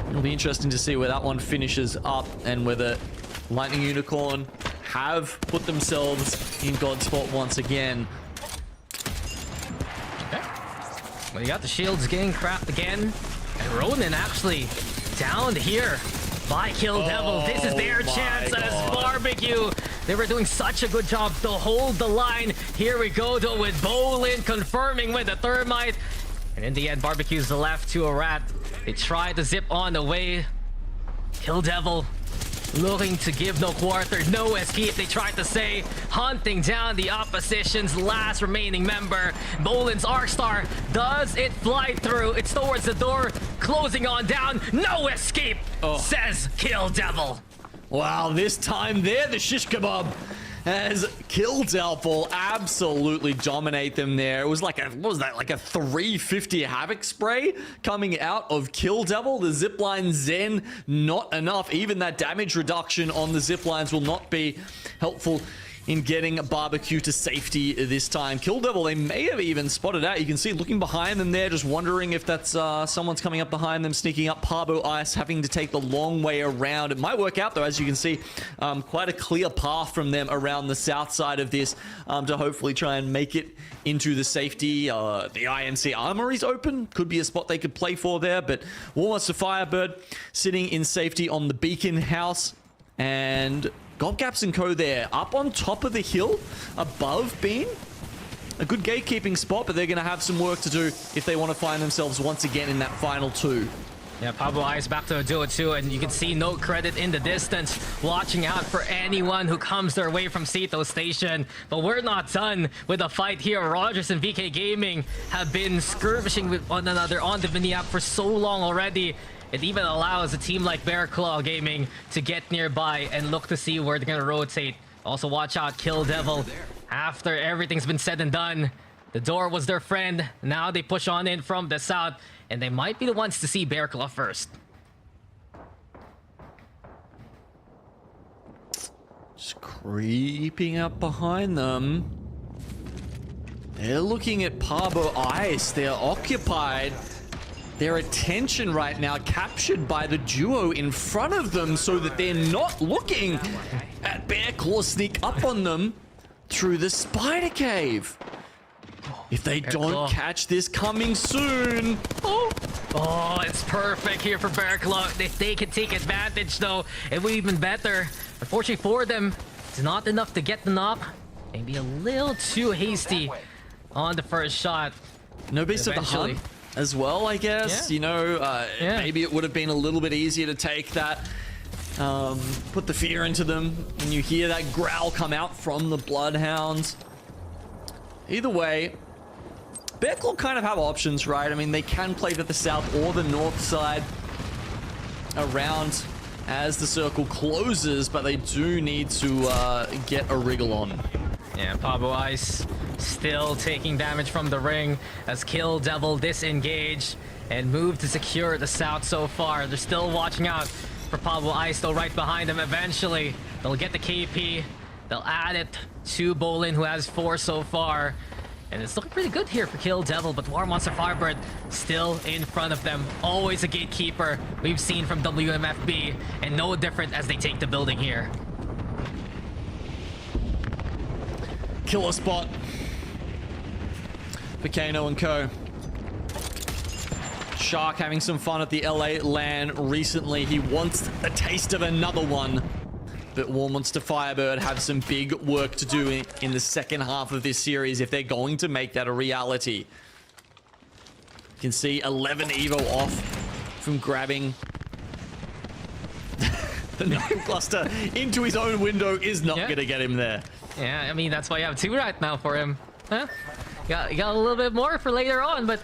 it'll be interesting to see where that one finishes up and whether Lightning Unicorn have put themselves in God's spot once again. Well, you got the shields getting cracked again. And Ronin actually downed here by Kill Devil. This is their chance as Barbecue. They were doing such a good job to hold the line. Here we go though with Bolin confirming with the Thermite. And in the end, Barbecue's left to a rat. They try to zip on the way. Kill Devil looking to give no quarter, no escape. They tried to say, hunting down the opposition's last remaining member. Bolin's Arcstar, does it fly through? It's towards the door, closing on down. No escape, says Kill Devil. Wow, this time there, the shish kebab as Kill Devil absolutely dominate them there. It was like a, what was that, like a 350 Havoc spray coming out of Kill Devil. The zipline Zen, not enough. Even that damage reduction on the ziplines will not be helpful in getting Barbecue to safety this time. Kill Devil, they may have even spotted out. You can see looking behind them there, just wondering if that's someone's coming up behind them, sneaking up. Parbo Ice having to take the long way around. It might work out though, as you can see, quite a clear path from them around the south side of this to hopefully try and make it into the safety. The INC Armory's open. Could be a spot they could play for there, but War Monster Firebird sitting in safety on the Beacon House. And Gobgaps and Co there, up on top of the hill, above Bean. A good gatekeeping spot, but they're going to have some work to do if they want to find themselves once again in that final two. Yeah, Pablo Ice back to do it too, and you can see no credit in the distance, watching out for anyone who comes their way from Sito Station. But we're not done with the fight here. Rogers and VK Gaming have been skirmishing with one another on the mini app for so long already. It even allows a team like Bear Claw Gaming to get nearby and look to see where they're gonna rotate. Also watch out, Kill Devil. After everything's been said and done, the door was their friend. Now they push on in from the south, and they might be the ones to see Bear Claw first. Just creeping up behind them. They're looking at Parbo Ice. They're occupied. Their attention right now captured by the duo in front of them so that they're not looking at Bear Claw sneak up on them through the spider cave. If they don't catch this coming soon. Oh, it's perfect here for Bear Claw. If they can take advantage though, it would be even better. Unfortunately for them, it's not enough to get the knock. Maybe a little too hasty on the first shot. No base of the hunt as well, I guess. Yeah. You know, maybe it would have been a little bit easier to take that. Put the fear into them when you hear that growl come out from the Bloodhounds. Either way, Bear Claw kind of have options, right? I mean, they can play to the south or the north side around as the circle closes, but they do need to get a wriggle on. Yeah, Pablo Ice still taking damage from the ring as Kill Devil disengage and move to secure the south so far. They're still watching out for Pablo Ice though, right behind them. Eventually, they'll get the KP. They'll add it to Bolin, who has 4 so far. And it's looking pretty good here for Kill Devil, but War Monster Firebird still in front of them. Always a gatekeeper we've seen from WMFB, and no different as they take the building here. Killer spot for Kano and Co. Shark having some fun at the LA LAN recently. He wants a taste of another one. But War Monster Firebird have some big work to do in the second half of this series if they're going to make that a reality. You can see 11 Evo off from grabbing The knuckle cluster into his own window is not Yeah. going to get him there. Yeah, I mean, that's why you have 2 right now for him. Huh? You got a little bit more for later on, but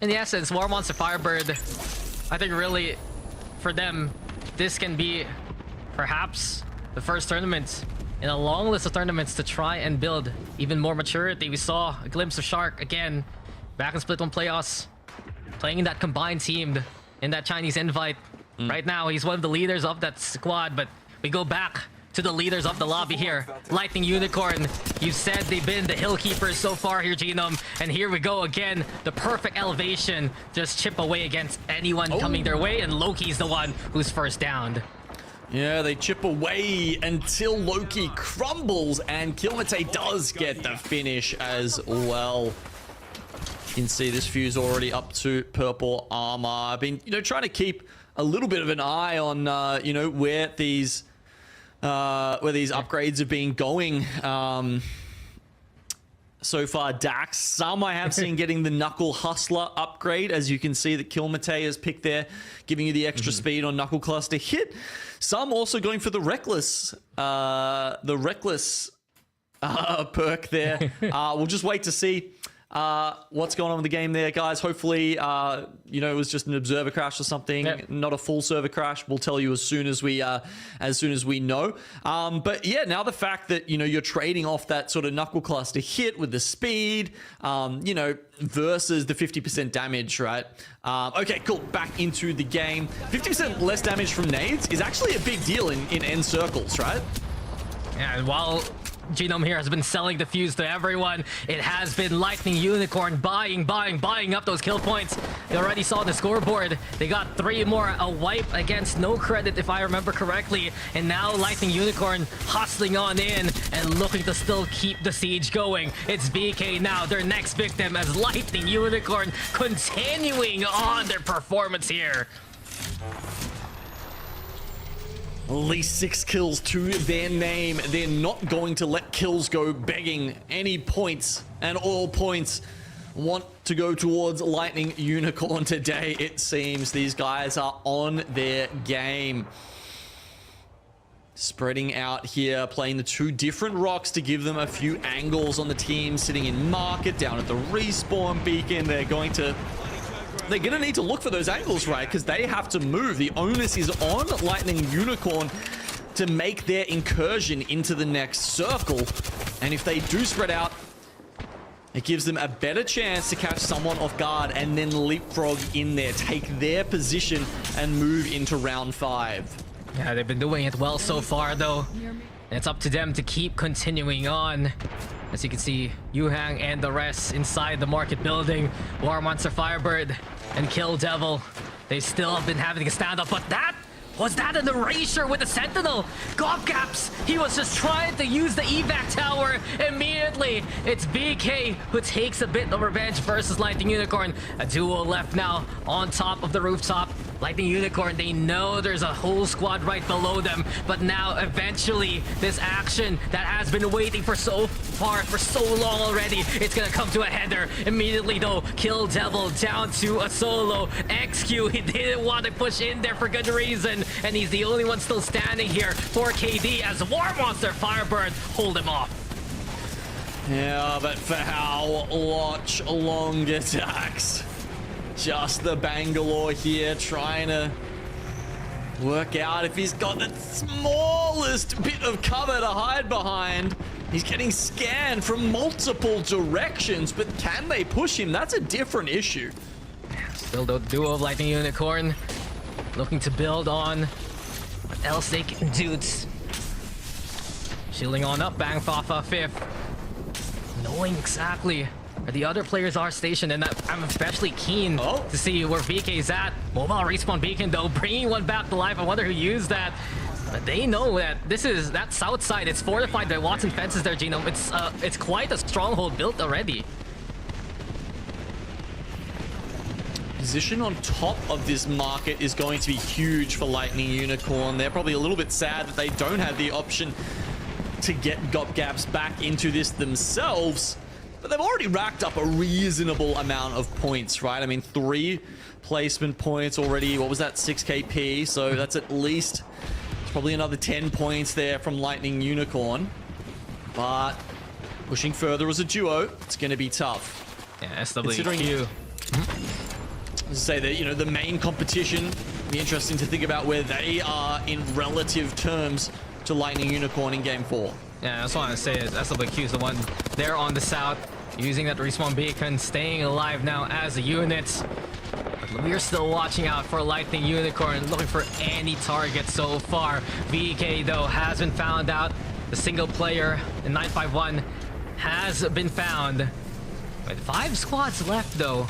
in the essence, War Monster Firebird, I think really, for them, this can be perhaps the first tournament in a long list of tournaments to try and build even more maturity. We saw a glimpse of Shark again, back in Split 1 playoffs, playing in that combined team in that Chinese invite. Right now, he's one of the leaders of that squad, but we go back to the leaders of the lobby here. Lightning Unicorn, you said they've been the hill keepers so far here, Genome, and here we go again. The perfect elevation, just chip away against anyone coming their way, and Loki's the one who's first downed. Yeah, they chip away until Loki crumbles, and Kilmate does get the finish as well. You can see this fuse already up to purple armor. I've been, trying to keep a little bit of an eye on, where these upgrades have been going. So far, Dax. Some I have seen getting the Knuckle Hustler upgrade, as you can see that Kilmate has picked there, giving you the extra speed on Knuckle Cluster hit. Some also going for the Reckless, perk there. We'll just wait to see what's going on with the game there, guys. Hopefully, it was just an observer crash or something, not a full server crash. We'll tell you as soon as we know. But yeah, now the fact that you're trading off that sort of Knuckle Cluster hit with the speed, versus the 50% damage, right? Okay, cool. Back into the game. 50% less damage from nades is actually a big deal in end circles, right? Yeah, and while Genome here has been selling the fuse to everyone, it has been Lightning Unicorn buying up those kill points. They already saw the scoreboard. They got 3 more, a wipe against No Credit if I remember correctly, and now Lightning Unicorn hustling on in and looking to still keep the siege going. It's BK now, their next victim, as Lightning Unicorn continuing on their performance here. At least 6 kills to their name. They're not going to let kills go begging. Any points, and all points want to go towards Lightning Unicorn today. It seems these guys are on their game. Spreading out here, playing the 2 different rocks to give them a few angles on the team. Sitting in market, down at the respawn beacon. They're going to need to look for those angles, right? Because they have to move. The onus is on Lightning Unicorn to make their incursion into the next circle. And if they do spread out, it gives them a better chance to catch someone off guard and then leapfrog in there, take their position and move into round 5. Yeah, they've been doing it well so far, though. It's up to them to keep continuing on. As you can see, Yuhang and the rest inside the market building. War Monster Firebird and Kill Devil, they still have been having to stand up, but was that an erasure with the Sentinel? Gobgaps, he was just trying to use the evac tower immediately. It's BK who takes a bit of revenge versus Lightning Unicorn. A duo left now on top of the rooftop. Lightning Unicorn, they know there's a whole squad right below them, but now eventually this action that has been waiting for so far, for so long already, it's gonna come to a header immediately though. Kill Devil down to a solo. XQ, he didn't want to push in there for good reason, and he's the only one still standing here for KD as War Monster Firebird hold him off. Yeah, but for how much longer, Dax? Just the Bangalore here trying to work out if he's got the smallest bit of cover to hide behind. He's getting scanned from multiple directions, but can they push him? That's a different issue. Still the duo of Lightning Unicorn looking to build on what else they can do. Shielding on up, Bang Fafa 5th. Knowing exactly where the other players are stationed, and I'm especially keen to see where VK's at. Mobile respawn beacon though, bringing one back to life. I wonder who used that. But they know that this is that south side. It's fortified by Watson fences there, Genome. It's quite a stronghold built already. Position on top of this market is going to be huge for Lightning Unicorn. They're probably a little bit sad that they don't have the option to get Gop Gaps back into this themselves. but they've already racked up a reasonable amount of points, right? I mean, 3 placement points already. What was that? 6 KP. So that's at least probably another 10 points there from Lightning Unicorn. But pushing further as a duo, it's going to be tough. Yeah, SWQ. Considering say that, you know, the main competition, be interesting to think about where they are in relative terms to Lightning Unicorn in game 4. Yeah, that's what I want to say is SWQ is the one there on the south, using that respawn beacon, staying alive now as a unit. But we're still watching out for Lightning Unicorn, looking for any target so far. VK though has been found out. The single player in 951 has been found. With 5 squads left though.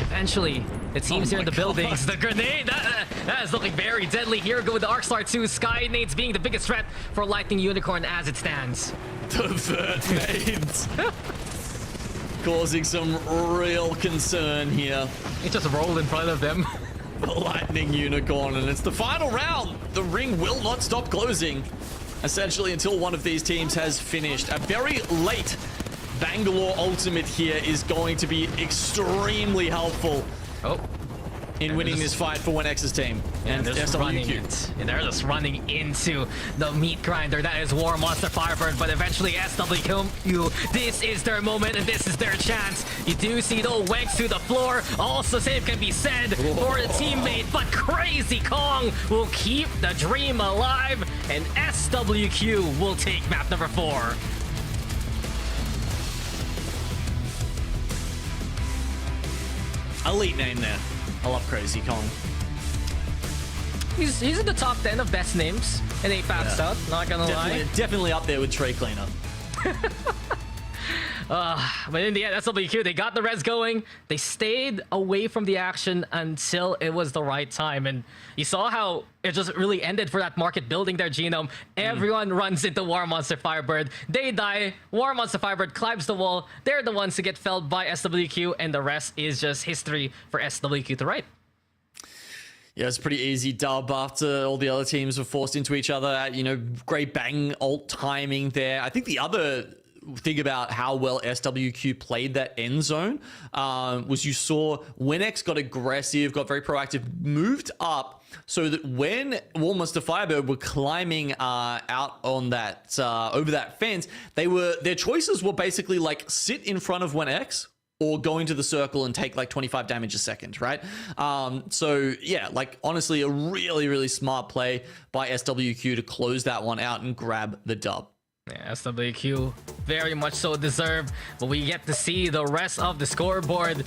Eventually, the teams here in the buildings. The grenade, that is looking very deadly. Here go with the Arcstar 2. Skynades being the biggest threat for Lightning Unicorn as it stands. The vert nades causing some real concern here. It just rolled in front of them. The Lightning Unicorn, and it's the final round. The ring will not stop closing, essentially, until one of these teams has finished. A very late Bangalore ultimate here is going to be extremely helpful in winning this fight for 1X's team. And they're just running into the meat grinder that is War Monster Firebird, but eventually SWQ, this is their moment and this is their chance. You do see the Wex to the floor. Also same can be said for a teammate, but Crazy Kong will keep the dream alive and SWQ will take map number 4. Elite name there. I love Crazy Kong. He's in the top 10 of best names in APAC South, not gonna lie. Definitely up there with Tray Cleaner. But in the end, SWQ, they got the res going. They stayed away from the action until it was the right time. And you saw how it just really ended for that market building their genome. Everyone runs into War Monster Firebird. They die. War Monster Firebird climbs the wall. They're the ones to get felled by SWQ. And the rest is just history for SWQ to write. Yeah, it's a pretty easy dub after all the other teams were forced into each other. You know, great bang ult timing there. I think the other thing about how well SWQ played that end zone was you saw when X got aggressive, got very proactive, moved up so that when War Monster Firebird were climbing out on that over that fence, their choices were basically like sit in front of 1X or go into the circle and take like 25 damage a second, right? So yeah, like honestly, a really, really smart play by SWQ to close that one out and grab the dub. Yeah, SWQ very much so deserved, but we get to see the rest of the scoreboard.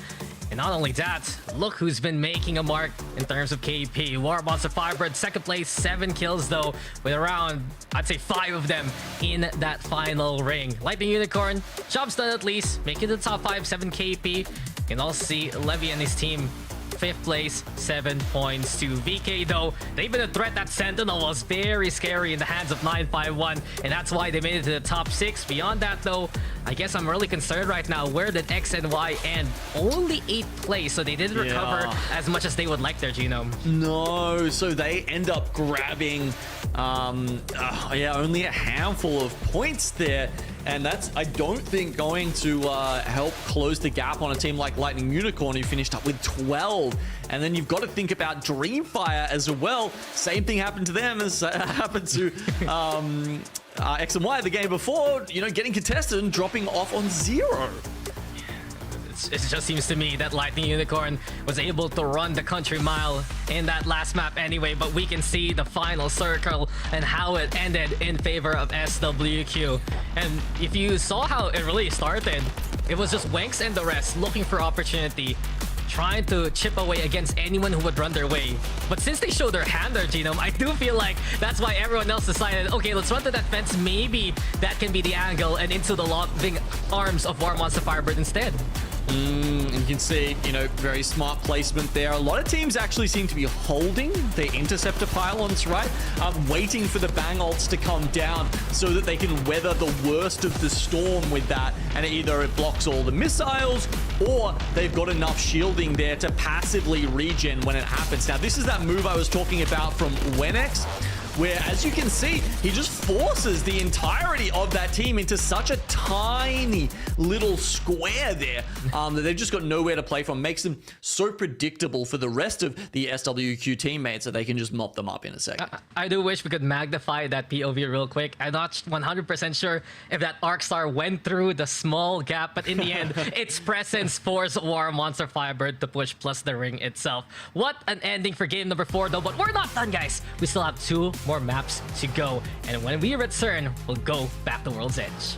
And not only that, look who's been making a mark in terms of KP. War Monster Firebird, second place, 7 kills though, with around, I'd say 5 of them in that final ring. Lightning Unicorn, job's done at least, making the top 5, 7 KP. You can also see Levy and his team 5th place, 7 points to VK though. They've been a threat. That Sentinel was very scary in the hands of 951, and that's why they made it to the top 6. Beyond that though, I guess I'm really concerned right now. Where did X and Y end? Only 8th place, so they didn't recover as much as they would like their genome. No, so they end up grabbing only a handful of points there. And that's, I don't think, going to help close the gap on a team like Lightning Unicorn, who finished up with 12. And then you've got to think about Dreamfire as well. Same thing happened to them as happened to X and Y the game before, you know, getting contested and dropping off on 0. It just seems to me that Lightning Unicorn was able to run the country mile in that last map anyway, but we can see the final circle and how it ended in favor of SWQ. And if you saw how it really started, it was just Wenks and the rest looking for opportunity, trying to chip away against anyone who would run their way. But since they showed their hand, their genome, I do feel like that's why everyone else decided, okay, let's run to that fence. Maybe that can be the angle and into the loving arms of War Monster Firebird instead. And you can see, you know, very smart placement there. A lot of teams actually seem to be holding their interceptor pylons, right? Waiting for the bang ults to come down so that they can weather the worst of the storm with that. And either it blocks all the missiles or they've got enough shielding there to passively regen when it happens. Now, this is that move I was talking about from Wenex, where, as you can see, he just forces the entirety of that team into such a tiny little square there that they've just got nowhere to play from. Makes them so predictable for the rest of the SWQ teammates that they can just mop them up in a second. I do wish we could magnify that POV real quick. I'm not 100% sure if that Arc Star went through the small gap, but in the end, its presence forced War Monster Firebird to push, plus the ring itself. What an ending for game number 4, though, but we're not done, guys. We still have 2 more maps to go, and when we return, we'll go back to World's Edge.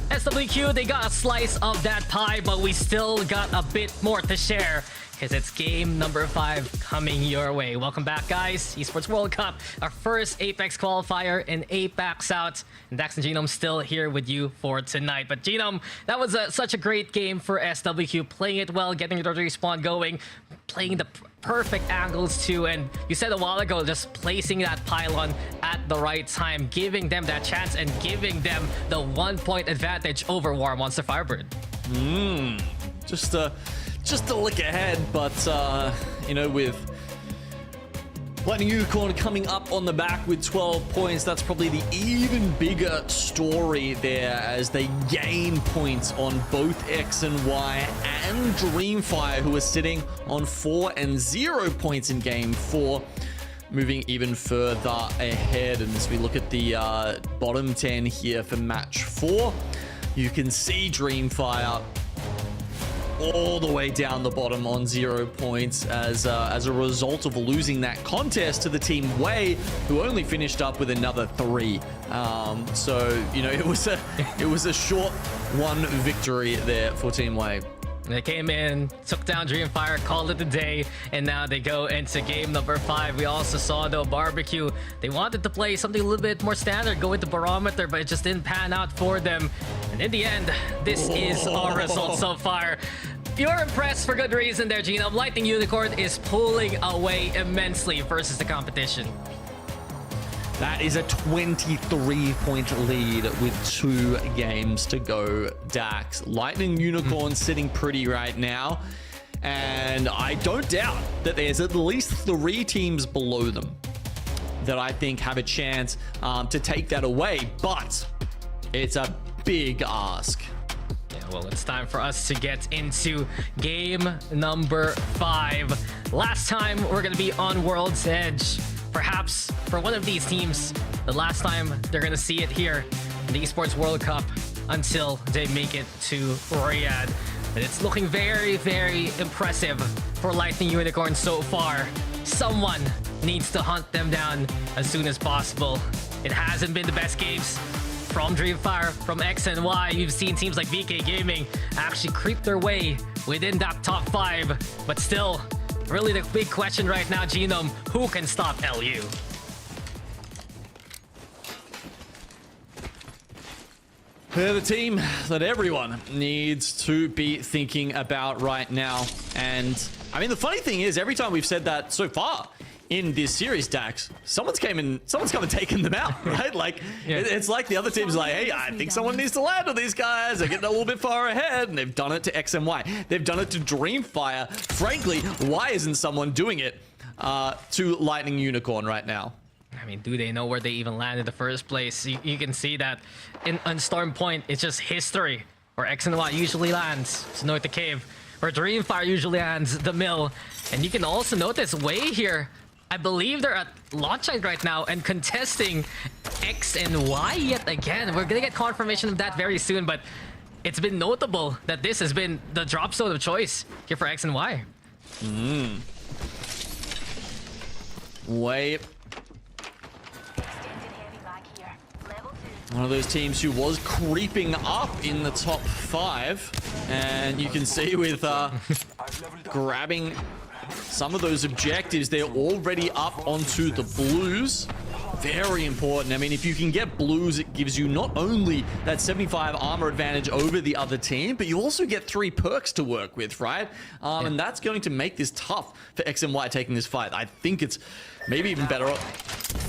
SWQ, they got a slice of that pie, but we still got a bit more to share because it's game number 5 coming your way. Welcome back, guys. Esports World Cup, our first Apex qualifier in APAC South. And Dax and Genome still here with you for tonight. But Genome, that was such a great game for SWQ. Playing it well, getting the respawn going, playing the perfect angles too. And you said a while ago, just placing that pylon at the right time, giving them that chance and giving them the 1-point advantage over War Monster Firebird. Just a look ahead, but you know, with Lightning Unicorn coming up on the back with 12 points, that's probably the even bigger story there as they gain points on both X and Y, and Dreamfire, who are sitting on 4 and 0 points in game 4, moving even further ahead. And as we look at the bottom 10 here for match 4, you can see Dreamfire all the way down the bottom on 0 points as a result of losing that contest to the team Way, who only finished up with another 3. So you know, it was a short one victory there for Team Way. They came in, took down Dreamfire, called it a day, and now they go into game number 5. We also saw, though, Barbecue. They wanted to play something a little bit more standard, go with the Barometer, but it just didn't pan out for them. And in the end, this is our result so far. You're impressed for good reason there, Genome. Lightning Unicorn is pulling away immensely versus the competition. That is a 23-point lead with 2 games to go, Dax. Lightning Unicorn sitting pretty right now. And I don't doubt that there's at least 3 teams below them that I think have a chance to take that away. But it's a big ask. Yeah, well, it's time for us to get into game number 5. Last time we're going to be on World's Edge. Perhaps for one of these teams, the last time they're going to see it here in the Esports World Cup until they make it to Riyadh. And it's looking very, very impressive for Lightning Unicorn so far. Someone needs to hunt them down as soon as possible. It hasn't been the best games from Dreamfire, from X and Y. You've seen teams like VK Gaming actually creep their way within that top 5, but still, really the big question right now, Genome, who can stop LU? They're the team that everyone needs to be thinking about right now. And I mean, the funny thing is, every time we've said that so far in this series, Dax, someone's come and taken them out, right? Like, yeah. It's like the other team's like, hey, I think someone needs to land on these guys. They're getting a little bit far ahead, and they've done it to X and Y. They've done it to Dreamfire. Frankly, why isn't someone doing it to Lightning Unicorn right now? I mean, do they know where they even land in the first place? You can see that on Storm Point, it's just history. Where X and Y usually lands, it's North the Cave. Where Dreamfire usually lands, the Mill. And you can also notice way here, I believe they're at launch site right now and contesting X and Y yet again. We're gonna get confirmation of that very soon, but it's been notable that this has been the drop zone of choice here for X and Y. Wait. One of those teams who was creeping up in the top 5. And you can see with grabbing some of those objectives, they're already up onto the blues. Very important. I mean, if you can get blues, it gives you not only that 75 armor advantage over the other team, but you also get 3 perks to work with, right? And that's going to make this tough for X and Y taking this fight. I think it's maybe even better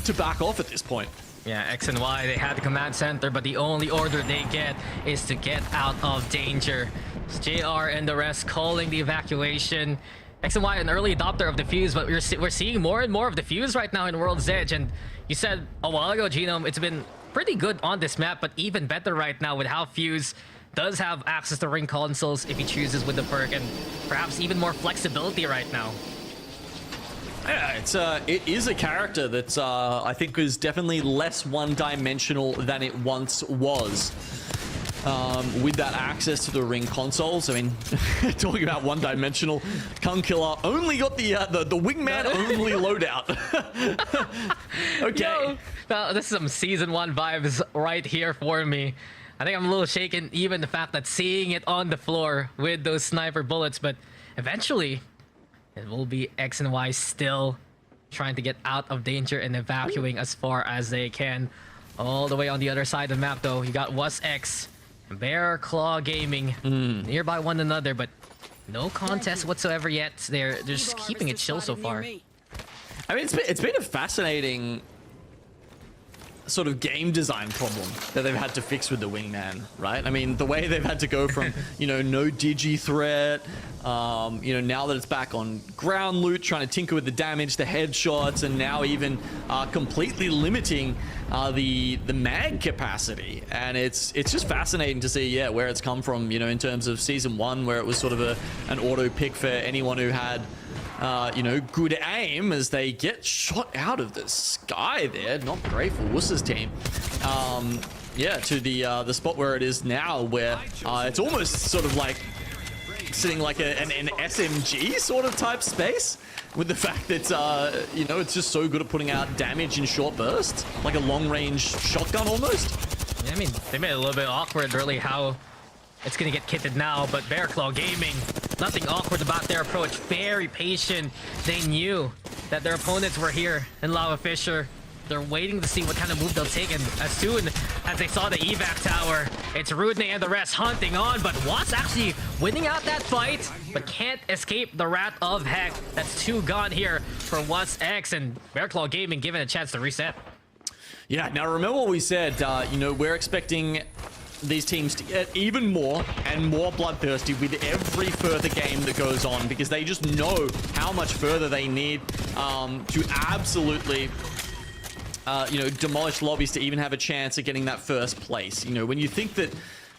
to back off at this point. Yeah, X and Y, they had the command center, but the only order they get is to get out of danger. It's JR and the rest calling the evacuation. X and Y, an early adopter of the fuse, but we're seeing more and more of the fuse right now in World's Edge. And you said a while ago, Genome, it's been pretty good on this map, but even better right now with how Fuse does have access to ring consoles if he chooses with the perk, and perhaps even more flexibility right now. Yeah, it is a character that I think is definitely less one-dimensional than it once was. With that access to the ring consoles, I mean, talking about one-dimensional, Kung Killer only got the wingman only loadout. Okay. Yo, well, this is some season 1 vibes right here for me. I think I'm a little shaken, even the fact that seeing it on the floor with those sniper bullets, but eventually it will be X and Y still trying to get out of danger and evacuating as far as they can. All the way on the other side of the map, though, you got WasX and Bear Claw Gaming nearby one another, but no contest whatsoever yet. They're just keeping it chill so far. I mean, it's been a fascinating sort of game design problem that they've had to fix with the wingman, right? I mean, the way they've had to go from, you know, no digi threat, you know, now that it's back on ground loot, trying to tinker with the damage, the headshots, and now even completely limiting the mag capacity. And it's just fascinating to see, yeah, where it's come from, you know, in terms of season 1, where it was sort of an auto pick for anyone who had you know, good aim, as they get shot out of the sky there. Not great for Wuss's team. Yeah, to the spot where it is now, where it's almost sort of like sitting like an SMG sort of type space, with the fact that, you know, it's just so good at putting out damage in short bursts, like a long-range shotgun almost. Yeah, I mean, they made it a little bit awkward, really, how it's gonna get kitted now, but Bearclaw Gaming, nothing awkward about their approach. Very patient. They knew that their opponents were here in Lava Fisher. They're waiting to see what kind of move they'll take, and as soon as they saw the evac tower, it's Rudney and the rest hunting on, but Was actually winning out that fight, but can't escape the Wrath of Heck. That's 2 gone here for Was X, and Bearclaw Gaming given a chance to reset. Yeah, now remember what we said, you know, we're expecting these teams to get even more and more bloodthirsty with every further game that goes on, because they just know how much further they need to absolutely you know, demolish lobbies to even have a chance at getting that first place. You know, when you think that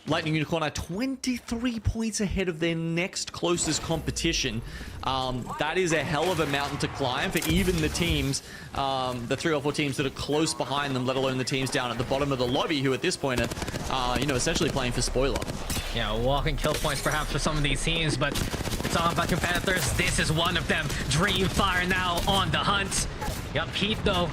Lightning Unicorn are 23 points ahead of their next closest competition, that is a hell of a mountain to climb for even the teams, the 3 or 4 teams that are close behind them, let alone the teams down at the bottom of the lobby who at this point are, you know, essentially playing for spoiler. Yeah, walking kill points perhaps for some of these teams, but it's all about competitors. This is one of them. Dreamfire now on the hunt. Got Pete though.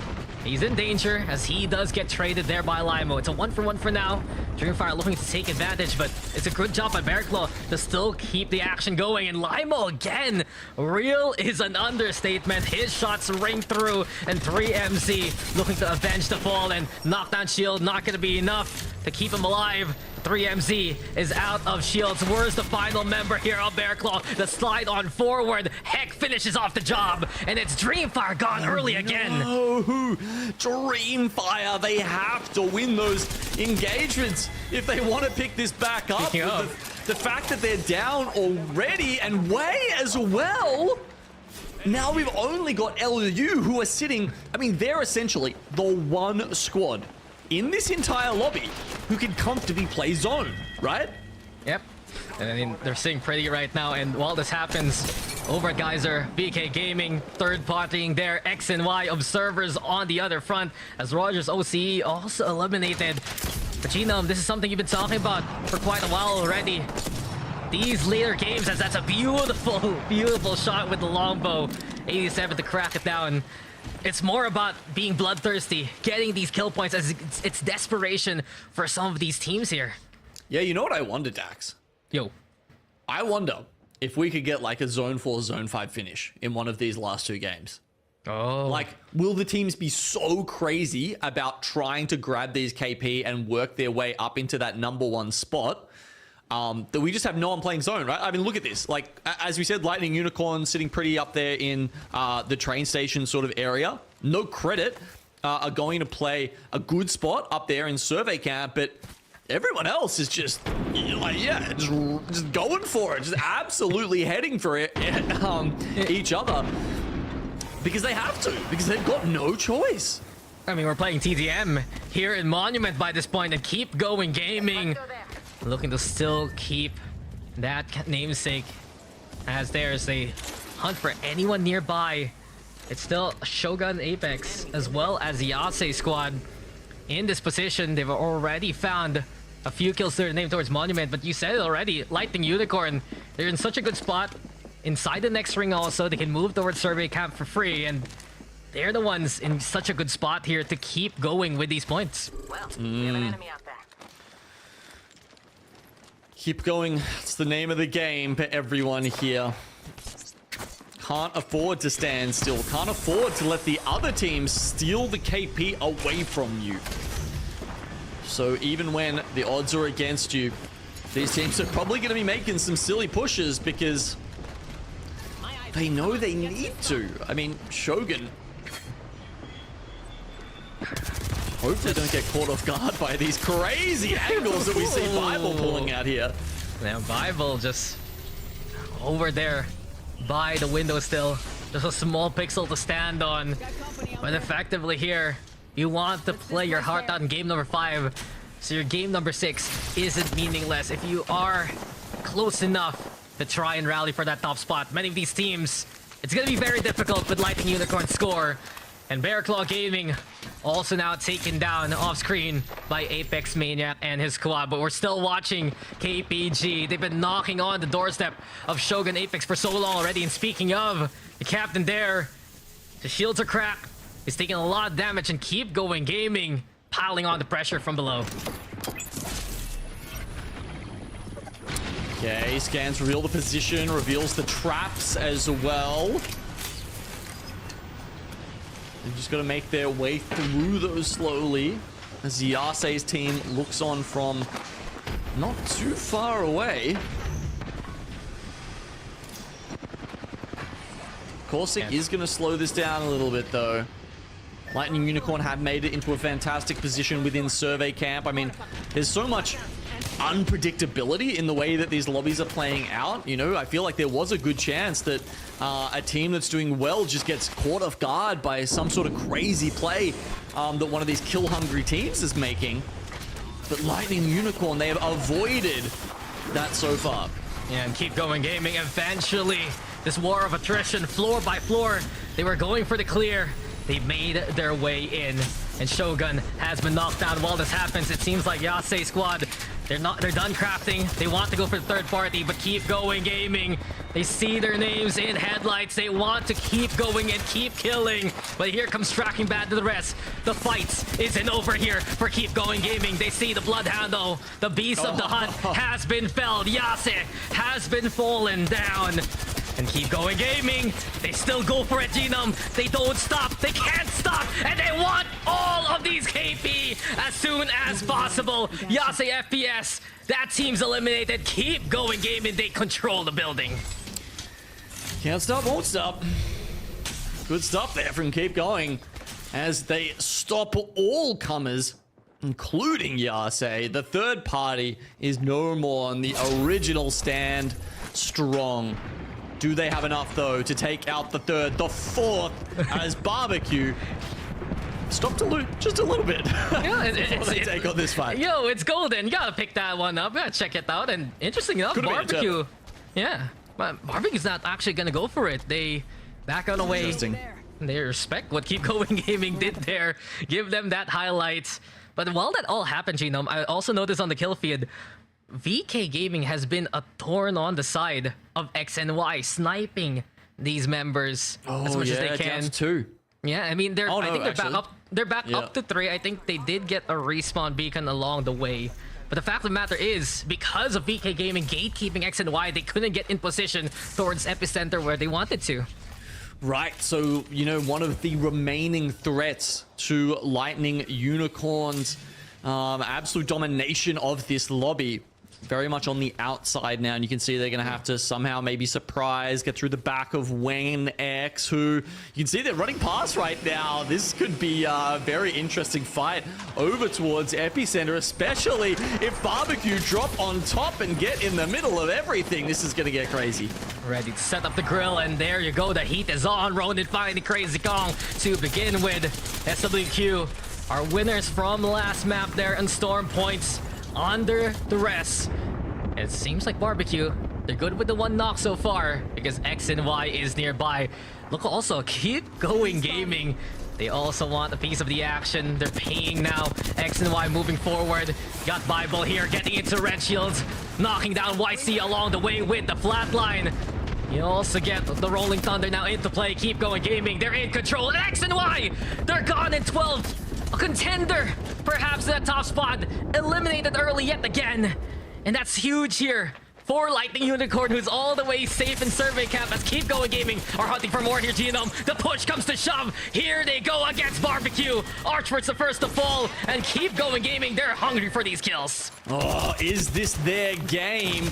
He's in danger as he does get traded there by Limo. It's a 1-for-1 for now. Dreamfire looking to take advantage, but it's a good job by Bearclaw to still keep the action going. And Limo again, real is an understatement. His shots ring through, and 3MZ looking to avenge the fall, and knockdown shield not going to be enough to keep him alive. 3MZ is out of shields. Where's the final member here of Bearclaw? The slide on forward. Heck finishes off the job, and it's Dreamfire gone early again. Oh, Dreamfire, they have to win those engagements if they want to pick this back up. The fact that they're down already and way as well. Now we've only got LU who are sitting, I mean, they're essentially the one squad in this entire lobby who can comfortably play zone, right? Yep. And I mean, they're sitting pretty right now, and while this happens, over at Geyser, BK Gaming, third partying their X and Y observers on the other front, as Rogers OCE also eliminated. But Genome, this is something you've been talking about for quite a while already. These later games, as that's a beautiful, beautiful shot with the longbow. 87 to crack it down. It's more about being bloodthirsty, getting these kill points, as it's desperation for some of these teams here. Yeah, you know what I wonder, Dax? Yo. I wonder if we could get like a Zone 4, Zone 5 finish in one of these last 2 games. Oh. Like, will the teams be so crazy about trying to grab these KP and work their way up into that #1 spot that we just have no one playing zone, right? I mean, look at this. Like, as we said, Lightning Unicorn sitting pretty up there in the train station sort of area. No credit are going to play a good spot up there in Survey Camp, but everyone else is just, like, yeah, just going for it. Just absolutely heading for it, each other. Because they have to. Because they've got no choice. I mean, we're playing TDM here in Monument by this point, and Keep Going Gaming looking to still keep that namesake as theirs. They hunt for anyone nearby. It's still Shogun Apex as well as the Yase squad in this position. They've already found a few kills there named towards Monument, but you said it already. Lightning Unicorn, they're in such a good spot inside the next ring also. They can move towards Survey Camp for free, and they're the ones in such a good spot here to keep going with these points. Well, we have an enemy out there. Keep going. It's the name of the game for everyone here. Can't afford to stand still. Can't afford to let the other team steal the KP away from you. So even when the odds are against you, these teams are probably going to be making some silly pushes because they know they need to. I mean, Shogun, hopefully don't get caught off guard by these crazy angles that we see Bible pulling out here. Now Bible just over there by the window still. Just a small pixel to stand on. But effectively here, you want to play your heart out in game number 5. So your game number 6 isn't meaningless if you are close enough to try and rally for that top spot. Many of these teams, it's going to be very difficult with Lightning Unicorn score. And Bearclaw Gaming also now taken down off screen by Apex Maniac and his squad. But we're still watching KPG. They've been knocking on the doorstep of Shogun Apex for so long already. And speaking of, the captain there, the shields are cracked. He's taking a lot of damage, and Keep Going Gaming piling on the pressure from below. Okay, scans reveal the position, reveals the traps as well. They've just got to make their way through those slowly as Yase's team looks on from not too far away. Corsic is going to slow this down a little bit though. Lightning Unicorn have made it into a fantastic position within Survey Camp. I mean, there's so much unpredictability in the way that these lobbies are playing out. You know, I feel like there was a good chance that a team that's doing well just gets caught off guard by some sort of crazy play that one of these kill-hungry teams is making. But Lightning Unicorn, they have avoided that so far. Yeah, and keep going gaming. Eventually, this war of attrition, floor by floor, they were going for the clear. They made their way in, and Shogun has been knocked down. While this happens, it seems like Yase squad, they're done crafting. They want to go for the third party, but keep going gaming. They see their names in headlights. They want to keep going and keep killing. But here comes Tracking Bad to the rest. The fight isn't over here for Keep Going Gaming. They see the Bloodhound though. The beast of the hunt has been felled. Yase has been fallen down. And Keep Going Gaming, they still go for it, Genome. They don't stop, they can't stop, and they want all of these KP as soon as possible. Yase FPS, that team's eliminated. Keep Going Gaming, they control the building. Can't stop, won't stop. Good stuff there from Keep Going as they stop all comers, including Yase. The third party is no more on the original stand strong. Do they have enough, though, to take out the third, the fourth, as Barbecue stop to loot just a little bit Yeah, before they take on this fight? Yo, it's golden. You gotta pick that one up. You gotta check it out. And interesting enough, Could've been a Barbecue. Yeah, but Barbecue's not actually gonna go for it. They back on away. Interesting. They respect what Keep Going Gaming did there. Give them that highlight. But while that all happened, Genome, I also noticed on the kill feed, VK Gaming has been a thorn on the side of X and Y, sniping these members as much as they can. Down to 2. Yeah, I mean I think they're back up. They're back Yeah. up to 3. I think they did get a respawn beacon along the way. But the fact of the matter is, because of VK Gaming gatekeeping X and Y, they couldn't get in position towards Epicenter where they wanted to. Right, so, you know, one of the remaining threats to Lightning Unicorn's absolute domination of this lobby, very much on the outside now, and you can see they're going to have to somehow maybe surprise, get through the back of Wayne X, who you can see they're running past right now. This could be a very interesting fight over towards Epicenter, especially if Barbecue drop on top and get in the middle of everything. This is going to get crazy. Ready to set up the grill, and there you go. The heat is on. Ronin finding Crazy Kong to begin with. SWQ are winners from last map there, and Storm points under the rest. It seems like Barbecue, they're good with the one knock so far because X and Y is nearby. Look, also Keep Going Gaming, they also want a piece of the action. They're paying now. X and Y moving forward. Got Bible here getting into Red Shields, knocking down YC along the way with the flatline. You also get the Rolling Thunder now into play. Keep Going Gaming, they're in control. And X and Y, they're gone in 12. A contender, perhaps that top spot, eliminated early yet again. And that's huge here for Lightning Unicorn, who's all the way safe in Survey Camp as Keep Going Gaming are hunting for more here, Genome. The push comes to shove. Here they go against Barbecue. Archford's the first to fall, and Keep Going Gaming, they're hungry for these kills. Oh, is this their game?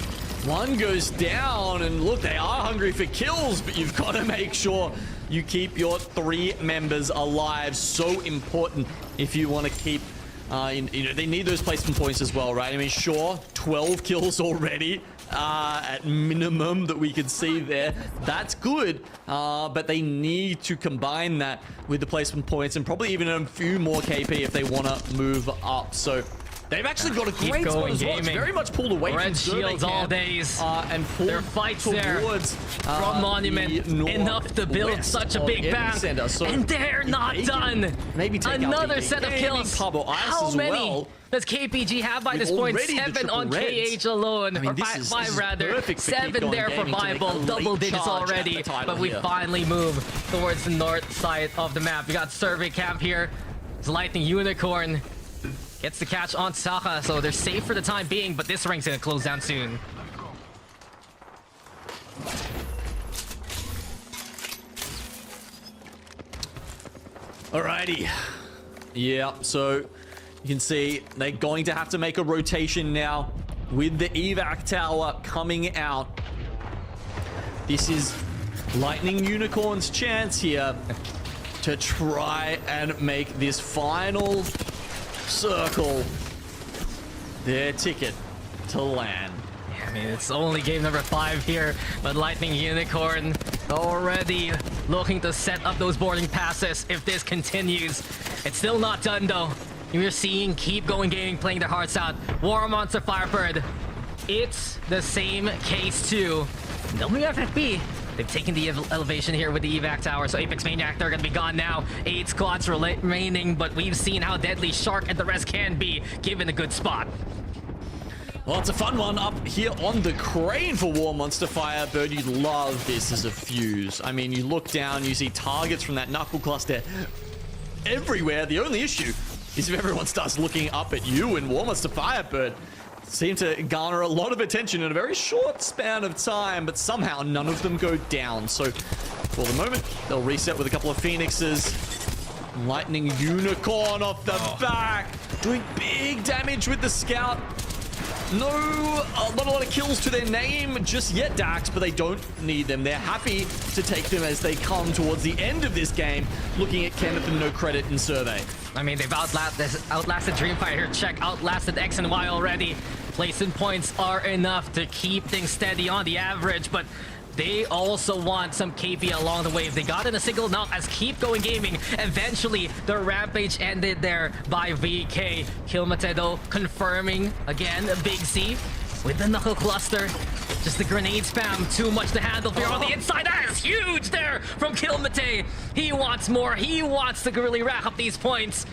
One goes down, and look, they are hungry for kills, but you've got to make sure you keep your 3 members alive. So important if you want to keep, you know, they need those placement points as well, right? I mean, sure, 12 kills already at minimum that we can see there. That's good, but they need to combine that with the placement points and probably even a few more KP if they want to move up. So they've actually got a great spot as well. It's very much pulled away Red from Shields all days. and pulled Their fights towards from Monument, enough to build such a big bank. So and they're not done. Maybe take another out the set of gaming kills. Pub Ice How as many well. does KPG have by With this point? already the 7 on triple reds. KH alone. I mean, Or this is 5 rather. perfect for Keep 7 Going there for Gaming to make Bible. a Double late digits charge at already. the title But we here. finally move towards the north side of the map. We got Survey Camp here. It's Lightning Unicorn. Gets the catch on Saka, so they're safe for the time being, but this ring's gonna close down soon. Alrighty. Yeah, so you can see they're going to have to make a rotation now with the evac tower coming out. This is Lightning Unicorn's chance here to try and make this final circle their ticket to land. I mean, it's only game number 5 here, but Lightning Unicorn already looking to set up those boarding passes if this continues. It's still not done though. We're seeing Keep Going Gaming playing their hearts out. War Monster Firebird, it's the same case too. WFFB, they've taken the elevation here with the evac tower, so Apex Maniac, they're gonna be gone now. 8 squads remaining, but we've seen how deadly Shark and the rest can be given a good spot. Well, it's a fun one up here on the crane for War Monster Firebird. You'd love this as a fuse. I mean, you look down, you see targets from that knuckle cluster everywhere. The only issue is if everyone starts looking up at you, and War Monster Firebird seem to garner a lot of attention in a very short span of time, but somehow none of them go down. So for the moment, they'll reset with a couple of Phoenixes. Lightning Unicorn off the back, doing big damage with the scout. Not a lot of kills to their name just yet, Dax, but they don't need them. They're happy to take them as they come towards the end of this game, looking at Kenneth and no credit in survey. I mean, they've outlasted Dreamfighter, check, outlasted X and Y already. Placing points are enough to keep things steady on the average, but they also want some KP along the way. If they got in a single knock as Keep Going Gaming, eventually the rampage ended there by VK. Kilmate though confirming again a big C with the knuckle cluster. Just the grenade spam, too much to handle here on the inside. That is huge there from Kilmate. He wants more, he wants to really rack up these points.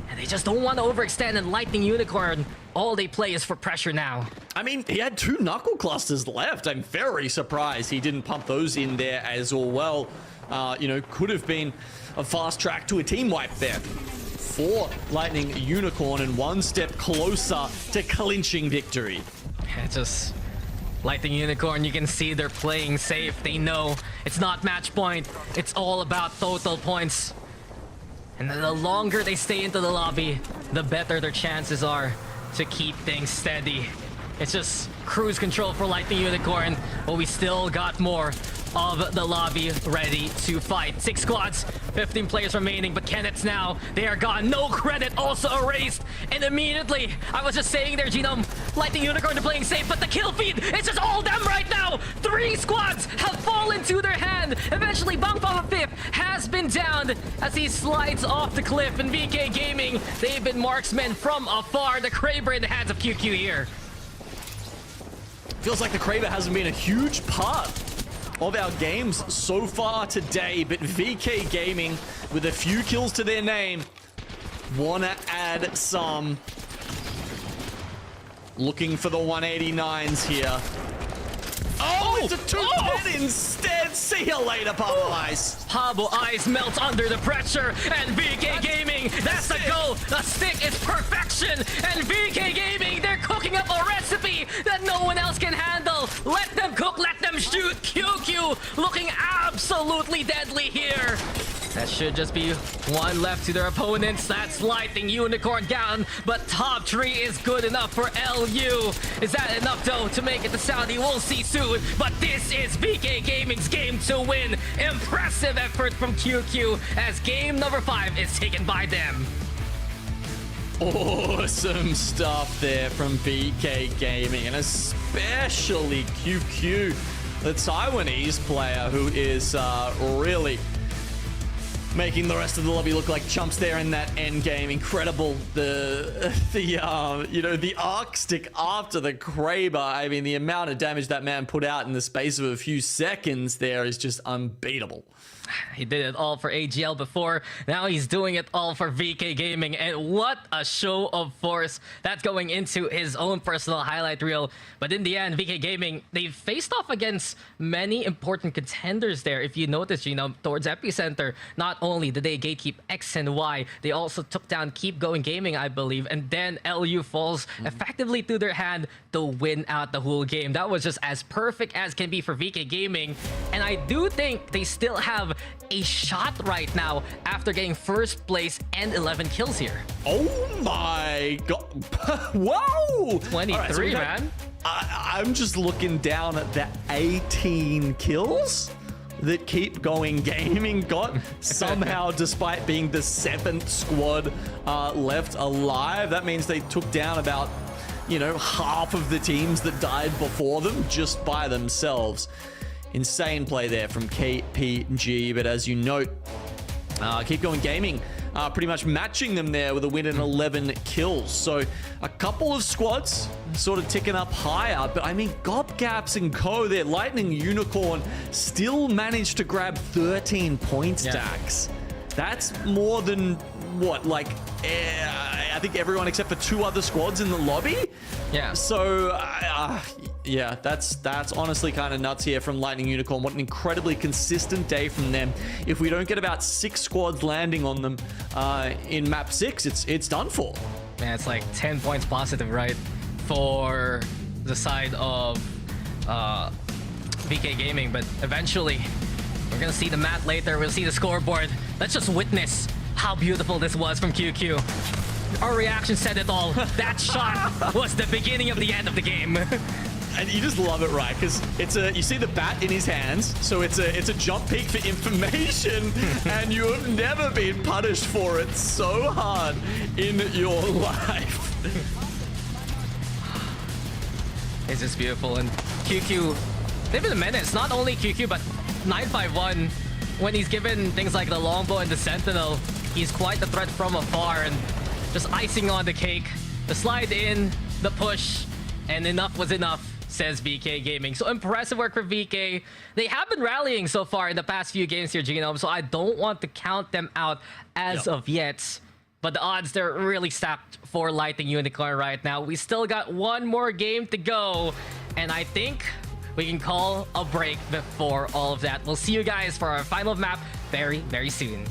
And they just don't want to overextend, and Lightning Unicorn, all they play is for pressure now. I mean, he had 2 knuckle clusters left. I'm very surprised he didn't pump those in there as well. You know, could have been a fast track to a team wipe there for Lightning Unicorn, and one step closer to clinching victory. It's just Lightning Unicorn, you can see they're playing safe. They know it's not match point. It's all about total points. And the longer they stay into the lobby, the better their chances are to keep things steady. It's just cruise control for Lightning Unicorn, but we still got more of the lobby ready to fight. 6 squads, 15 players remaining, but Kenneth's now, they are gone. No credit also erased, and immediately, I was just saying there, Genome, Lightning Unicorn are playing safe, but the kill feed, it's just all them right now. 3 squads have fallen to their hand. Eventually, Bangfa 5th has been downed as he slides off the cliff, and VK Gaming, they've been marksmen from afar. The Kraber in the hands of QQ here. Feels like the Kraber hasn't been a huge part of our games so far today, but VK Gaming, with a few kills to their name, wanna add some. Looking for the 189s here. Oh, it's a 210 instead. See you later, Pablo Ice. Pablo Ice melts under the pressure, and VK Gaming, that's the goal. The stick is perfection, and VK Gaming, they're cooking up a recipe that no one else can handle. Let them cook, let them shoot. QQ looking absolutely deadly here. That should just be one left to their opponents. That's Lightning Unicorn down, but top 3 is good enough for LU. Is that enough, though, to make it to Saudi? We'll see soon, but this is VK Gaming's game to win. Impressive effort from QQ as game number 5 is taken by them. Awesome stuff there from VK Gaming, and especially QQ, the Taiwanese player who is really making the rest of the lobby look like chumps there in that end game. Incredible. The arc stick after the Kraber. I mean, the amount of damage that man put out in the space of a few seconds there is just unbeatable. He did it all for AGL before. Now he's doing it all for VK Gaming. And what a show of force. That's going into his own personal highlight reel. But in the end, VK Gaming, they faced off against many important contenders there. If you notice, you know, towards Epicenter, not only did they gatekeep X and Y, they also took down Keep Going Gaming, I believe. And then LU falls effectively to their hand to win out the whole game. That was just as perfect as can be for VK Gaming. And I do think they still have have a shot right now after getting first place and 11 kills here. Oh my god. Whoa! 23, All right, so we got- man. I'm just looking down at the 18 kills that Keep Going Gaming got somehow, despite being the 7th squad left alive. That means they took down about, you know, half of the teams that died before them just by themselves. Insane play there from KPG, but as you note, Keep Going Gaming pretty much matching them there with a win and 11 kills. So a couple of squads sort of ticking up higher, but I mean, Gobgaps and Co, their Lightning Unicorn still managed to grab 13 point stacks. That's more than what, like, I think everyone except for 2 other squads in the lobby. Yeah. So, yeah, that's honestly kind of nuts here from Lightning Unicorn. What an incredibly consistent day from them. If we don't get about 6 squads landing on them in map 6, it's done for. Man, it's like 10 points positive, right? For the side of VK Gaming, but eventually we're gonna see the map later. We'll see the scoreboard. Let's just witness how beautiful this was from QQ. Our reaction said it all. That shot was the beginning of the end of the game. And you just love it, right? Because you see the bat in his hands, so it's a jump peek for information, and you have never been punished for it so hard in your life. It's just beautiful, and QQ, they've been a menace. Not only QQ, but 951. When he's given things like the longbow and the sentinel, he's quite a threat from afar, and just icing on the cake. The slide in, the push, and enough was enough, says VK Gaming. So impressive work for VK. They have been rallying so far in the past few games here, Genome, so I don't want to count them out as of yet. But the odds, they're really stacked for Lightning Unicorn right now. We still got one more game to go, and I think we can call a break before all of that. We'll see you guys for our final map very, very soon.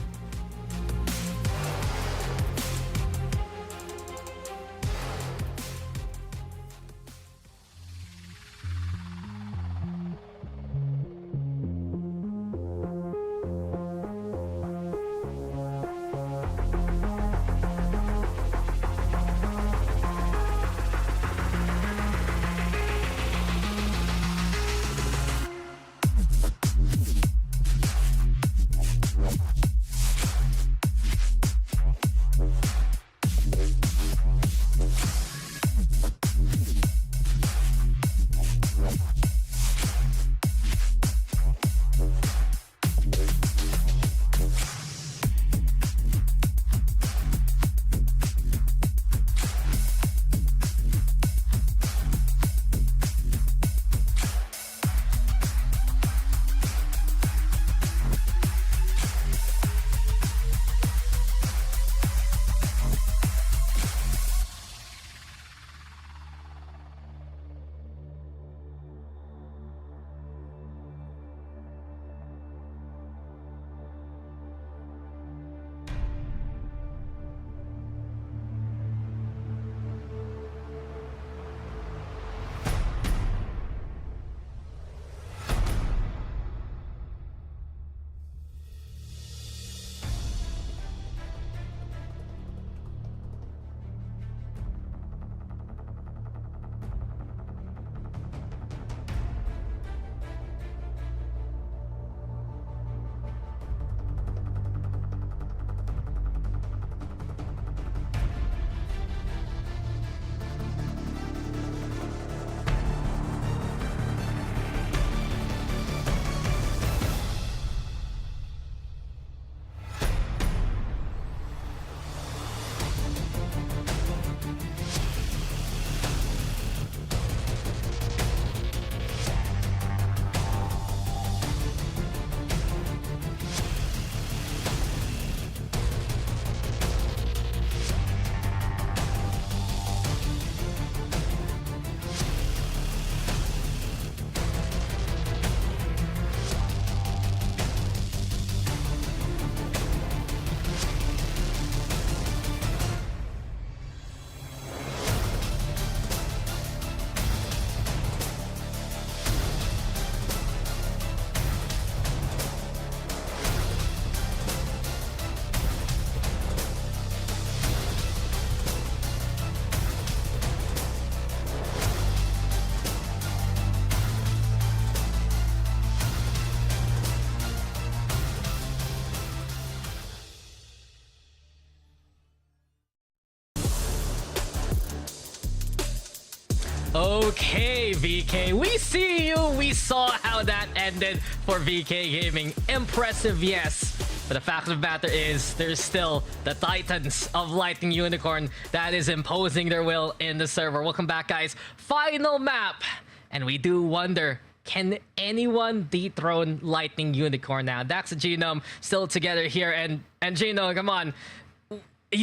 Okay, VK, we see you. We saw how that ended for VK Gaming. Impressive, yes. But the fact of the matter is, there's still the titans of Lightning Unicorn that is imposing their will in the server. Welcome back, guys. Final map. And we do wonder, can anyone dethrone Lightning Unicorn now? Dax and Genome still together here. And Genome, come on.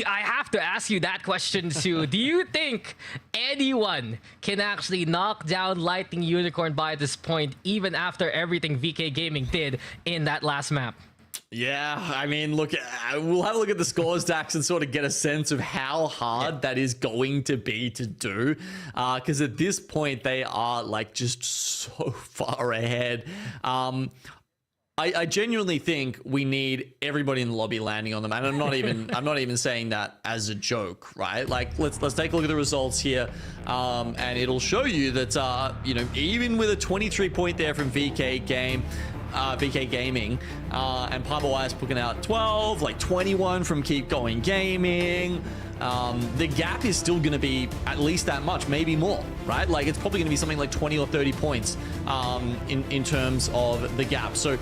I have to ask you that question too. Do you think anyone can actually knock down Lightning Unicorn by this point, even after everything VK Gaming did in that last map? Yeah, I mean, look, we'll have a look at the scores, Dax, and sort of get a sense of how hard that is going to be to do. Because at this point, they are like just so far ahead. I genuinely think we need everybody in the lobby landing on them, and I'm not even saying that as a joke, right? Like let's take a look at the results here, and it'll show you that you know, even with a 23 point there from VK Gaming, and Pabawai's putting out 12, like 21 from Keep Going Gaming. The gap is still going to be at least that much, maybe more, right? Like it's probably going to be something like 20 or 30 points in terms of the gap. So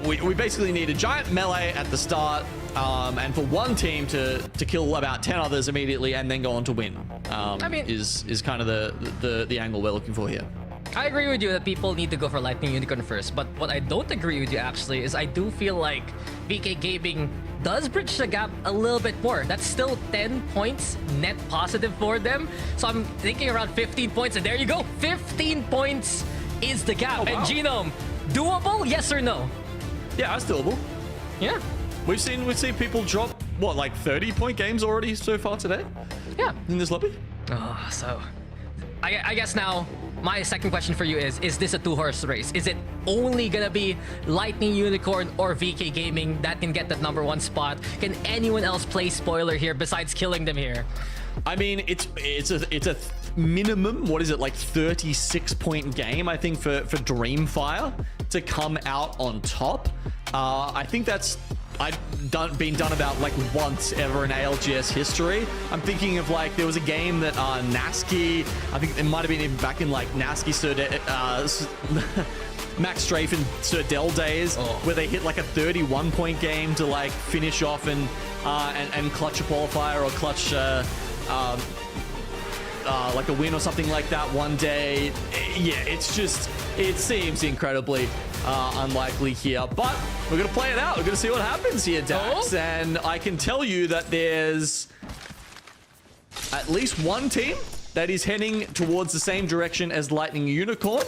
we basically need a giant melee at the start, and for one team to kill about 10 others immediately and then go on to win. I mean, is kind of the angle we're looking for here. I agree with you that people need to go for Lightning Unicorn first, but what I don't agree with you actually is I do feel like VK Gaming does bridge the gap a little bit more. That's still 10 points net positive for them. So I'm thinking around 15 points, and there you go. 15 points is the gap. Oh, wow. And Genome, doable? Yes or no? Yeah, that's doable. Yeah. We've seen people drop, what, like 30-point games already so far today? Yeah. In this lobby? Oh, so I guess now my second question for you is this a two-horse race? Is it only gonna be Lightning Unicorn or VK Gaming that can get that #1 spot? Can anyone else play spoiler here besides killing them here? I mean, it's a minimum, what is it, like 36-point game, I think, for Dreamfire to come out on top. I think that's been done about like once ever in ALGS history. I'm thinking of like, there was a game that Nasky, I think it might have been even back in like Nasky Max Strafe and Sir Del days, where they hit like a 31-point game to like finish off and clutch a qualifier or clutch like a win or something like that one day. Yeah, it's just, it seems incredibly unlikely here, but we're gonna play it out. We're gonna see what happens here, Dax. And I can tell you that there's at least one team that is heading towards the same direction as Lightning Unicorn.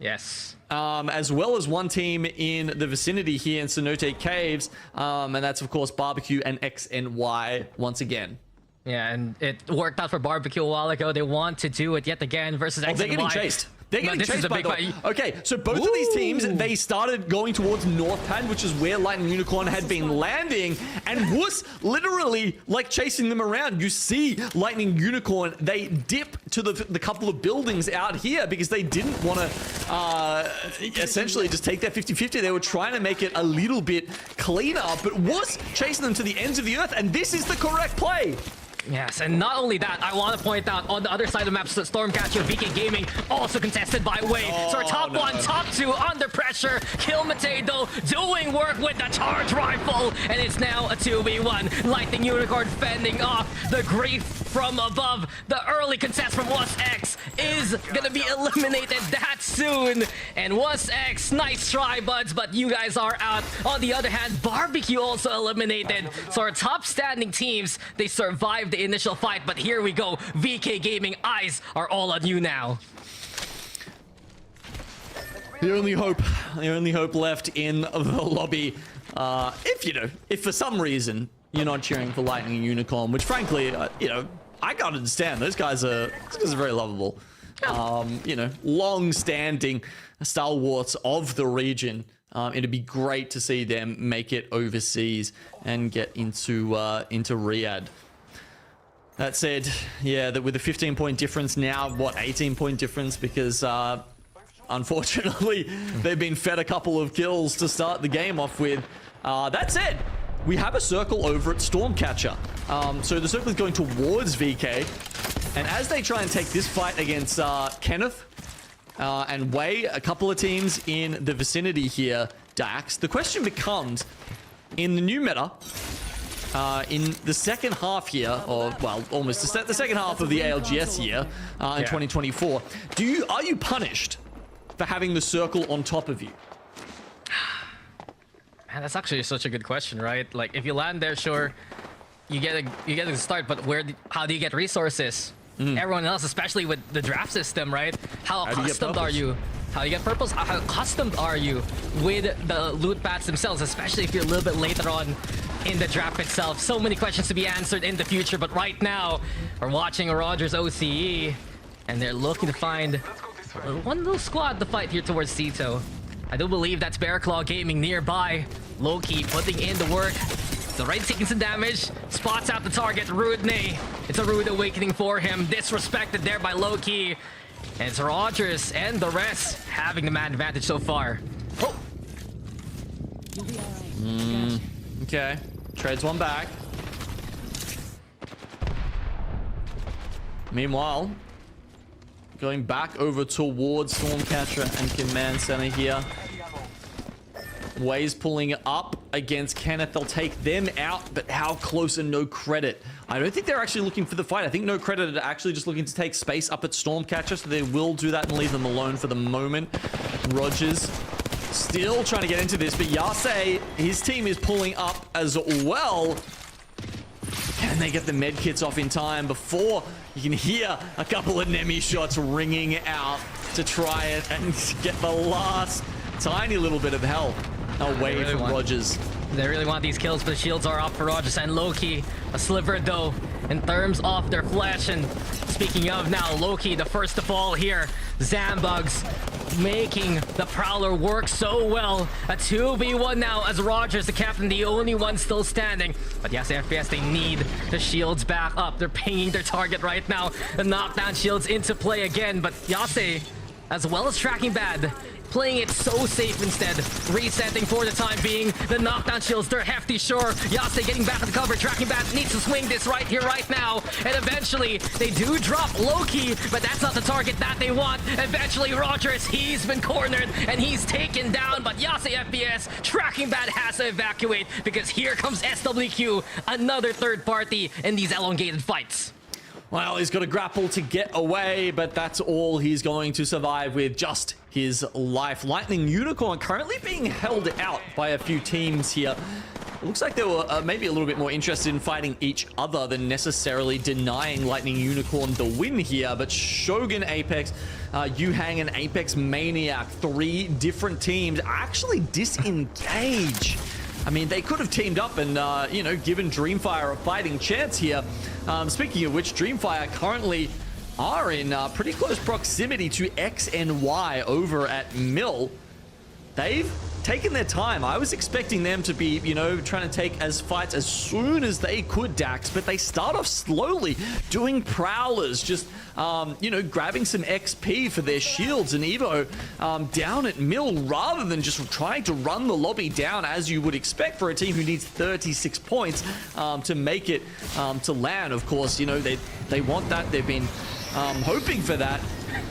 Yes. As well as one team in the vicinity here in Cenote Caves, and that's of course Barbecue and XNY once again. Yeah, and it worked out for Barbecue a while ago. They want to do it yet again versus XNY. They're getting chased. They're getting chased by the... Okay, so both of these teams, they started going towards North Pad, which is where Lightning Unicorn had been landing, and was literally like chasing them around. You see Lightning Unicorn, they dip to the couple of buildings out here because they didn't want to essentially just take that 50-50. They were trying to make it a little bit cleaner, but was chasing them to the ends of the earth, and this is the correct play. Yes, and not only that, I want to point out on the other side of the map, Stormcatcher, VK Gaming, also contested by Wave. So our top one, top two, under pressure. Kill Mateo doing work with the charge rifle, and it's now a 2v1. Lightning Unicorn fending off the grief from above. The early contest from WasX is gonna be eliminated that soon. And WasX, nice try, buds, but you guys are out. On the other hand, Barbecue also eliminated. So our top standing teams, they survived the initial fight, but here we go. VK Gaming, eyes are all on you now. The only hope left in the lobby, if for some reason you're not cheering for Lightning Unicorn, which frankly, I can't understand. Those guys are very lovable. Long-standing stalwarts of the region. It'd be great to see them make it overseas and get into Riyadh. That said, yeah, that with a 15-point difference now, 18-point difference, because unfortunately they've been fed a couple of kills to start the game off with. That said, we have a circle over at Stormcatcher. So the circle is going towards VK. And as they try and take this fight against Kenneth and Wei, a couple of teams in the vicinity here, Dax, the question becomes, in the new meta, in the second half here, or well, almost the second half of the ALGS year in 2024, are you punished for having the circle on top of you? Man, that's actually such a good question, right? Like, if you land there, sure, you get a start, but how do you get resources? Everyone else, especially with the draft system, right? How accustomed are you? How do you get purples? How accustomed are you with the loot paths themselves, especially if you're a little bit later on in the draft itself? So many questions to be answered in the future, but right now, we're watching a Rogers OCE, and they're looking to find one little squad to fight here towards Cito. I do believe that's Bear Claw Gaming nearby. Loki putting in the work. The right taking some damage, spots out the target, Rudney. It's a rude awakening for him, disrespected there by Loki. And it's Rogers and the rest having the man advantage so far. Oh! Okay, trades one back. Meanwhile, going back over towards Stormcatcher and Command Center here. Wei's pulling up against Kenneth. They'll take them out, but how close and no credit? I don't think they're actually looking for the fight. I think no credit are actually just looking to take space up at Stormcatcher, so they will do that and leave them alone for the moment. Rogers still trying to get into this, but Yase, his team is pulling up as well. Can they get the med kits off in time before you can hear a couple of Nemi shots ringing out to try it and get the last tiny little bit of health away from Rogers. They really want these kills, but the shields are up for Rogers and Loki. A sliver, though, in terms of their flesh. And speaking of now, Loki, the first to fall here. Zambugs making the Prowler work so well. A 2v1 now as Rogers, the captain, the only one still standing. But yes, FPS, they need the shields back up. They're pinging their target right now. The knockdown shields into play again, but Yase, as well as Tracking Bad, playing it so safe instead. Resetting for the time being. The knockdown shields, they're hefty, sure. Yase getting back to the cover. Tracking Bad needs to swing this right here, right now. And eventually, they do drop Loki, but that's not the target that they want. Eventually, Rogers, he's been cornered, and he's taken down. But Yase FPS, Tracking Bad has to evacuate, because here comes SWQ, another third party in these elongated fights. Well, he's got to grapple to get away, but that's all he's going to survive with, just his life. Lightning Unicorn currently being held out by a few teams here. It looks like they were maybe a little bit more interested in fighting each other than necessarily denying Lightning Unicorn the win here. But Shogun Apex, Yuhang and Apex Maniac, 3 different teams actually disengage. I mean, they could have teamed up and, you know, given Dreamfire a fighting chance here. Speaking of which, Dreamfire currently are in pretty close proximity to X and Y over at Mill. They've taken their time. I was expecting them to be, you know, trying to take fights as soon as they could, Dax, but they start off slowly doing prowlers, just, you know, grabbing some XP for their shields and Evo down at Mill, rather than just trying to run the lobby down as you would expect for a team who needs 36 points to make it to land. Of course, you know, they want that. They've been hoping for that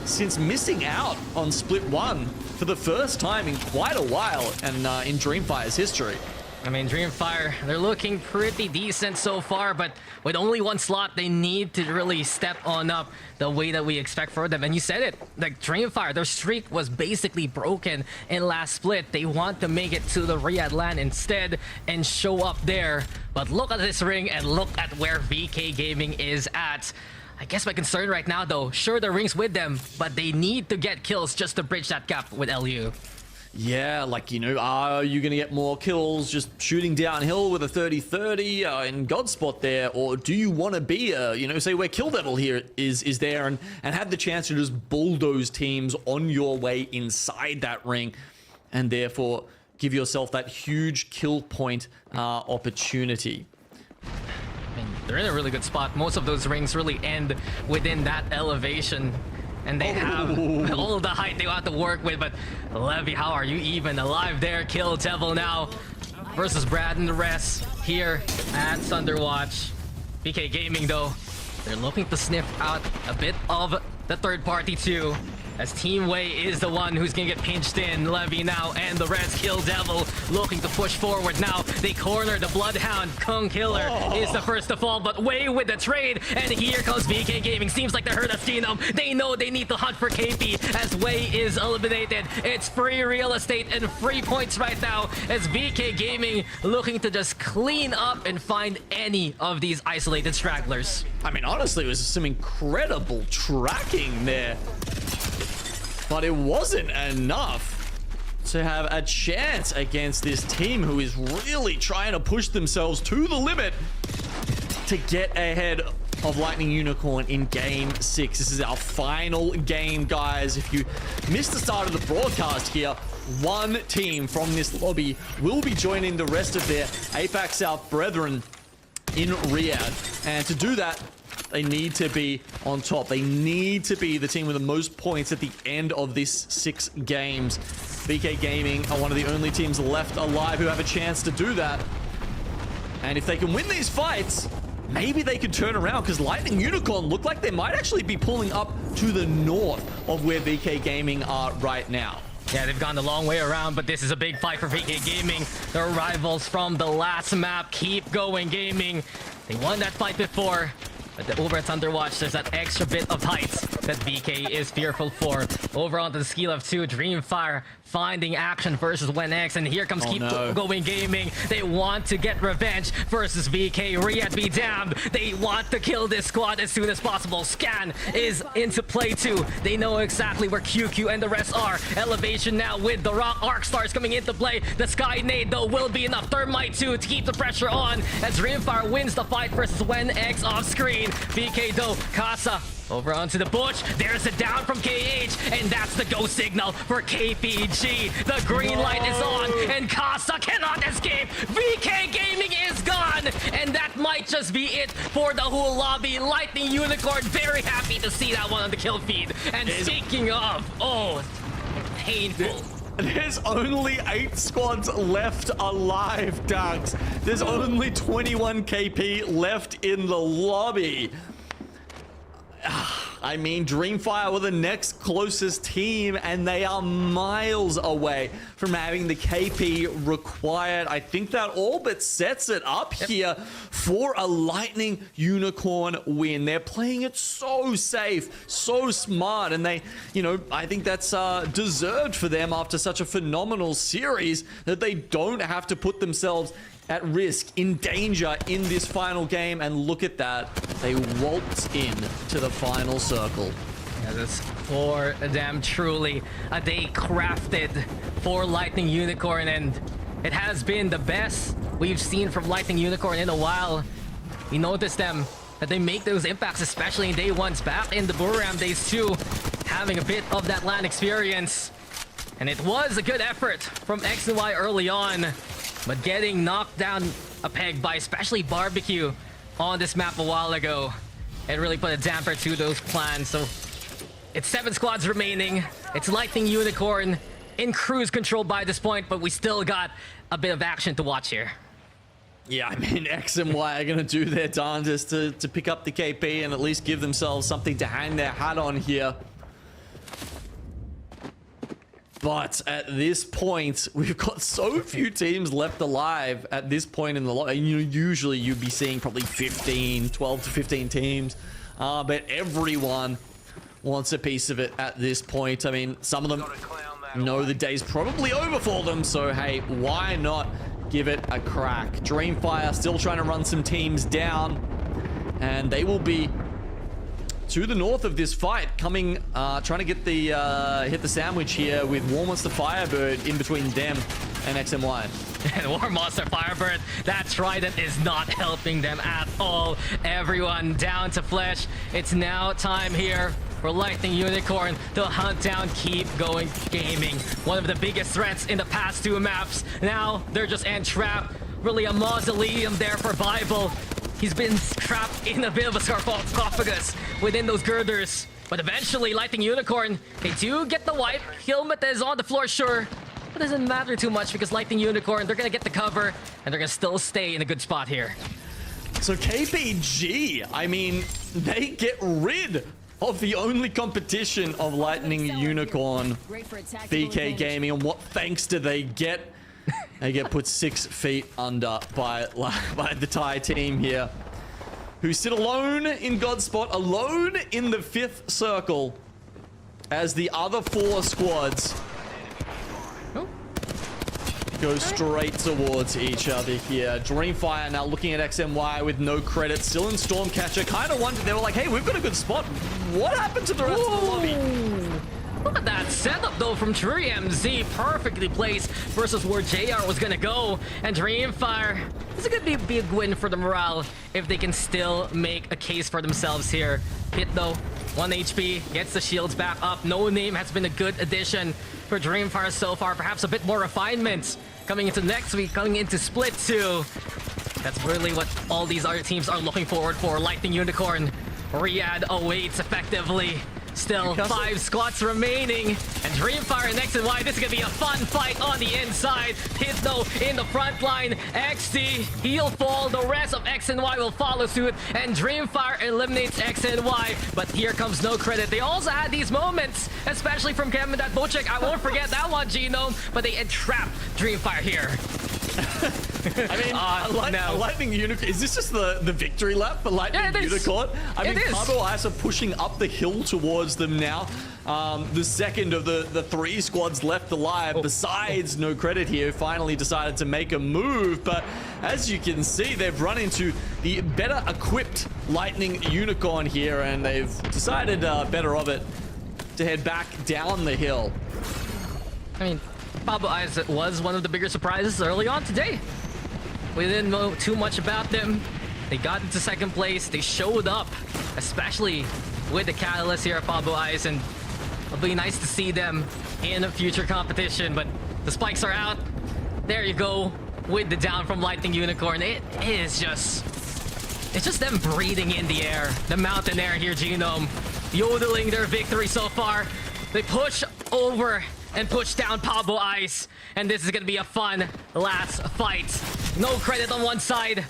since missing out on Split 1 for the first time in quite a while, and in Dreamfire's history. I mean, Dreamfire, they're looking pretty decent so far, but with only one slot, they need to really step on up the way that we expect for them. And you said it, like Dreamfire, their streak was basically broken in last split. They want to make it to the Riyadh LAN instead and show up there. But look at this ring and look at where VK Gaming is at. I guess my concern right now, though, sure, the ring's with them, but they need to get kills just to bridge that gap with LU. Yeah, like, you know, are you going to get more kills just shooting downhill with a 30-30 in Godspot there? Or do you want to be, you know, say where Kill Devil here is there and have the chance to just bulldoze teams on your way inside that ring and therefore give yourself that huge kill point opportunity? I mean, they're in a really good spot. Most of those rings really end within that elevation. And they have all of the height they want to work with. But Levy, how are you even alive there? Kill Devil now versus Brad and the rest here at Thunderwatch. BK Gaming, though, They're looking to sniff out a bit of the third party too, as Team Wei is the one who's gonna get pinched in. Levy now and the Reds Kill Devil looking to push forward. Now they corner the Bloodhound. Kung Killer is the first to fall, but Wei with the trade, and here comes VK Gaming. Seems like they heard of Genome. They know they need to hunt for KP as Wei is eliminated. It's free real estate and free points right now as VK Gaming looking to just clean up and find any of these isolated stragglers. I mean, honestly, it was some incredible tracking there. But it wasn't enough to have a chance against this team who is really trying to push themselves to the limit to get ahead of Lightning Unicorn in Game 6. This is our final game, guys. If you missed the start of the broadcast here, one team from this lobby will be joining the rest of their APAC South brethren in Riyadh. And to do that, they need to be on top. They need to be the team with the most points at the end of this 6 games. VK Gaming are one of the only teams left alive who have a chance to do that. And if they can win these fights, maybe they could turn around, because Lightning Unicorn look like they might actually be pulling up to the north of where VK Gaming are right now. Yeah, they've gone the long way around, but this is a big fight for VK Gaming. Their rivals from the last map keep going Gaming. They won that fight before. But over at Thunderwatch, there's that extra bit of height that VK is fearful for. Over onto the skill of 2, Dreamfire finding action versus WenX, and here comes Going Gaming. They want to get revenge versus VK. Riyadh be damned. They want to kill this squad as soon as possible. Scan is into play too. They know exactly where QQ and the rest are. Elevation now with the Rock Arc Stars coming into play. The Sky Nade though will be enough. Thermite too to keep the pressure on as Dreamfire wins the fight versus WenX off screen. VK though, Casa over onto the bush. There's a down from KH, and that's the go signal for KPG. The green light is on, and Casa cannot escape. VK Gaming is gone, and that might just be it for the whole lobby. Lightning Unicorn very happy to see that one on the kill feed. And speaking of, painful. There's only 8 squads left alive, Dugs. There's only 21 KP left in the lobby. I mean, Dreamfire were the next closest team, and they are miles away from having the KP required. I think that all but sets it up here for a Lightning Unicorn win. They're playing it so safe, so smart, and they, I think that's deserved for them after such a phenomenal series, that they don't have to put themselves at risk, in danger in this final game. And look at that, they waltz in to the final circle. Yeah, that's for them truly a day crafted for Lightning Unicorn, and it has been the best we've seen from Lightning Unicorn in a while. We noticed them that they make those impacts, especially in day 1s, back in the Buram days too, having a bit of that LAN experience. And it was a good effort from X and Y early on, but getting knocked down a peg by especially Barbecue on this map a while ago, it really put a damper to those plans. So it's 7 squads remaining. It's Lightning Unicorn in cruise control by this point, but we still got a bit of action to watch here. Yeah, I mean, X and Y are going to do their darndest to pick up the KP and at least give themselves something to hang their hat on here. But at this point, we've got so few teams left alive at this point in the lot. Usually you'd be seeing probably 12 to 15 teams. But everyone wants a piece of it at this point. I mean, some of them know the day's probably over for them. So, hey, why not give it a crack? Dreamfire still trying to run some teams down. And they will be to the north of this fight, coming, trying to get the hit the sandwich here with War Monster Firebird in between them and XMY. And War Monster Firebird, that trident is not helping them at all. Everyone down to flesh. It's now time here for Lightning Unicorn to hunt down Keep Going Gaming. One of the biggest threats in the past 2 maps. Now they're just entrapped. Really a mausoleum there for Bible. He's been trapped in a bit of a sarcophagus within those girders. But eventually, Lightning Unicorn, they do get the wipe. Helmet is on the floor, sure. But it doesn't matter too much because Lightning Unicorn, they're going to get the cover and they're going to still stay in a good spot here. So KPG, I mean, they get rid of the only competition of Lightning Unicorn, VK Gaming, and what thanks do they get? They get put 6 feet under by the Thai team here, who sit alone in God's spot, alone in the 5th circle, as the other 4 squads go straight towards each other here. Dreamfire now looking at XNY with no credit, still in Stormcatcher. Kind of wondered, they were like, hey, we've got a good spot. What happened to the rest of the lobby? Look at that setup though from DreamZ, perfectly placed versus where JR was gonna go. And Dreamfire, this is gonna be a big win for the morale if they can still make a case for themselves here. Hit though, 1 HP, gets the shields back up. No Name has been a good addition for Dreamfire so far. Perhaps a bit more refinement coming into next week, coming into Split 2. That's really what all these other teams are looking forward for. Lightning Unicorn, Riyadh awaits effectively. Still 5 squats remaining, and Dreamfire and XNY, this is gonna be a fun fight on the inside. Hit though in the front line, XD, he'll fall, the rest of XNY will follow suit, and Dreamfire eliminates XNY, but here comes no credit. They also had these moments, especially from Kevin that Bochek, I won't forget that one, Genome, but they entrap Dreamfire here. I mean, Lightning Unicorn, is this just the victory lap for Lightning Unicorn? I mean, Carbo Ice are pushing up the hill towards them now. The second of the 3 squads left alive, besides no credit here, finally decided to make a move. But as you can see, they've run into the better equipped Lightning Unicorn here, and they've decided better of it to head back down the hill. I mean, Pablo Isaac was one of the bigger surprises early on today. We didn't know too much about them. They got into 2nd place. They showed up, especially with the catalyst here at Pablo Ice, and it'll be nice to see them in a future competition. But the spikes are out. There you go with the down from Lightning Unicorn. It's just them breathing in the air, the mountain air here, Genome, yodeling their victory so far. They push over and push down Pablo Ice, and this is gonna be a fun last fight. No credit on one side,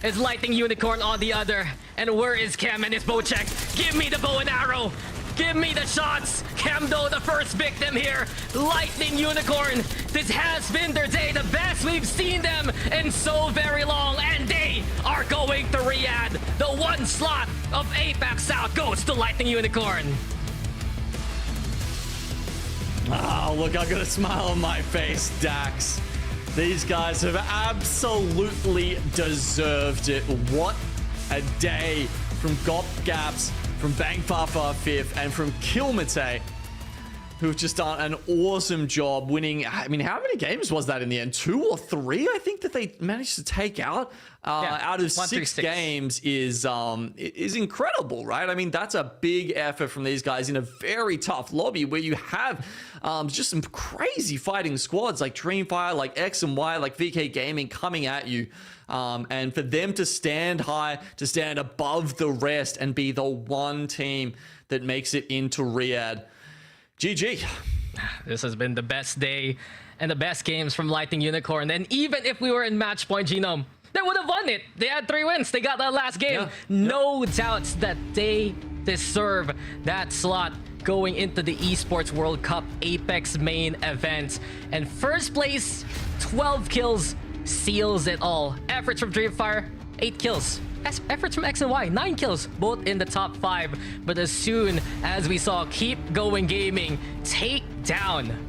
it's Lightning Unicorn on the other, and where is Cam and his Bochek? Give me the bow and arrow, give me the shots. Camdo, the first victim here. Lightning Unicorn, this has been their day, the best we've seen them in so very long, and they are going to Riyadh. The 1 slot of APAC South goes to Lightning Unicorn. Oh, look, I got a smile on my face, Dax. These guys have absolutely deserved it. What a day from Gop Gaps, from Bang Fafa 5th, and from Kilmate, who've just done an awesome job winning. I mean, how many games was that in the end? 2 or 3, I think, that they managed to take out. Out of 6 games is incredible, right? I mean, that's a big effort from these guys in a very tough lobby where you have just some crazy fighting squads like Dreamfire, like X and Y, like VK Gaming coming at you. And for them to stand high, to stand above the rest and be the one team that makes it into Riyadh. GG. This has been the best day and the best games from Lightning Unicorn. And even if we were in match point, Genome, they would have won it. They had 3 wins. They got that last game. No doubts that they deserve that slot going into the Esports World Cup Apex main event. And first place, 12 kills, seals it all. Efforts from Dreamfire, 8 kills. Efforts from X and Y, 9 kills, both in the top 5. But as soon as we saw Keep Going Gaming take down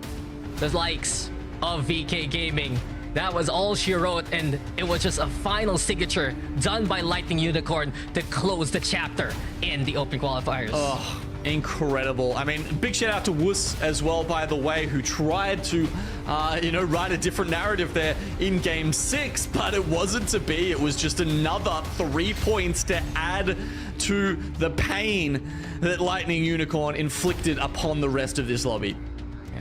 the likes of VK Gaming, that was all she wrote, and it was just a final signature done by Lightning Unicorn to close the chapter in the Open Qualifiers. Oh, incredible. I mean, big shout out to Wuss as well, by the way, who tried to, write a different narrative there in Game 6, but it wasn't to be. It was just another 3 points to add to the pain that Lightning Unicorn inflicted upon the rest of this lobby.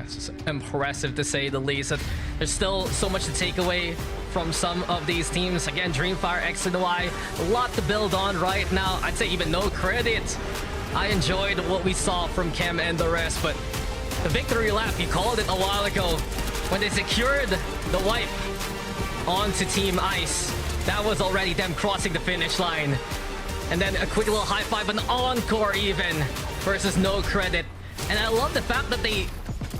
It's just impressive to say the least. There's still so much to take away from some of these teams. Again, Dreamfire, X and Y, a lot to build on right now. I'd say even no credit. I enjoyed what we saw from Chem and the rest, but the victory lap, you called it a while ago, when they secured the wipe onto Team Ice. that was already them crossing the finish line. And then a quick little high five, an encore even versus no credit. And I love the fact that they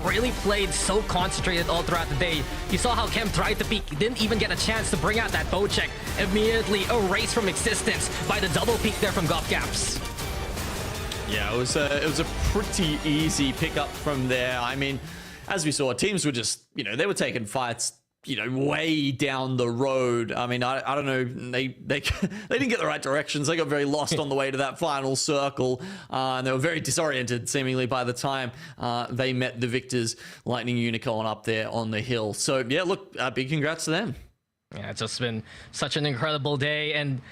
really played so concentrated all throughout the day. You saw how Kem tried to peek, didn't even get a chance to bring out that bow check. Immediately erased from existence by the double peek there from Gopgaps. Yeah, it was a pretty easy pickup from there. I mean, as we saw, teams were just, they were taking fights, way down the road. I mean, I don't know, they didn't get the right directions. They got very lost on the way to that final circle, and they were very disoriented, seemingly, by the time they met the victors, Lightning Unicorn, up there on the hill. So, yeah, look, big congrats to them. Yeah, it's just been such an incredible day, and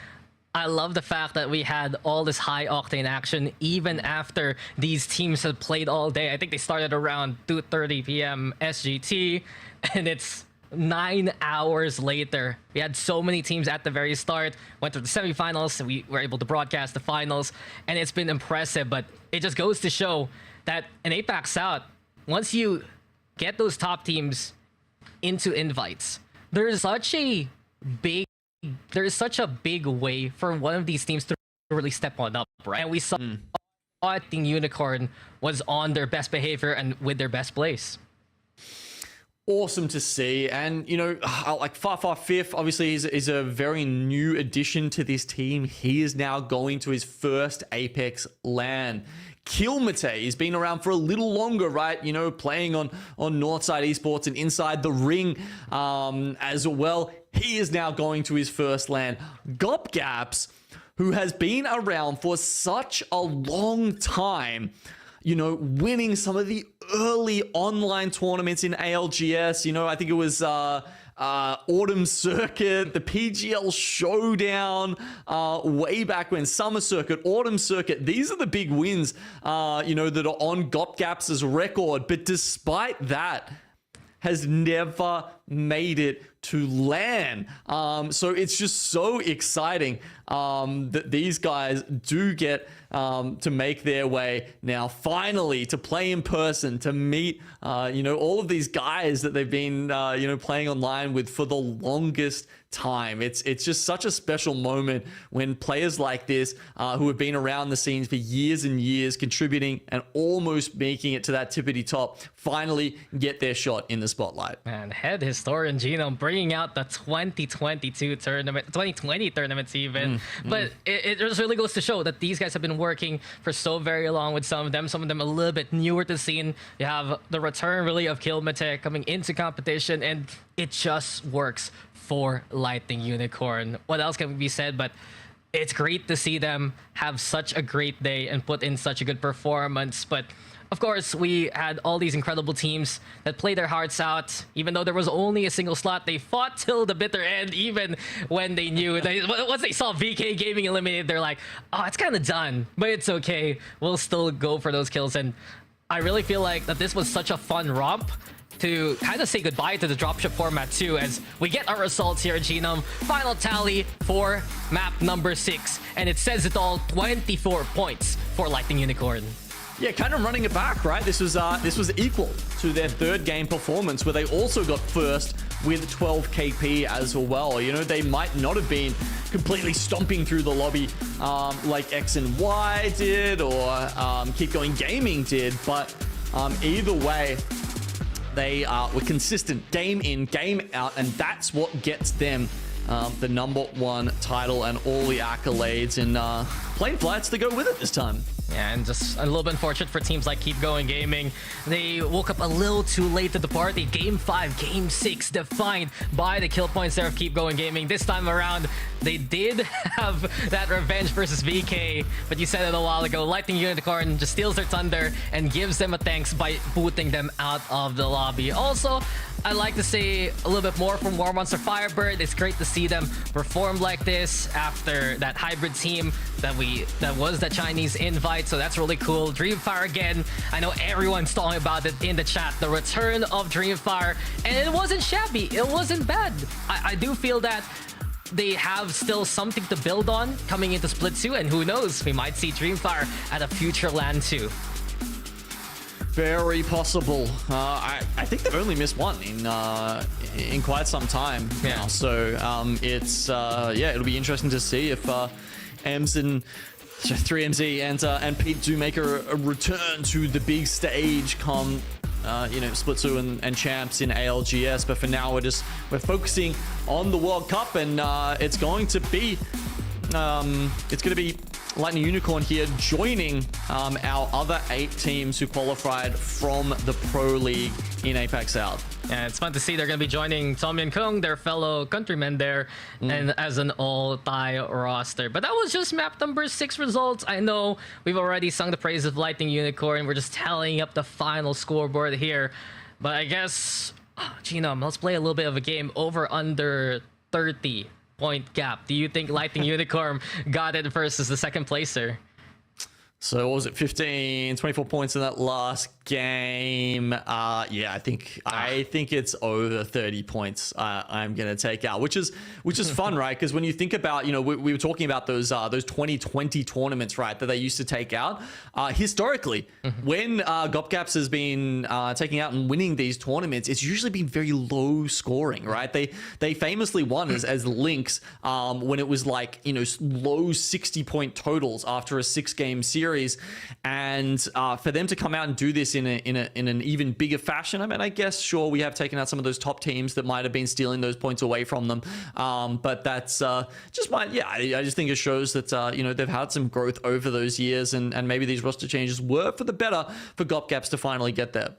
I love the fact that we had all this high-octane action even after these teams had played all day. I think they started around 2:30 p.m. SGT, and it's 9 hours later. We had so many teams at the very start, went to the semifinals, so we were able to broadcast the finals, and it's been impressive. But it just goes to show that in APAC South, once you get those top teams into invites, there's such a big way for one of these teams to really step on up, right? And we saw Lightning Unicorn was on their best behavior and with their best place. Awesome to see. And, like Far Fifth, obviously, is a very new addition to this team. He is now going to his first Apex LAN. Kilmate, he's been around for a little longer, right? Playing on Northside Esports and inside the ring as well. He is now going to his first LAN. Gopgaps, who has been around for such a long time, winning some of the early online tournaments in ALGS. I think it was Autumn Circuit, the PGL Showdown, way back when, Summer Circuit, Autumn Circuit. These are the big wins, that are on Gopgaps' record. But despite that, has never made it to LAN. So it's just so exciting that these guys do get to make their way now, finally, to play in person, to meet, all of these guys that they've been, playing online with for the longest time. It's just such a special moment when players like this, who have been around the scenes for years and years, contributing and almost making it to that tippity top, finally get their shot in the spotlight. And head historian Genome bringing out the 2022 tournament, 2020 tournaments even. But it just really goes to show that these guys have been working for so very long with some of them a little bit newer to the scene. You have the return really of Kilmate coming into competition, and it just works for Lightning Unicorn. What else can be said? But it's great to see them have such a great day and put in such a good performance. But of course, we had all these incredible teams that played their hearts out. Even though there was only a single slot, they fought till the bitter end, even when they knew. Once they saw VK Gaming eliminated, they're like, oh, it's kind of done, but it's okay. We'll still go for those kills. And I really feel like that this was such a fun romp to kind of say goodbye to the dropship format too, as we get our results here at Genome. Final tally for map number 6, and it says it all, 24 points for Lightning Unicorn. Yeah, kind of running it back, right? This was equal to their third game performance, where they also got first with 12 KP as well. They might not have been completely stomping through the lobby like X and Y did, or Keep Going Gaming did, but either way, they were consistent game in, game out, and that's what gets them the #1 title and all the accolades, and plane flights to go with it this time. Yeah, and just a little bit unfortunate for teams like Keep Going Gaming. They woke up a little too late to the party. Game 5, Game 6 defined by the kill points there of Keep Going Gaming. This time around, they did have that revenge versus VK, but you said it a while ago, Lightning Unicorn just steals their thunder and gives them a thanks by booting them out of the lobby. Also, I'd like to say a little bit more from War Monster Firebird. It's great to see them perform like this after that hybrid team that was the Chinese invite. So that's really cool. Dreamfire again. I know everyone's talking about it in the chat. The return of Dreamfire, and it wasn't shabby. It wasn't bad. I do feel that they have still something to build on coming into Split 2, and who knows, we might see Dreamfire at a future LAN 2. very possible. I think they've only missed one in quite some time now. So it's yeah, it'll be interesting to see if Ems and 3MZ and Pete do make a return to the big stage come you know, Split 2 and champs in ALGS. But for now, we're focusing on the World Cup, and it's going to be Lightning Unicorn here joining our other 8 teams who qualified from the Pro League in APAC South. Yeah, it's fun to see they're going to be joining Tom and Kung, their fellow countrymen there, and as an all-Thai roster. But that was just map number 6 results. I know we've already sung the praise of Lightning Unicorn. We're just tallying up the final scoreboard here. But I guess, Genome, let's play a little bit of a game over under 30-point gap. Do you think Lightning Unicorn got it versus the second placer? So what was it, 24 points in that last game? Yeah, I think it's over 30 points. I'm gonna take out, which is fun, right? Because when you think about, you know, we were talking about those 2020 tournaments, right, that they used to take out. Historically, when Gopgaps has been taking out and winning these tournaments, it's usually been very low scoring, right? They famously won as Lynx when it was like, you know, low 60-point totals after a 6-game series. And for them to come out and do this in an even bigger fashion, I mean, I guess, sure, we have taken out some of those top teams that might have been stealing those points away from them. But that's just my, yeah, I just think it shows that, you know, they've had some growth over those years, and maybe these roster changes were for the better for Gopgaps to finally get there.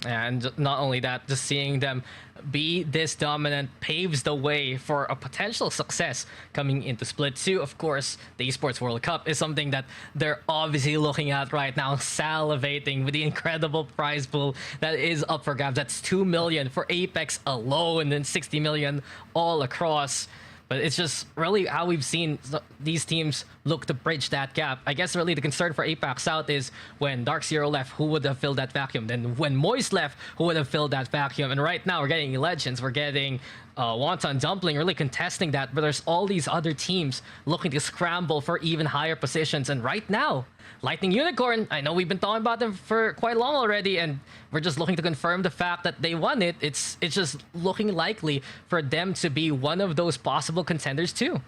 And not only that, just seeing them be this dominant paves the way for a potential success coming into Split 2. Of course, the Esports World Cup is something that they're obviously looking at right now, salivating with the incredible prize pool that is up for grabs. That's 2 million for Apex alone, and 60 million all across. But it's just really how we've seen these teams look to bridge that gap. I guess really the concern for APAC South is when Dark Zero left, who would have filled that vacuum? Then when Moist left, who would have filled that vacuum? And right now we're getting Legends, we're getting Wonton Dumpling really contesting that. But there's all these other teams looking to scramble for even higher positions. And right now, Lightning Unicorn, I know we've been talking about them for quite long already, and we're just looking to confirm the fact that they won it. It's just looking likely for them to be one of those possible contenders too.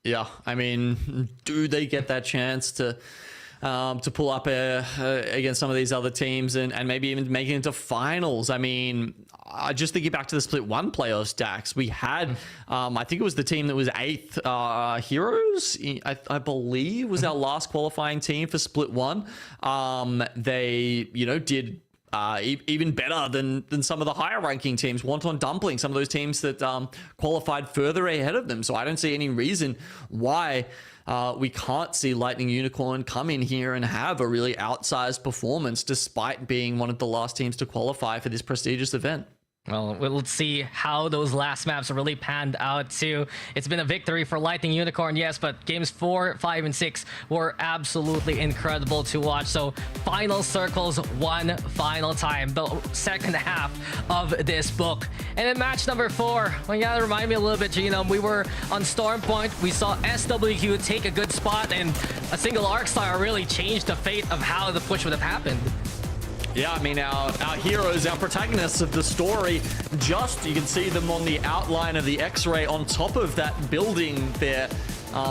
Yeah, I mean, do they get that chance to pull up against some of these other teams and maybe even make it into finals? I mean, just thinking back to the Split 1 playoff stacks, we had, I think it was the team that was 8th, Heroes, I believe, was our last qualifying team for Split 1. They, you know, did even better than some of the higher ranking teams. Wonton Dumpling, some of those teams that qualified further ahead of them. So I don't see any reason why we can't see Lightning Unicorn come in here and have a really outsized performance despite being one of the last teams to qualify for this prestigious event. Well, we'll see how those last maps really panned out too. It's been a victory for Lightning Unicorn, yes, but games 4, 5, and 6 were absolutely incredible to watch. So final circles one final time, the second half of this book. And in match number 4, well, you gotta remind me a little bit, Genome, we were on Storm Point. We saw SWQ take a good spot, and a single Arc Star really changed the fate of how the push would have happened. Yeah, I mean, our heroes, our protagonists of the story, you can see them on the outline of the X-ray on top of that building there.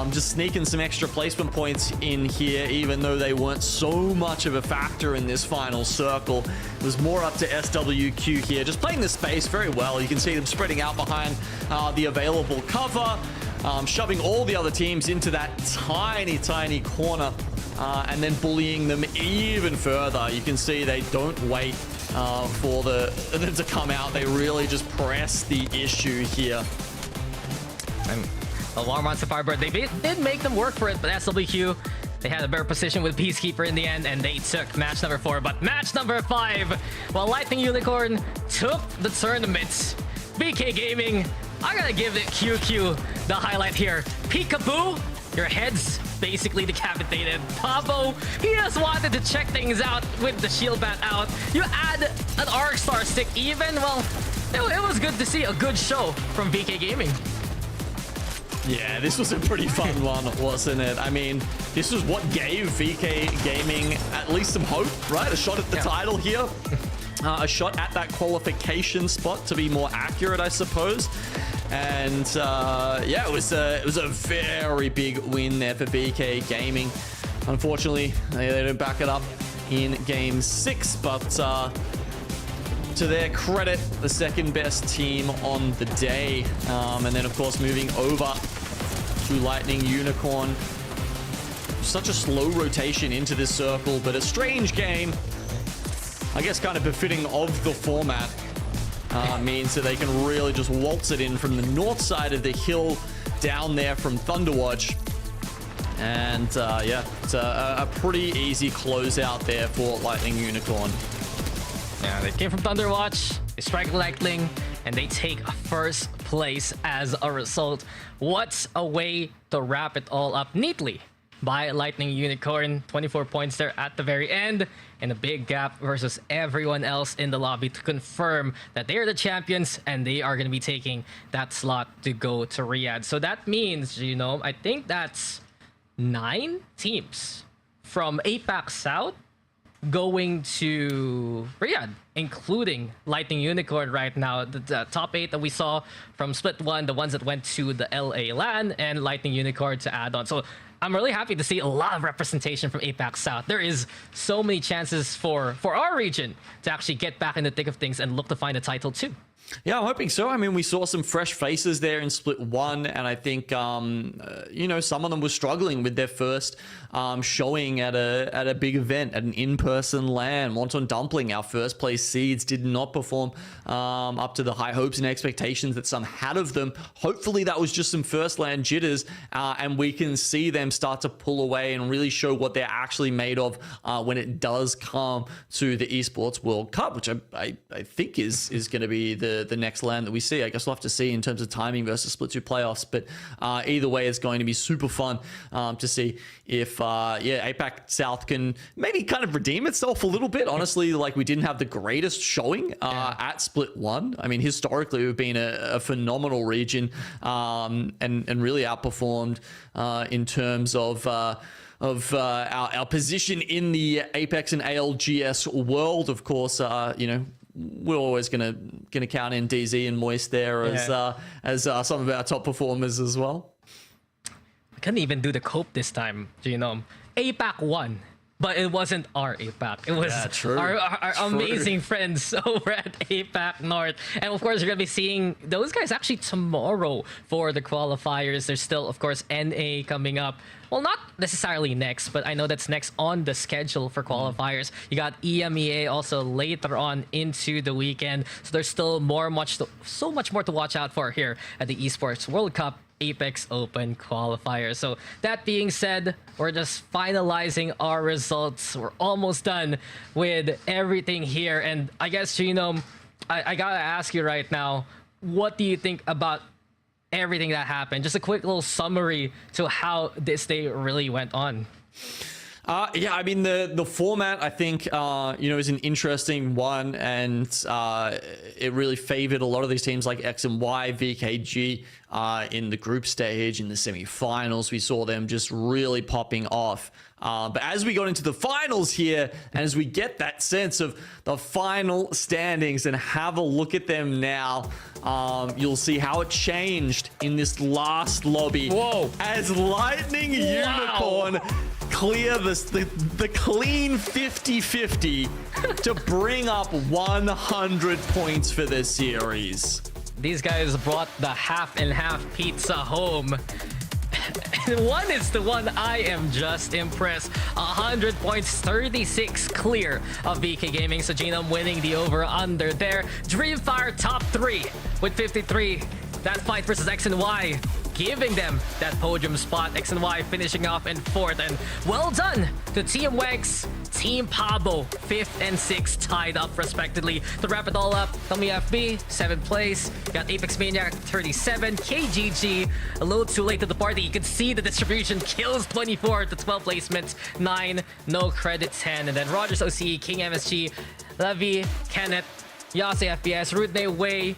Just sneaking some extra placement points in here, even though they weren't so much of a factor in this final circle. It was more up to SWQ here, just playing the space very well. You can see them spreading out behind the available cover, shoving all the other teams into that tiny corner. And then bullying them even further. You can see they don't wait for them to come out. They really just press the issue here. And Alarm on Firebird, they did make them work for it, but SWQ, they had a better position with Peacekeeper in the end, and they took match number 4. But match number 5, while Lightning Unicorn took the tournament, BK Gaming, I gotta give it QQ the highlight here. Peekaboo, your head's basically decapitated. Pabo, he just wanted to check things out with the shield bat out. You add an Arc Star stick even, well, it was good to see a good show from BK Gaming. Yeah, this was a pretty fun one, wasn't it? I mean, this was what gave VK Gaming at least some hope, right? A shot at the title here. A shot at that qualification spot, to be more accurate, I suppose. And yeah, it was a very big win there for VK Gaming. Unfortunately, they didn't back it up in game 6, but to their credit, the second best team on the day. And then, of course, moving over to Lightning Unicorn. Such a slow rotation into this circle, but a strange game. I guess kind of befitting of the format. Means that they can really just waltz it in from the north side of the hill down there from Thunderwatch. And yeah, it's a pretty easy closeout there for Lightning Unicorn. Yeah, they came from Thunderwatch, they strike Lightning, and they take first place as a result. What's a way to wrap it all up neatly by Lightning Unicorn? 24 points there at the very end, and a big gap versus everyone else in the lobby to confirm that they are the champions and they are going to be taking that slot to go to Riyadh. So that means, you know, I think that's 9 teams from APAC South going to Riyadh, including Lightning Unicorn right now. The top 8 that we saw from Split 1, the ones that went to the LA LAN, and Lightning Unicorn to add on. So I'm really happy to see a lot of representation from APAC South. There is so many chances for our region to actually get back in the thick of things and look to find a title too. Yeah, I'm hoping so. I mean, we saw some fresh faces there in Split 1, and I think, you know, some of them were struggling with their first showing at a big event, at an in-person LAN. Wonton Dumpling, our first place seeds, did not perform up to the high hopes and expectations that some had of them. Hopefully that was just some first LAN jitters, and we can see them start to pull away and really show what they're actually made of when it does come to the Esports World Cup, which I think is going to be the next LAN that we see. I guess we'll have to see in terms of timing versus Split 2 playoffs, but either way, it's going to be super fun to see if yeah, APAC South can maybe kind of redeem itself a little bit. Honestly, like, we didn't have the greatest showing at Split 1. I mean, historically, we've been a phenomenal region and really outperformed in terms of our position in the Apex and ALGS world. Of course, you know, we're always gonna count in DZ and Moist there as some of our top performers as well. I couldn't even do the cope this time, you know. APAC won, but it wasn't our APAC. It was our amazing friends over at APAC North. And of course, you're going to be seeing those guys actually tomorrow for the qualifiers. There's still, of course, NA coming up. Well, not necessarily next, but I know that's next on the schedule for qualifiers. You got EMEA also later on into the weekend. So there's still so much more to watch out for here at the Esports World Cup Apex Open qualifier. So that being said, we're just finalizing our results. We're almost done with everything here. And I guess, Genome, I gotta ask you right now, what do you think about everything that happened? Just a quick little summary to how this day really went on. Yeah, I mean, the format, I think, you know, is an interesting one, and it really favored a lot of these teams like X and Y, VKG in the group stage, in the semifinals. We saw them just really popping off. But as we got into the finals here, and as we get that sense of the final standings and have a look at them now, you'll see how it changed in this last lobby. Whoa. As Lightning Unicorn clear the clean 50-50 to bring up 100 points for this series. These guys brought the half and half pizza home. One is the one I am just impressed. 100 points, 36 clear of VK Gaming. So Genome winning the over-under there. Dreamfire top 3 with 53. That fight versus X and Y, giving them that podium spot. X and Y finishing off in 4th. And well done to Team Wex, Team Pabo, 5th and 6th, tied up respectively. To wrap it all up, FB, 7th place. Got Apex Maniac, 37. KGG, a little too late to the party. You can see the distribution. Kills 24 to 12 placements, 9. No credit, 10. And then Rogers OCE, King MSG, Levy, Kenneth, Yase FPS, Rudney Way,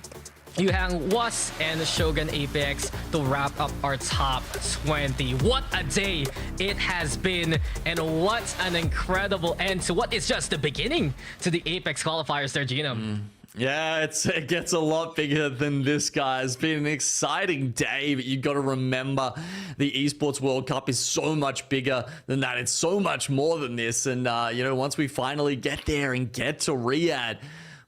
Yuhang Was and Shogun Apex to wrap up our top 20. What a day it has been, and what an incredible end to what is just the beginning to the Apex qualifiers there, Genome. Yeah, it gets a lot bigger than this, guys. It's been an exciting day, but you got to remember the Esports World Cup is so much bigger than that. It's so much more than this. And, you know, once we finally get there and get to Riyadh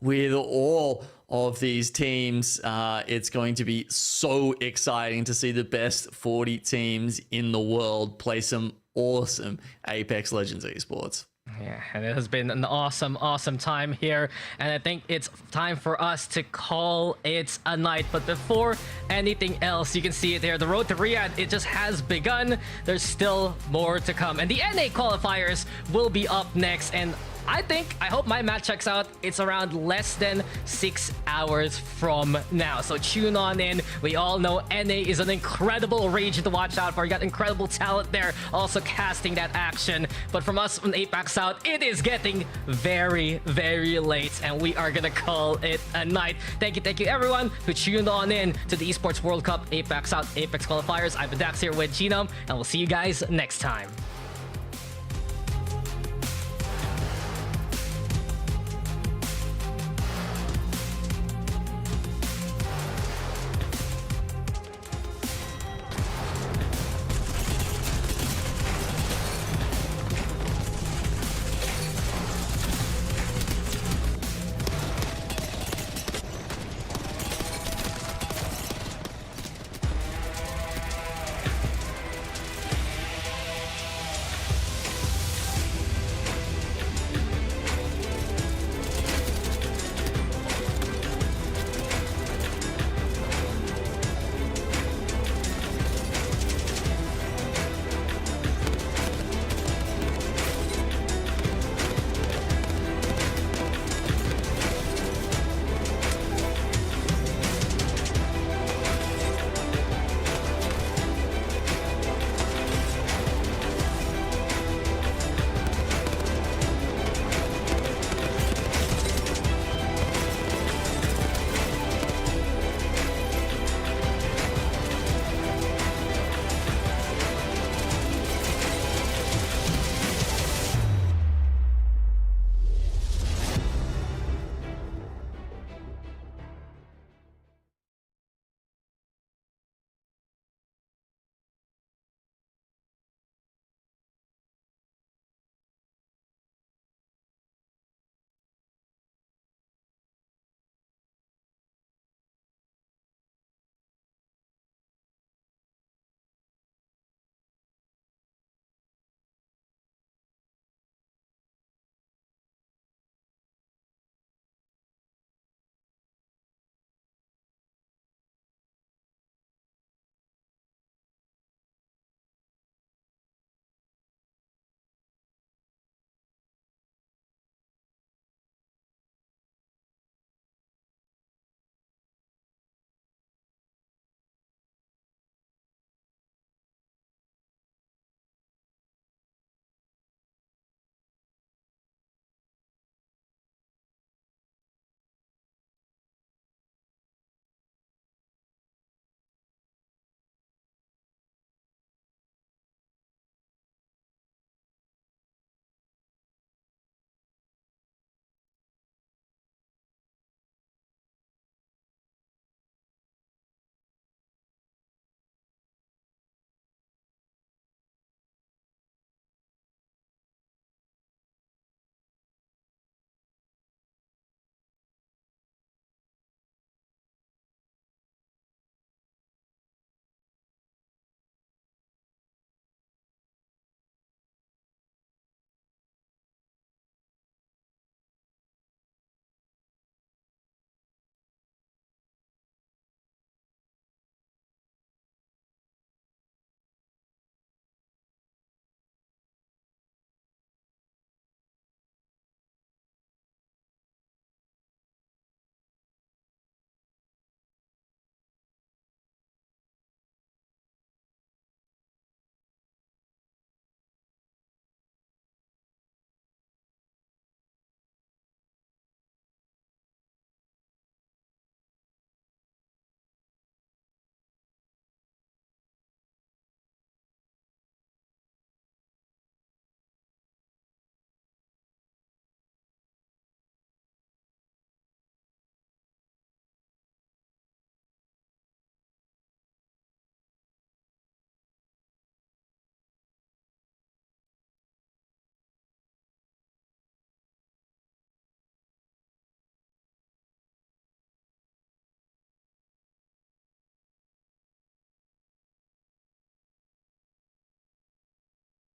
with all of these teams, it's going to be so exciting to see the best 40 teams in the world play some awesome Apex Legends esports. Yeah, and it has been an awesome time here, and I think it's time for us to call it a night. But before anything else, you can see it there, the road to Riyadh, it just has begun. There's still more to come, and the NA qualifiers will be up next, and I hope my math checks out. It's around less than 6 hours from now. So tune on in. We all know NA is an incredible region to watch out for. You got incredible talent there, also casting that action. But from us on APAC South, it is getting very, very late, and we are gonna call it a night. Thank you everyone who tuned on in to the Esports World Cup APAC South Apex Qualifiers. I've been Dax here with Genome, and we'll see you guys next time.